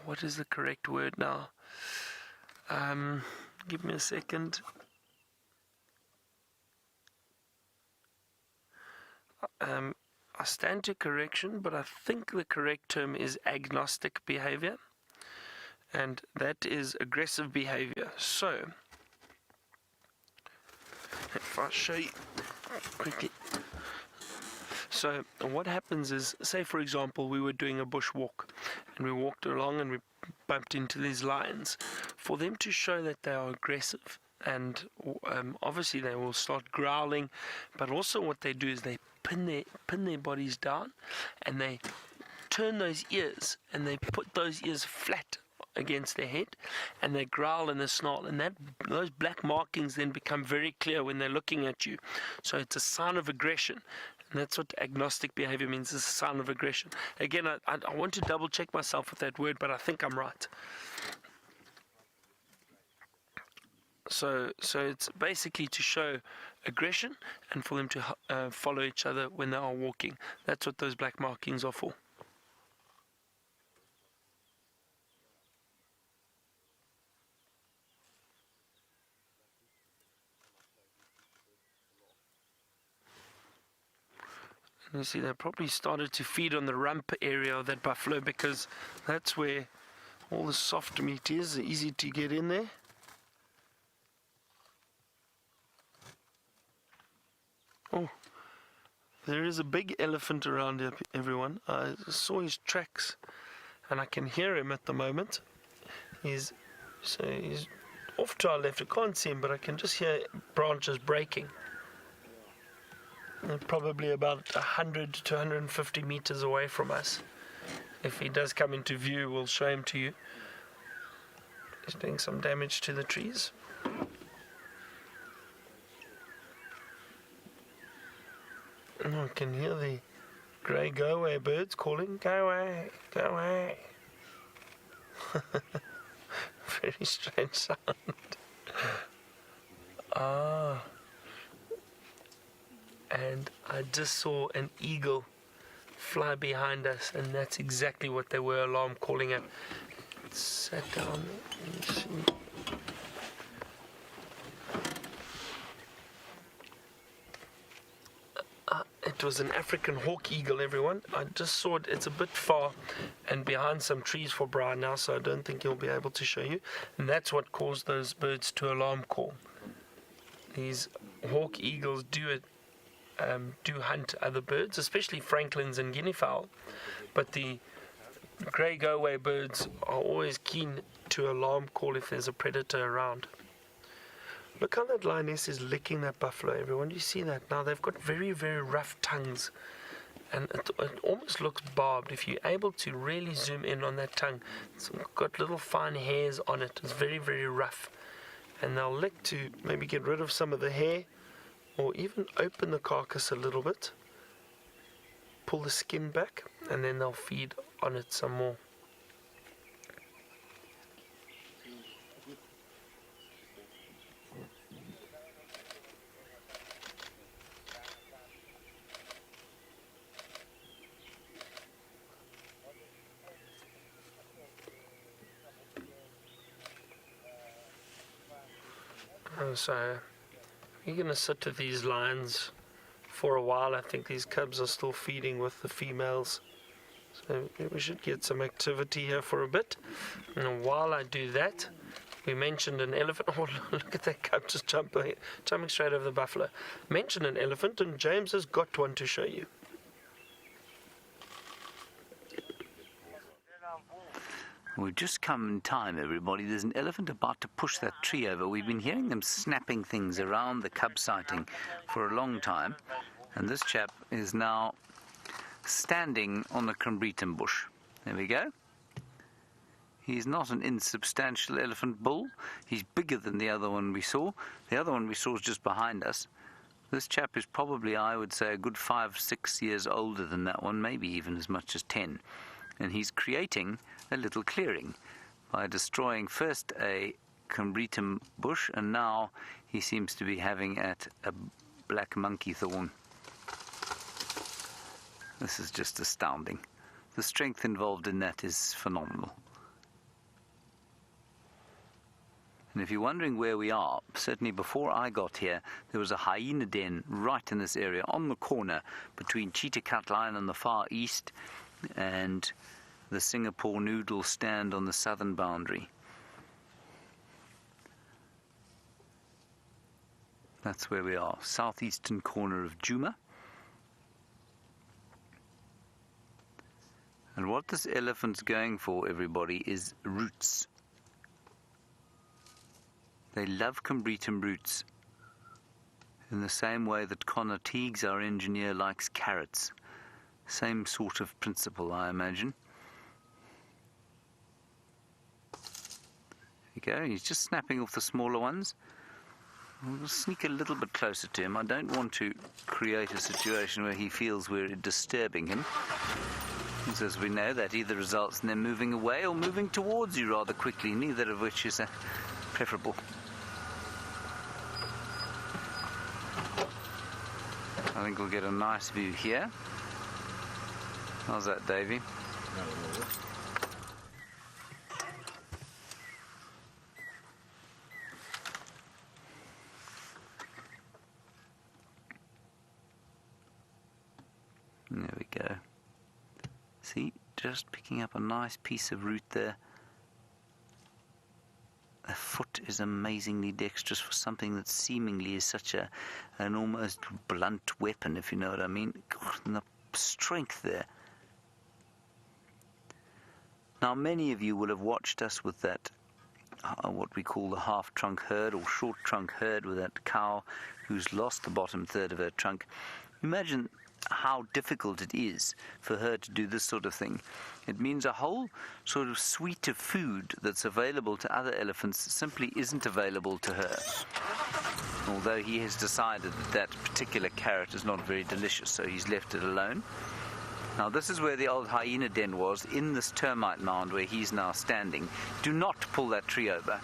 what is the correct word now? Give me a second. I stand to correction, but I think the correct term is agnostic behavior, and that is aggressive behavior. So, if I show you quickly. So, what happens is, say for example, we were doing a bush walk, and we walked along and we bumped into these lions. For them to show that they are aggressive, and obviously they will start growling, but also what they do is they pin their bodies down, and they turn those ears, and they put those ears flat against their head, and they growl and they snarl, and those black markings then become very clear when they're looking at you. So it's a sign of aggression, and that's what agnostic behavior means. It's a sign of aggression. Again, I want to double check myself with that word, but I think I'm right. So it's basically to show aggression and for them to follow each other when they are walking. That's what those black markings are for. And you see they probably started to feed on the rump area of that buffalo, because that's where all the soft meat is, easy to get in there. Oh, there is a big elephant around here, everyone. I saw his tracks, and I can hear him at the moment. He's off to our left. I can't see him, but I can just hear branches breaking. And probably about 100 to 150 meters away from us. If he does come into view, we'll show him to you. He's doing some damage to the trees. I can hear the grey go-away birds calling, "Go away, go away." Very strange sound. And I just saw an eagle fly behind us, and that's exactly what they were alarm calling at. It sat down. Let me see. It was an African hawk eagle, everyone. I just saw it. It's a bit far and behind some trees for Brian now, so I don't think he'll be able to show you. And that's what caused those birds to alarm call. These hawk eagles do hunt other birds, especially francolins and guinea fowl. But the grey go-away birds are always keen to alarm call if there's a predator around. Look how that lioness is licking that buffalo, everyone. Do you see that? Now, they've got very, very rough tongues, and it almost looks barbed. If you're able to really zoom in on that tongue, it's got little fine hairs on it. It's very, very rough. And they'll lick to maybe get rid of some of the hair, or even open the carcass a little bit, pull the skin back, and then they'll feed on it some more. So you're going to sit with these lions for a while. I think these cubs are still feeding with the females, so we should get some activity here for a bit. And while I do that, we mentioned an elephant. Oh, look at that cub just jumping straight over the buffalo. Mentioned an elephant, and James has got one to show you. We've just come in time, everybody. There's an elephant about to push that tree over. We've been hearing them snapping things around the cub sighting for a long time. And this chap is now standing on the Cumbritum bush. There we go. He's not an insubstantial elephant bull. He's bigger than the other one we saw. The other one we saw is just behind us. This chap is probably, I would say, a good 5-6 years older than that one, maybe even as much as 10. And he's creating a little clearing by destroying first a Cumbritum bush, and now he seems to be having at a black monkey thorn. This is just astounding. The strength involved in that is phenomenal. And if you're wondering where we are, certainly before I got here, there was a hyena den right in this area, on the corner between Cheetah Cut Line on the far east and the Singapore Noodle stand on the southern boundary. That's where we are, southeastern corner of Djuma. And what this elephant's going for, everybody, is roots. They love Combretum roots in the same way that Connor Teagues, our engineer, likes carrots. Same sort of principle, I imagine. There you go, he's just snapping off the smaller ones. We'll sneak a little bit closer to him. I don't want to create a situation where he feels we're disturbing him. As we know, that either results in them moving away or moving towards you rather quickly, neither of which is preferable. I think we'll get a nice view here. How's that, Davey? There we go. See, just picking up a nice piece of root there. A foot is amazingly dexterous for something that seemingly is such an almost blunt weapon, if you know what I mean. And the strength there. Now, many of you will have watched us with that, what we call the half-trunk herd or short-trunk herd, with that cow who's lost the bottom third of her trunk. Imagine how difficult it is for her to do this sort of thing. It means a whole sort of suite of food that's available to other elephants simply isn't available to her. Although he has decided that that particular carrot is not very delicious, so he's left it alone. Now this is where the old hyena den was, in this termite mound where he's now standing. Do not pull that tree over.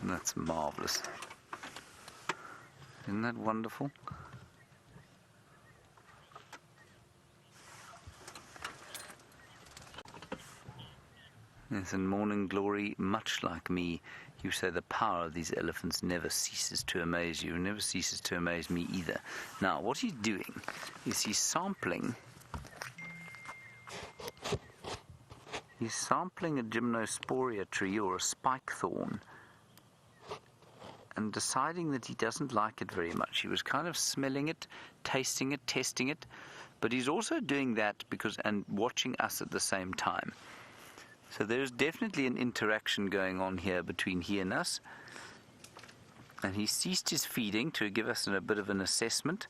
That's marvelous. Isn't that wonderful? Yes, in Morning Glory, much like me, you say the power of these elephants never ceases to amaze you, never ceases to amaze me either. Now, what he's doing is he's sampling a gymnosporia tree or a spike thorn, and deciding that he doesn't like it very much. He was kind of smelling it, tasting it, testing it, but he's also doing that and watching us at the same time. So there's definitely an interaction going on here between he and us. And he ceased his feeding to give us a bit of an assessment,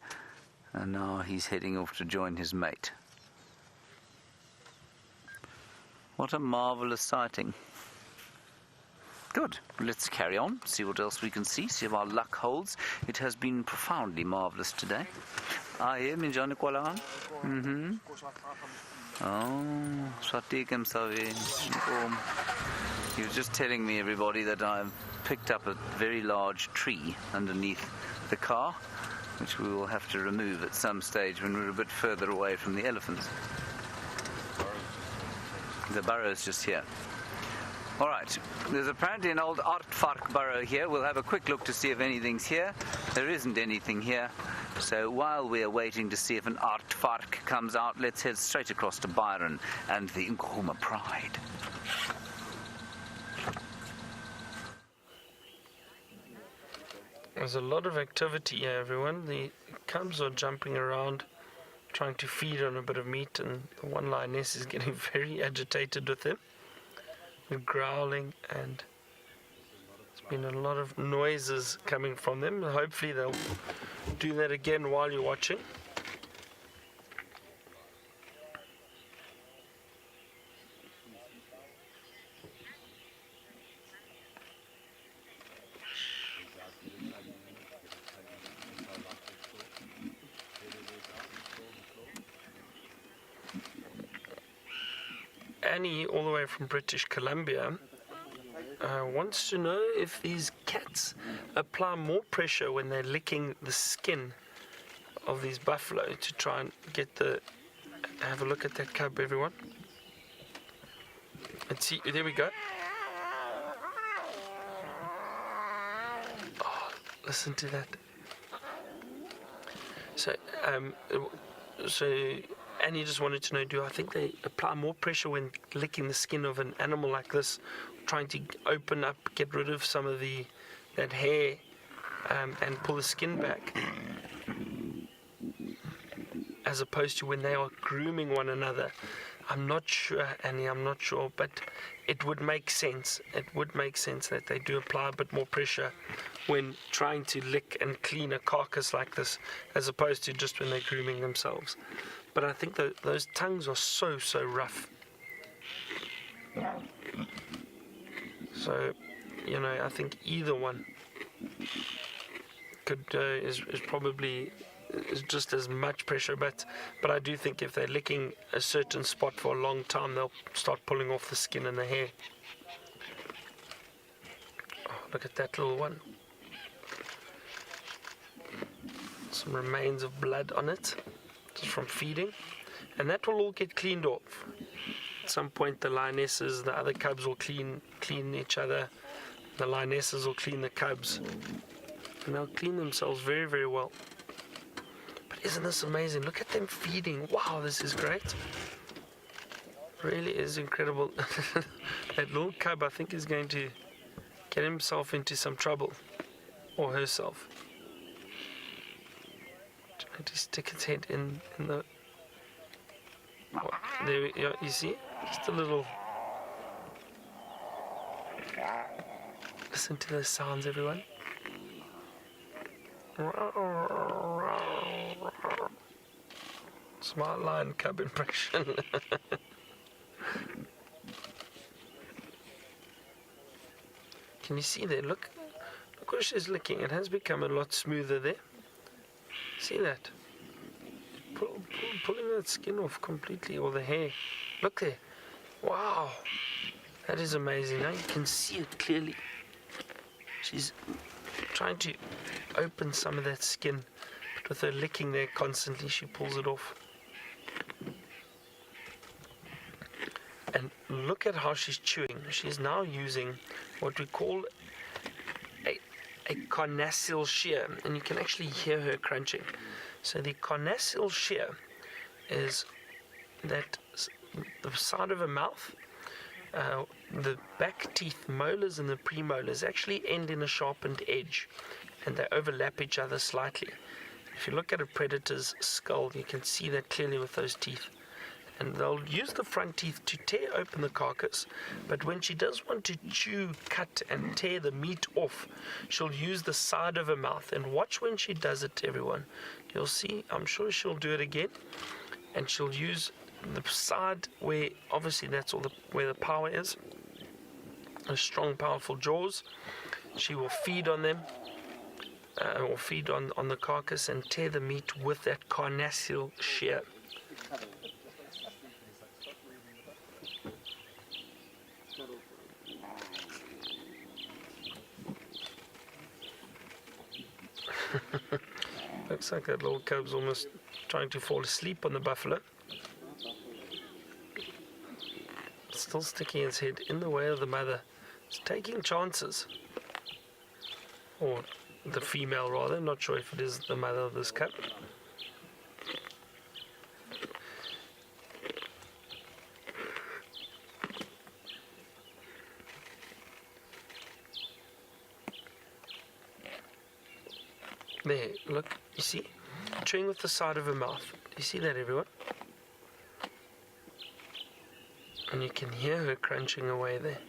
and now he's heading off to join his mate. What a marvelous sighting. Good. Let's carry on, see what else we can see if our luck holds. It has been profoundly marvelous today. Minjani Kuala. Oh, Swatikam Savi. He was just telling me, everybody, that I've picked up a very large tree underneath the car, which we will have to remove at some stage when we're a bit further away from the elephants. The burrow's just here. All right, there's apparently an old aardvark burrow here. We'll have a quick look to see if anything's here. There isn't anything here. So while we're waiting to see if an aardvark comes out, let's head straight across to Byron and the Nkuhuma Pride. There's a lot of activity here, everyone. The cubs are jumping around, trying to feed on a bit of meat, and the one lioness is getting very agitated with them. They're growling, and there's been a lot of noises coming from them. Hopefully they'll do that again while you're watching. Annie, all the way from British Columbia, wants to know if these cats apply more pressure when they're licking the skin of these buffalo to try and get have a look at that cub, everyone. And see, there we go. Oh, listen to that. So, Annie just wanted to know, do I think they apply more pressure when licking the skin of an animal like this, trying to open up, get rid of some of that hair, and pull the skin back, as opposed to when they are grooming one another? I'm not sure, Annie, I'm not sure, but it would make sense. It would make sense that they do apply a bit more pressure when trying to lick and clean a carcass like this, as opposed to just when they're grooming themselves. But I think those tongues are so rough. So, I think either one could is probably just as much pressure, but I do think if they're licking a certain spot for a long time, they'll start pulling off the skin and the hair. Oh, look at that little one. Some remains of blood on it, just from feeding, and that will all get cleaned off. At some point, the lionesses, the other cubs will clean each other. The lionesses will clean the cubs, and they'll clean themselves very, very well. Isn't this amazing? Look at them feeding. Wow, this is great. Really is incredible. That little cub, I think, is going to get himself into some trouble. Or herself. Trying to stick its head in the... Oh, there you see? Just a little... Listen to those sounds, everyone. Smart lion cub impression. Can you see there? Look where she's licking. It has become a lot smoother there. See that? Pulling that skin off completely, or the hair. Look there. Wow. That is amazing. Now you can see it clearly. She's trying to open some of that skin, but with her licking there constantly, she pulls it off. And look at how she's chewing. She's now using what we call a carnassial shear, and you can actually hear her crunching. So the carnassial shear is that the side of her mouth, the back teeth, molars and the premolars, actually end in a sharpened edge, and they overlap each other slightly. If you look at a predator's skull, you can see that clearly with those teeth. And they'll use the front teeth to tear open the carcass, but when she does want to chew, cut and tear the meat off, she'll use the side of her mouth. And watch when she does it, everyone. You'll see, I'm sure she'll do it again, and she'll use the side where, obviously that's where the power is. Her strong, powerful jaws. She will feed on them, or feed on the carcass and tear the meat with that carnassial shear. Looks like that little cub's almost trying to fall asleep on the buffalo. Still sticking its head in the way of the mother. It's taking chances. Or the female rather, not sure if it is the mother of this cub. There, look, you see? Chewing with the side of her mouth. Do you see that, everyone? And you can hear her crunching away there.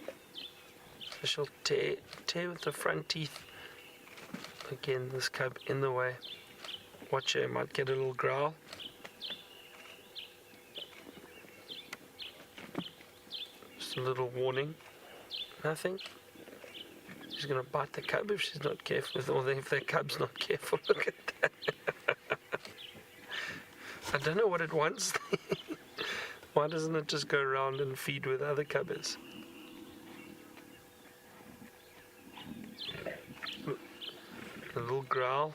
So she'll tear with the front teeth. Again, this cub in the way. Watch her, might get a little growl. Just a little warning. Nothing. She's going to bite the cub if she's not careful, or if the cub's not careful. Look at that. I don't know what it wants. Why doesn't it just go around and feed where the other cub is? A little growl.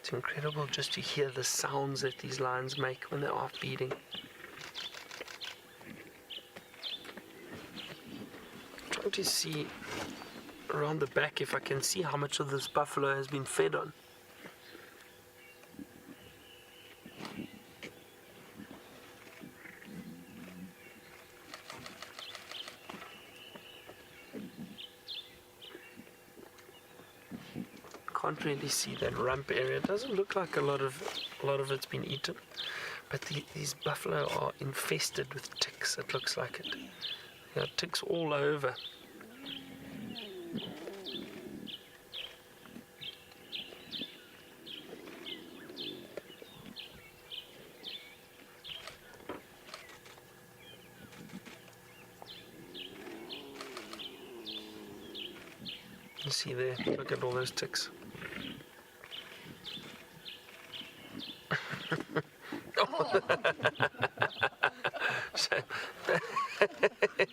It's incredible just to hear the sounds that these lions make when they are feeding. I'm trying to see around the back if I can see how much of this buffalo has been fed on. Can't really see that rump area. It doesn't look like a lot of it's been eaten, but these buffalo are infested with ticks. It looks like it. There are ticks all over. You see there, look at all those ticks.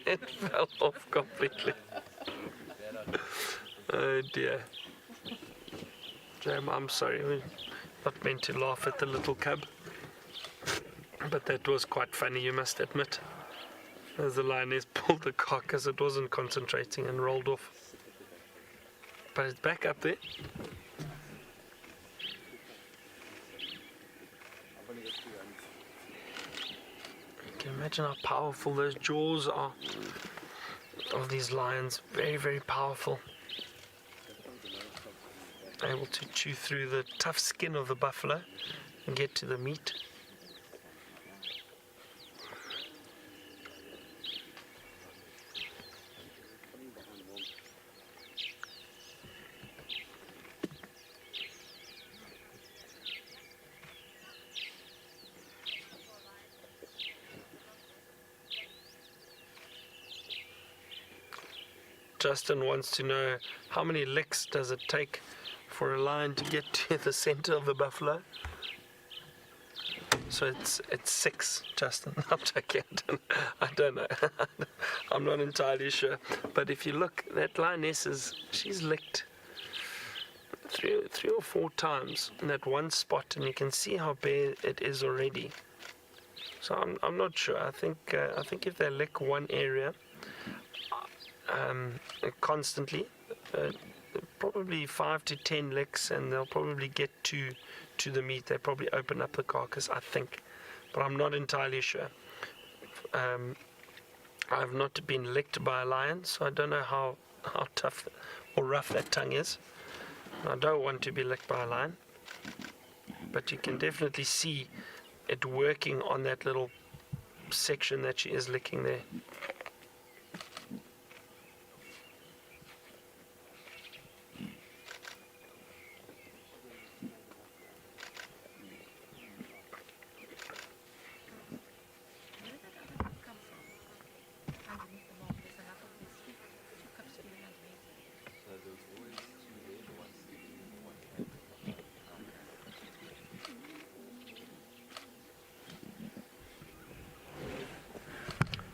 It fell off completely. Oh dear. Jam, I'm sorry, we're not meant to laugh at the little cub. But that was quite funny, you must admit. As the lioness pulled the carcass, it wasn't concentrating and rolled off. But it's back up there. You can imagine how powerful those jaws are of these lions. Very, very powerful. Able to chew through the tough skin of the buffalo and get to the meat. Justin wants to know how many licks does it take for a lion to get to the center of the buffalo. So it's 6, Justin. I'm joking. I don't know. I'm not entirely sure. But if you look, that lioness she's licked three or 4 times in that one spot, and you can see how bare it is already. So I'm not sure. I think if they lick one area constantly, probably 5 to 10 licks, and they'll probably get to the meat. They probably open up the carcass, I think, but I'm not entirely sure. I've not been licked by a lion, so I don't know how tough or rough that tongue is. I don't want to be licked by a lion, but you can definitely see it working on that little section that she is licking there.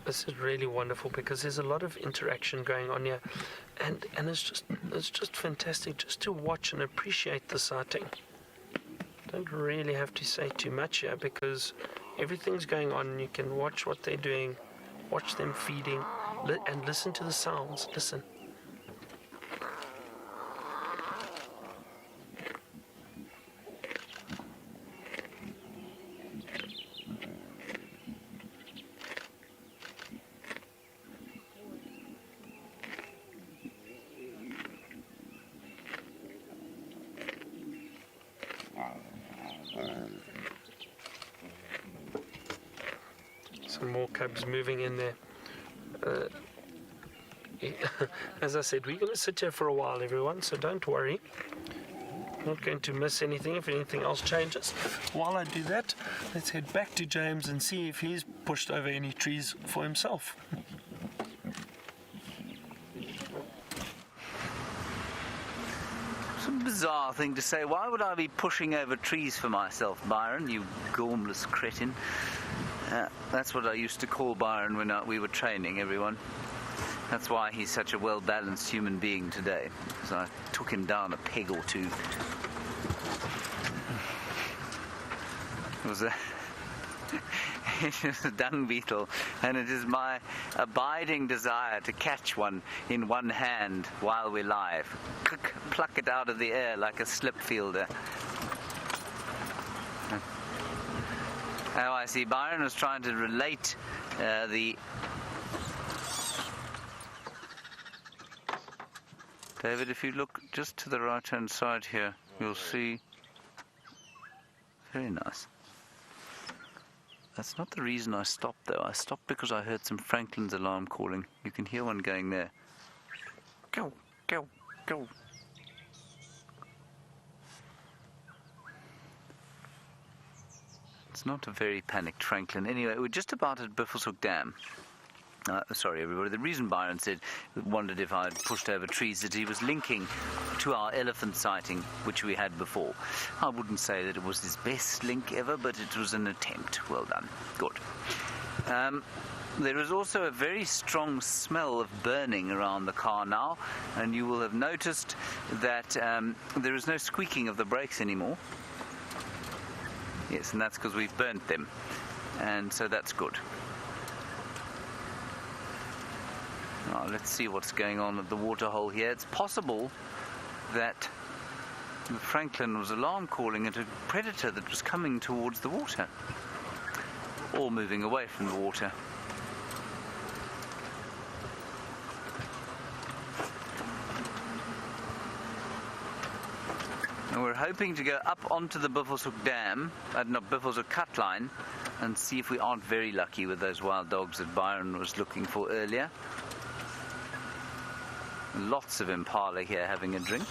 This is really wonderful because there's a lot of interaction going on here, and it's just fantastic just to watch and appreciate the sighting. Don't really have to say too much here because everything's going on, and you can watch what they're doing, watch them feeding, and listen to the sounds. Listen. Some more cubs moving in there. As I said, we're going to sit here for a while, everyone, so don't worry. Not going to miss anything if anything else changes. While I do that, let's head back to James and see if he's pushed over any trees for himself. It's a bizarre thing to say. Why would I be pushing over trees for myself, Byron, you gormless cretin? That's what I used to call Byron when we were training, everyone. That's why he's such a well-balanced human being today, because I took him down a peg or two. was a it was a dung beetle, and it is my abiding desire to catch one in one hand while we're live. Pluck it out of the air like a slip fielder. Oh, I see. Byron was trying to relate the... David, if you look just to the right-hand side here, you'll see... Very nice. That's not the reason I stopped, though. I stopped because I heard some Franklin's alarm calling. You can hear one going there. Go, go, go. It's not a very panicked Franklin. Anyway, we're just about at Buffelshoek Dam. Sorry, everybody. The reason Byron wondered if I'd pushed over trees, that he was linking to our elephant sighting, which we had before. I wouldn't say that it was his best link ever, but it was an attempt. Well done. Good. There is also a very strong smell of burning around the car now, and you will have noticed that there is no squeaking of the brakes anymore. Yes, and that's because we've burnt them, and so that's good. Now, let's see what's going on at the waterhole here. It's possible that Franklin was alarm calling at a predator that was coming towards the water, or moving away from the water. And we're hoping to go up onto the Buffelshoek Dam, not Buffelshoek Cut Line, and see if we aren't very lucky with those wild dogs that Byron was looking for earlier. Lots of impala here having a drink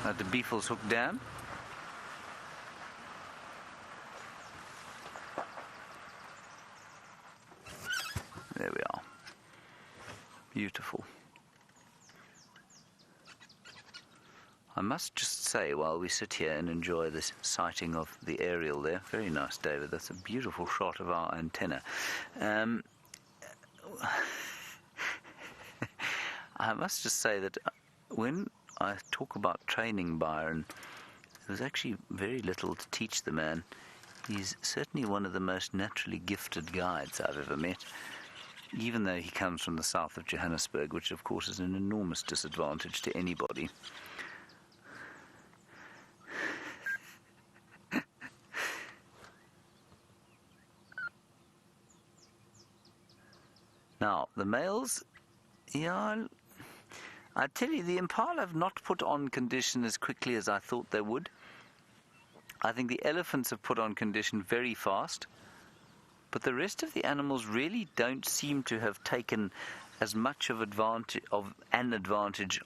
at the Buffelshoek Dam. There we are. Beautiful. I must just say, while we sit here and enjoy this sighting of the aerial there, very nice, David, that's a beautiful shot of our antenna. I must just say that when I talk about training Byron, there's actually very little to teach the man. He's certainly one of the most naturally gifted guides I've ever met, even though he comes from the south of Johannesburg, which of course is an enormous disadvantage to anybody. Now, the males, yeah, I tell you, the impala have not put on condition as quickly as I thought they would. I think the elephants have put on condition very fast, but the rest of the animals really don't seem to have taken as much of an advantage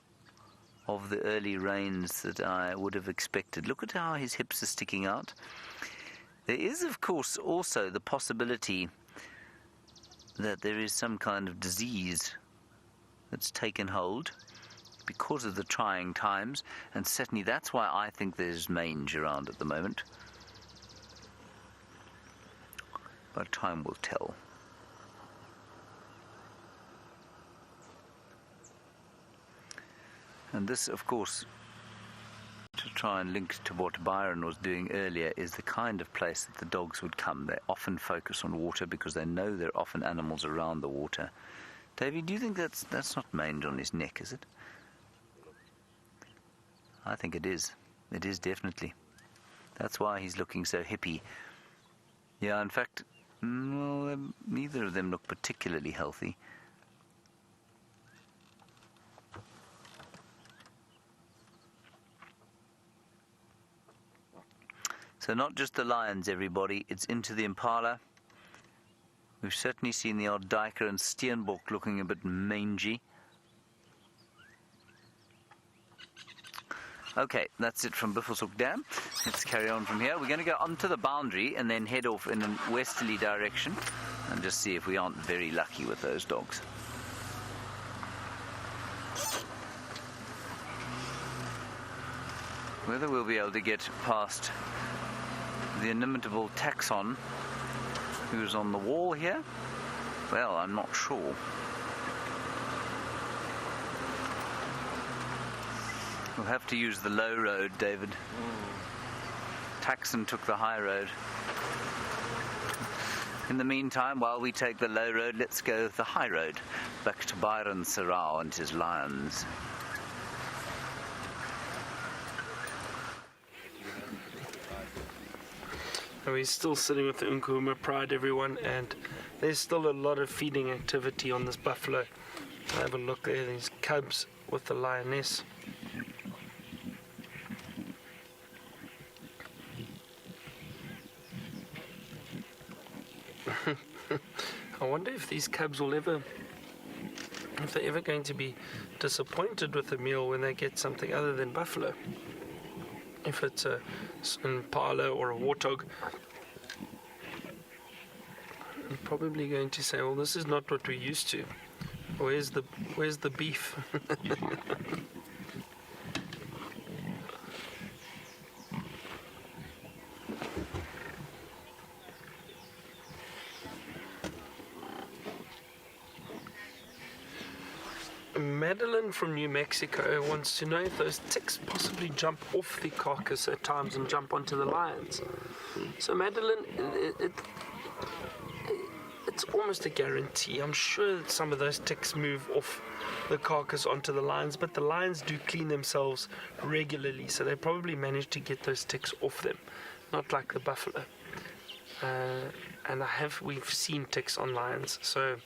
of the early rains that I would have expected. Look at how his hips are sticking out. There is, of course, also the possibility that there is some kind of disease that's taken hold because of the trying times, and certainly that's why I think there's mange around at the moment. But time will tell. And this, of course, to try and link to what Byron was doing earlier, is the kind of place that the dogs would come. They often focus on water because they know there are often animals around the water. Davey, do you think that's not mange on his neck, is it? I think it is. It is definitely. That's why he's looking so hippie. Yeah, in fact, well, neither of them look particularly healthy. So not just the lions, everybody, it's into the impala. We've certainly seen the odd duiker and steenbok looking a bit mangy. Okay, that's it from Buffelshoek Dam. Let's carry on from here. We're going to go onto the boundary and then head off in a westerly direction and just see if we aren't very lucky with those dogs. Whether we'll be able to get past the inimitable taxon who's on the wall here, well, I'm not sure. We'll have to use the low road, David. Paxton took the high road. In the meantime, while we take the low road, let's go the high road, back to Byron Sarau and his lions. We're still sitting with the Nkuhuma Pride, everyone, and there's still a lot of feeding activity on this buffalo. Have a look there, these cubs with the lioness. I wonder if these cubs will ever, if they're ever going to be disappointed with the meal when they get something other than buffalo. If it's an impala or a warthog, I'm probably going to say, well, this is not what we're used to. Where's the beef? Madeline from New Mexico wants to know if those ticks possibly jump off the carcass at times and jump onto the lions. So Madeline, it's almost a guarantee. I'm sure that some of those ticks move off the carcass onto the lions, but the lions do clean themselves regularly, so they probably manage to get those ticks off them, not like the buffalo. And we've seen ticks on lions, so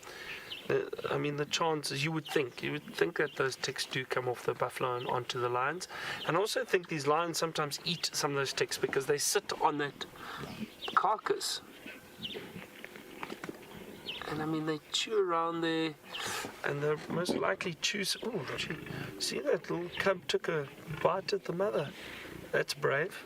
I mean, the chances, you would think that those ticks do come off the buffalo and onto the lions. And I also think these lions sometimes eat some of those ticks because they sit on that carcass. And I mean, they chew around there, and they're most likely chew. Oh, gee, see that little cub took a bite at the mother. That's brave.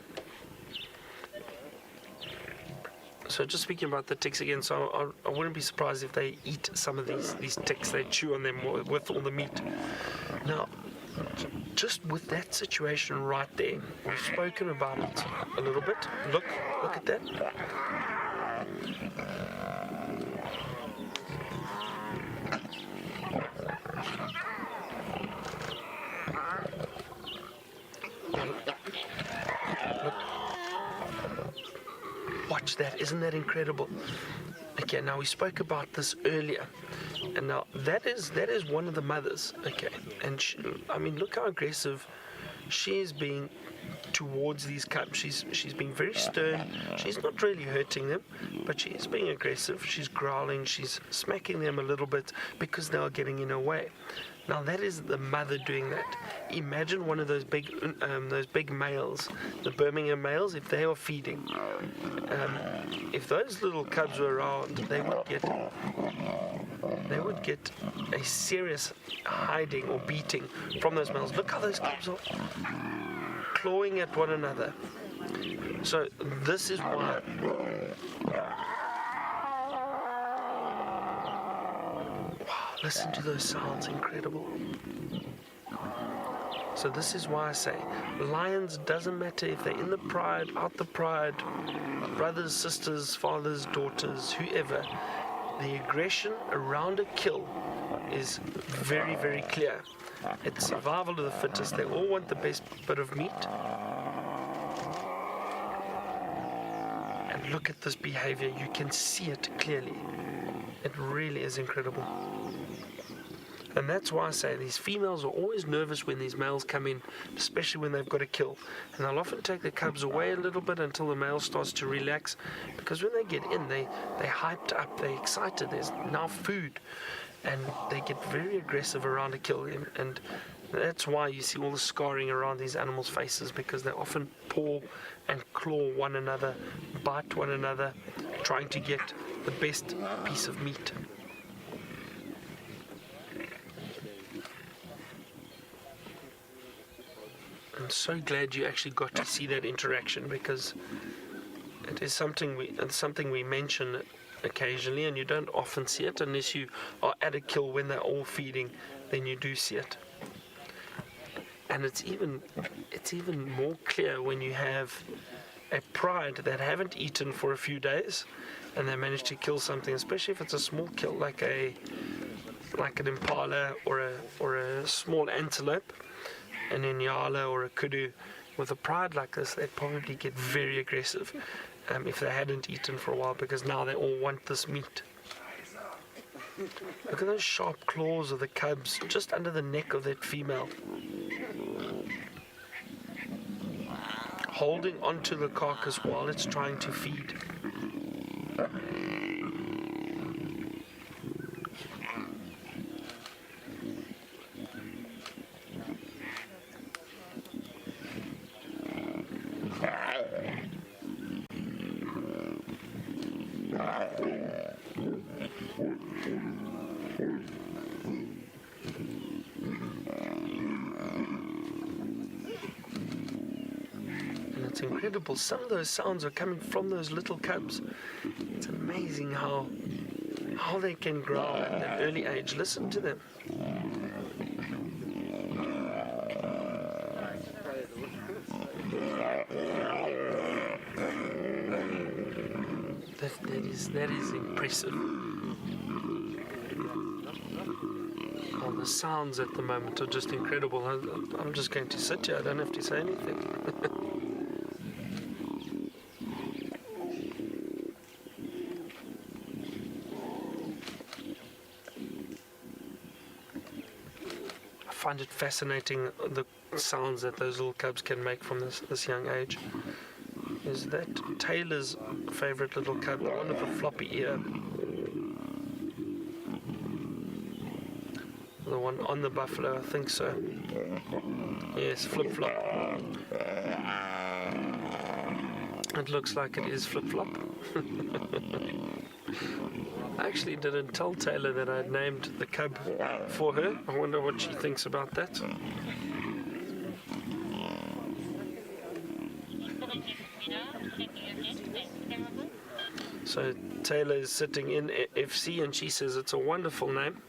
So just speaking about the ticks again, so I wouldn't be surprised if they eat some of these ticks. They chew on them with all the meat. Now, just with that situation right there, we've spoken about it a little bit. Look at that. Watch that, isn't that incredible? Okay, now we spoke about this earlier, and now that is one of the mothers. Okay, and I mean, look how aggressive she is being towards these cubs. She's being very stern. She's not really hurting them, but she is being aggressive. She's growling. She's smacking them a little bit because they are getting in her way. Now that is the mother doing that. Imagine one of those big males, the Birmingham males, if they are feeding. If those little cubs were around, they would get a serious hiding or beating from those males. Look how those cubs are clawing at one another. So this is why. Listen to those sounds, incredible. So this is why I say, lions, doesn't matter if they're in the pride, out the pride, brothers, sisters, fathers, daughters, whoever, the aggression around a kill is very, very clear. It's survival of the fittest. They all want the best bit of meat. And look at this behavior. You can see it clearly. It really is incredible. And that's why I say these females are always nervous when these males come in, especially when they've got a kill. And they'll often take the cubs away a little bit until the male starts to relax, because when they get in, they're hyped up, they're excited, there's now food, and they get very aggressive around a kill. And that's why you see all the scarring around these animals' faces, because they often paw and claw one another, bite one another, trying to get the best piece of meat. I'm so glad you actually got to see that interaction, because it is something we mention occasionally, and you don't often see it unless you are at a kill when they're all feeding. Then you do see it, and it's even more clear when you have a pride that haven't eaten for a few days, and they manage to kill something, especially if it's a small kill like an impala or a small antelope, an inyala or a kudu, with a pride like this, they'd probably get very aggressive if they hadn't eaten for a while, because now they all want this meat. Look at those sharp claws of the cubs just under the neck of that female, holding onto the carcass while it's trying to feed. It's incredible. Some of those sounds are coming from those little cubs. It's amazing how they can growl at an early age. Listen to them. That is impressive. Oh, the sounds at the moment are just incredible. I'm just going to sit here. I don't have to say anything. I find it fascinating, the sounds that those little cubs can make from this young age. Is that Taylor's favorite little cub, the one with the floppy ear? The one on the buffalo, I think so. Yes, flip-flop. It looks like it is flip-flop. I actually didn't tell Taylor that I'd named the cub for her. I wonder what she thinks about that. So Taylor is sitting in FC and she says it's a wonderful name.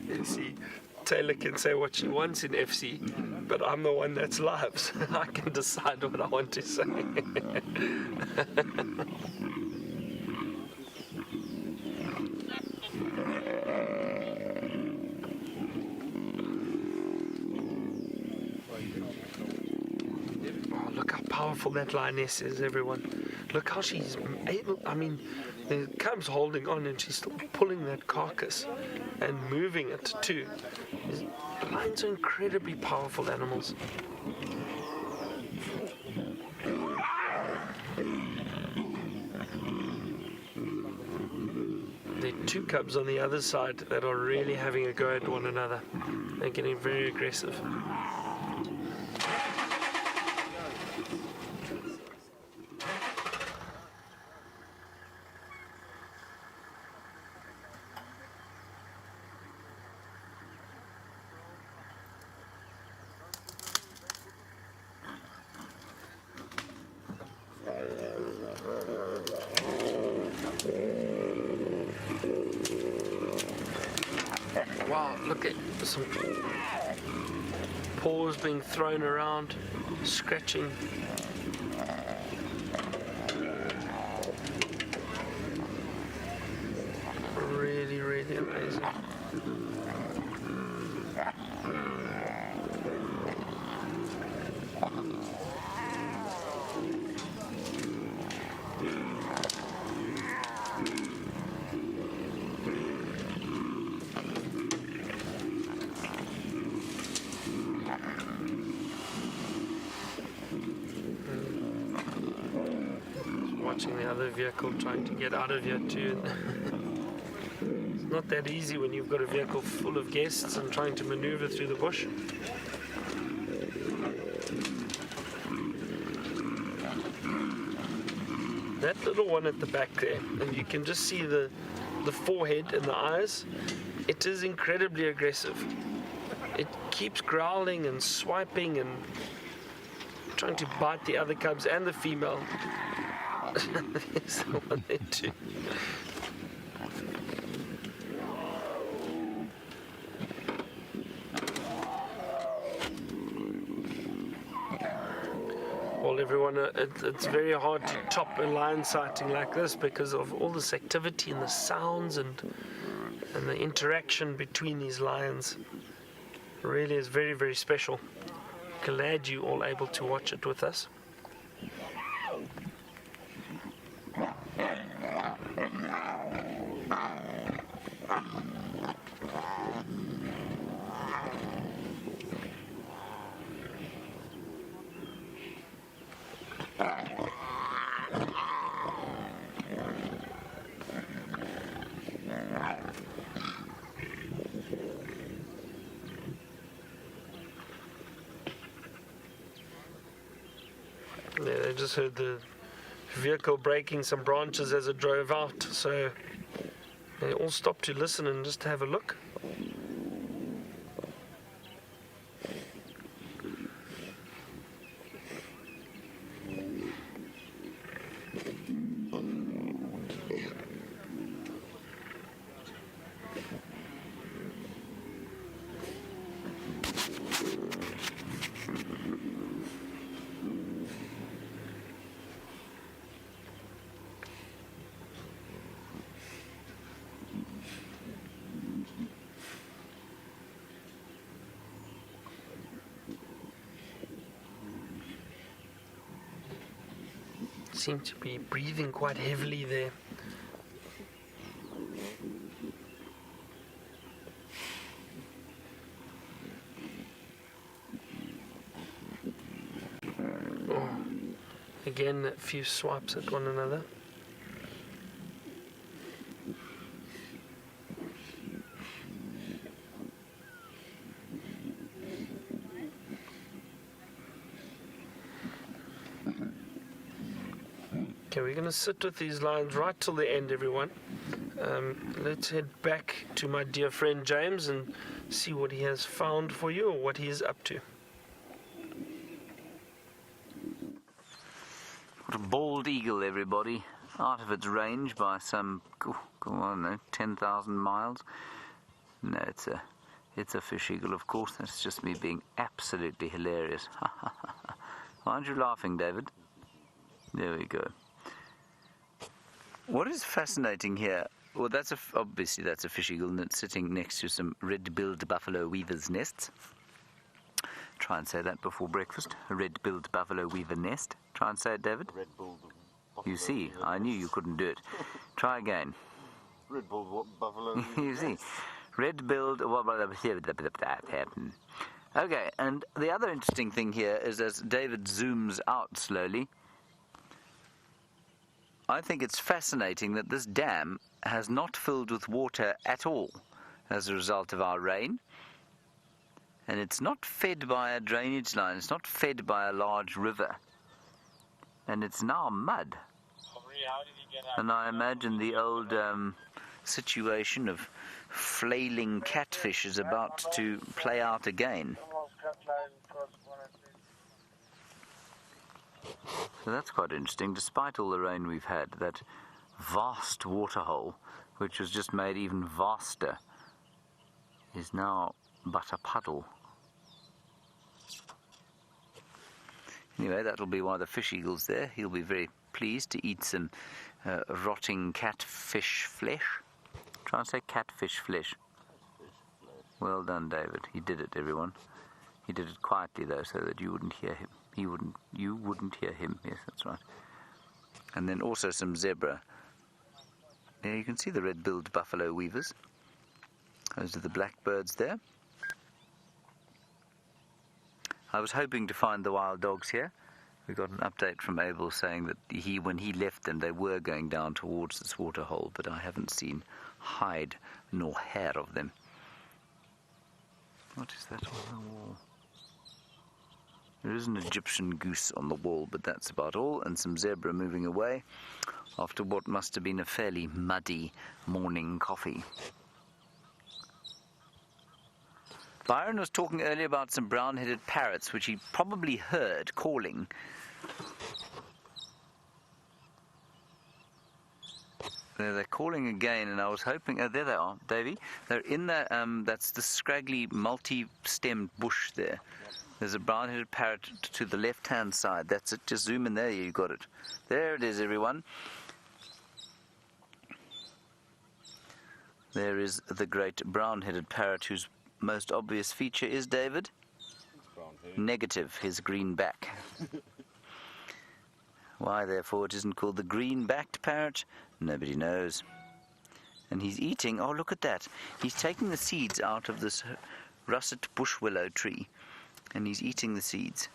You see, Taylor can say what she wants in FC, but I'm the one that's live, so I can decide what I want to say. Powerful that lioness is, everyone. Look how she's able, I mean, the cub's holding on and she's still pulling that carcass and moving it too. Lions are incredibly powerful animals. There are two cubs on the other side that are really having a go at one another. They're getting very aggressive. Wow, look at some paws being thrown around, scratching. Really, really amazing. Watching the other vehicle trying to get out of here too. It's not that easy when you've got a vehicle full of guests and trying to maneuver through the bush. That little one at the back there, and you can just see the forehead and the eyes. It is incredibly aggressive. It keeps growling and swiping and trying to bite the other cubs and the female. There's the one there too. Well, everyone, it's very hard to top a lion sighting like this because of all this activity and the sounds and the interaction between these lions. It really is very, very special. Glad you all able to watch it with us. Yeah, they just heard the vehicle breaking some branches as it drove out, so they all stopped to listen and just have a look. Seem to be breathing quite heavily there. Oh. Again, a few swipes at one another. Okay, we're going to sit with these lions right till the end, everyone. Let's head back to my dear friend James and see what he has found for you or what he is up to. What a bald eagle, everybody. Out of its range by some, I don't know, 10,000 miles. No, it's a fish eagle, of course. That's just me being absolutely hilarious. Why aren't you laughing, David? There we go. What is fascinating here, well, obviously that's a fish eagle, and it's sitting next to some red-billed buffalo weaver's nests. Try and say that before breakfast. A red-billed buffalo weaver nest. Try and say it, David. Red-billed buffalo. You see, I knew you couldn't do it. Try again. Red-billed buffalo. You see, red-billed. Okay, and the other interesting thing here is as David zooms out slowly, I think it's fascinating that this dam has not filled with water at all as a result of our rain. And it's not fed by a drainage line, it's not fed by a large river. And it's now mud. And I imagine the old situation of flailing catfish is about to play out again. So that's quite interesting. Despite all the rain we've had, that vast waterhole, which was just made even vaster, is now but a puddle. Anyway, that'll be why the fish eagle's there. He'll be very pleased to eat some rotting catfish flesh. Try and say catfish flesh. Well done, David. He did it, everyone. He did it quietly, though, so that you wouldn't hear him. You wouldn't hear him. Yes, that's right. And then also some zebra. There you can see the red-billed buffalo weavers. Those are the blackbirds there. I was hoping to find the wild dogs here. We got an update from Abel saying that when he left them, they were going down towards this waterhole, but I haven't seen hide nor hair of them. What is that on the wall? There is an Egyptian goose on the wall, but that's about all, and some zebra moving away after what must have been a fairly muddy morning coffee. Byron was talking earlier about some brown-headed parrots, which he probably heard calling. They're calling again, and I was hoping... Oh, there they are, Davy. They're in the... that's the scraggly, multi-stemmed bush there. There's a brown-headed parrot to the left-hand side. That's it. Just zoom in there. You got it. There it is, everyone. There is the great brown-headed parrot whose most obvious feature is, David? Negative, his green back. Why, therefore, it isn't called the green-backed parrot, nobody knows. And he's eating, oh, look at that. He's taking the seeds out of this russet bush willow tree, and he's eating the seeds.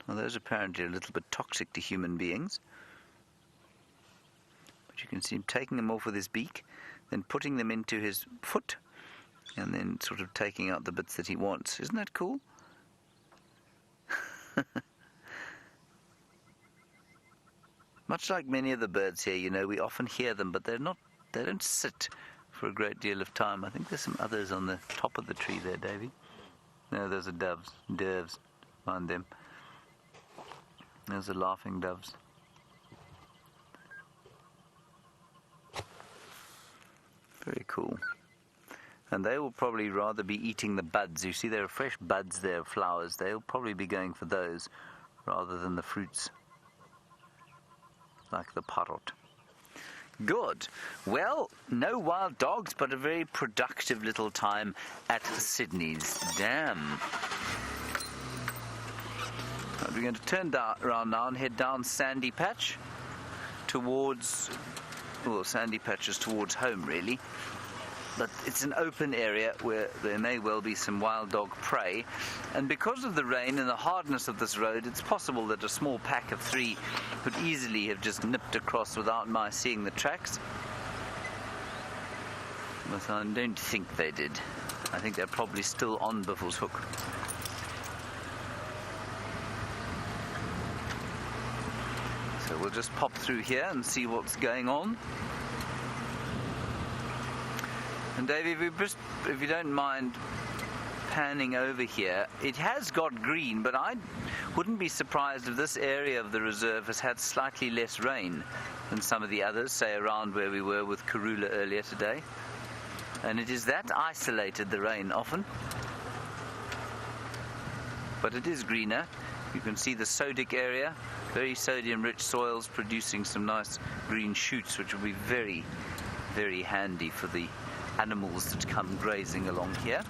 Well, those are apparently a little bit toxic to human beings. But you can see him taking them off with his beak, then putting them into his foot, and then sort of taking out the bits that he wants. Isn't that cool? Much like many of the birds here, you know, we often hear them, but they don't sit for a great deal of time. I think there's some others on the top of the tree there, Davy. No, those are doves. Find them. Those are laughing doves. Very cool. And they will probably rather be eating the buds. You see there are fresh buds there, flowers. They'll probably be going for those rather than the fruits, like the parrot. Good. Well, no wild dogs, but a very productive little time at Sydney's Dam. We're going to turn around now and head down Sandy Patch towards, well, Sandy Patch is towards home, really. But it's an open area where there may well be some wild dog prey. And because of the rain and the hardness of this road, it's possible that a small pack of 3 could easily have just nipped across without my seeing the tracks. But I don't think they did. I think they're probably still on Biffle's Hook. So we'll just pop through here and see what's going on. And Davey, if you don't mind panning over here, it has got green, but I wouldn't be surprised if this area of the reserve has had slightly less rain than some of the others, say around where we were with Karula earlier today. And it is that isolated, the rain, often. But it is greener. You can see the sodic area, very sodium-rich soils producing some nice green shoots, which will be very, very handy for the animals that come grazing along here.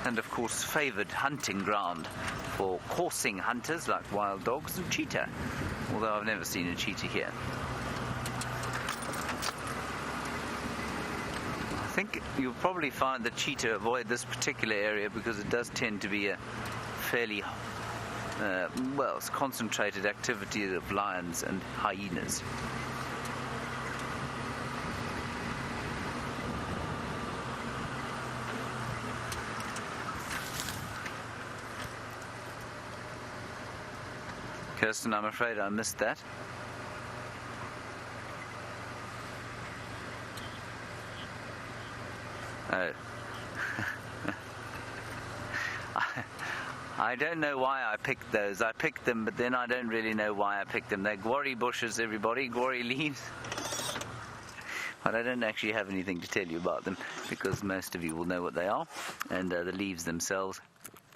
And of course favoured hunting ground for coursing hunters like wild dogs and cheetah, although I've never seen a cheetah here. I think you'll probably find that cheetah avoid this particular area because it does tend to be a fairly it's concentrated activity of lions and hyenas. Kirsten, I'm afraid I missed that. Oh. I don't know why I picked those. I picked them, but then I don't really know why I picked them. They're guarri bushes, everybody, guarri leaves. But I don't actually have anything to tell you about them because most of you will know what they are. And the leaves themselves,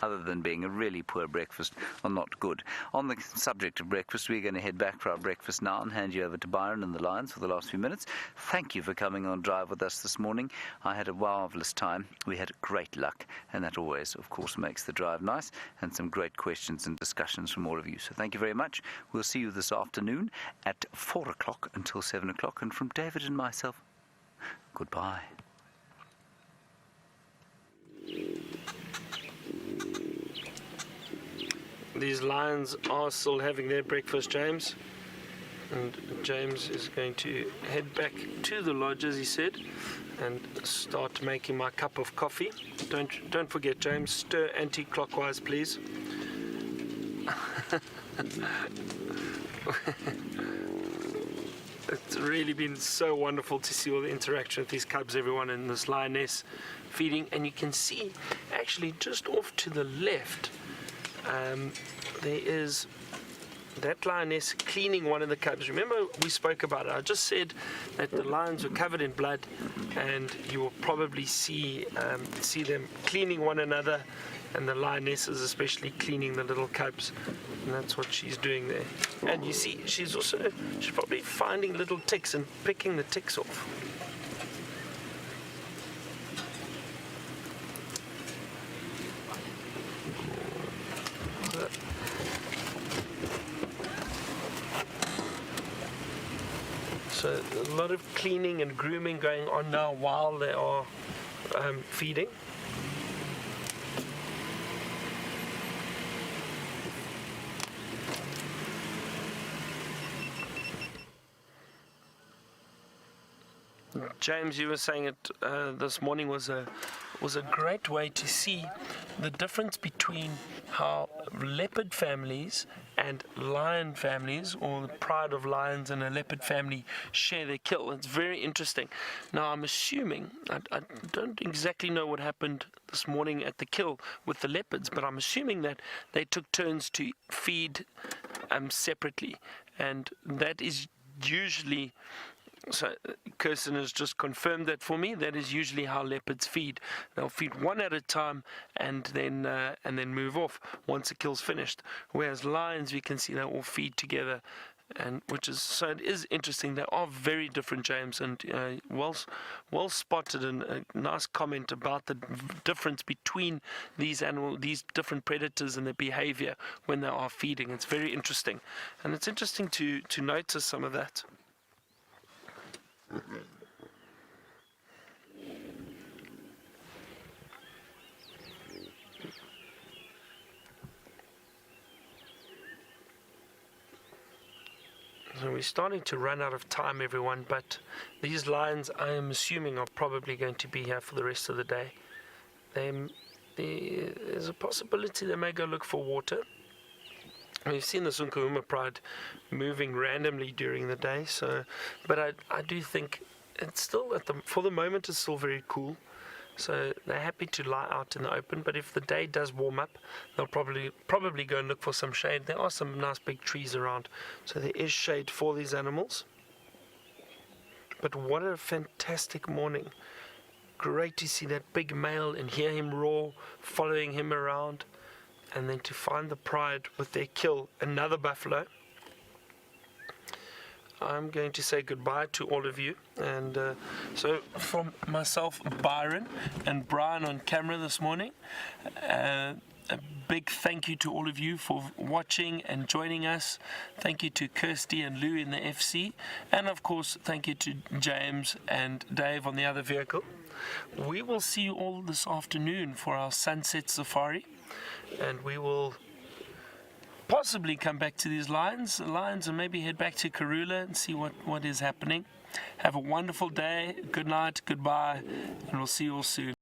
other than being a really poor breakfast, are not good. On the subject of breakfast, we're going to head back for our breakfast now and hand you over to Byron and the Lions for the last few minutes. Thank you for coming on Drive with us this morning. I had a marvellous time. We had great luck, and that always, of course, makes the drive nice, and some great questions and discussions from all of you. So thank you very much. We'll see you this afternoon at 4 o'clock until 7 o'clock, and from David and myself, goodbye. These lions are still having their breakfast, James. And James is going to head back to the lodge, as he said, and start making my cup of coffee. Don't forget, James, stir anti-clockwise, please. It's really been so wonderful to see all the interaction with these cubs, everyone in this lioness feeding. And you can see, actually, just off to the left, there is that lioness cleaning one of the cubs. Remember, we spoke about it. I just said that the lions were covered in blood, and you will probably see them cleaning one another, and the lionesses especially cleaning the little cubs. And that's what she's doing there. And you see, she's probably finding little ticks and picking the ticks off. So a lot of cleaning and grooming going on now while they are feeding. James, you were saying it this morning was a great way to see the difference between how leopard families and lion families, or the pride of lions and a leopard family, share their kill. It's very interesting. Now, I'm assuming, I don't exactly know what happened this morning at the kill with the leopards, but I'm assuming that they took turns to feed separately, and that is usually... So Kirsten has just confirmed that for me. That is usually how leopards feed. They'll feed one at a time and then move off once the kill's finished. Whereas lions, we can see they all feed together, and it is interesting. They are very different, James, and well spotted, and a nice comment about the difference between these different predators and their behavior when they are feeding. It's very interesting, and it's interesting to notice some of that. So we're starting to run out of time, everyone, but these lions, I am assuming, are probably going to be here for the rest of the day. There's a possibility they may go look for water. We've seen the Sunkuhuma pride moving randomly during the day, but I do think it's still, for the moment, it's still very cool. So they're happy to lie out in the open, but if the day does warm up, they'll probably go and look for some shade. There are some nice big trees around, so there is shade for these animals. But what a fantastic morning. Great to see that big male and hear him roar, following him around. And then to find the pride with their kill, another buffalo. I'm going to say goodbye to all of you. And so from myself, Byron, and Brian on camera this morning, a big thank you to all of you for watching and joining us. Thank you to Kirsty and Lou in the FC. And of course, thank you to James and Dave on the other vehicle. We will see you all this afternoon for our sunset safari. And we will possibly come back to these lions and maybe head back to Karula and see what is happening. Have a wonderful day. Good night, goodbye, and we'll see you all soon.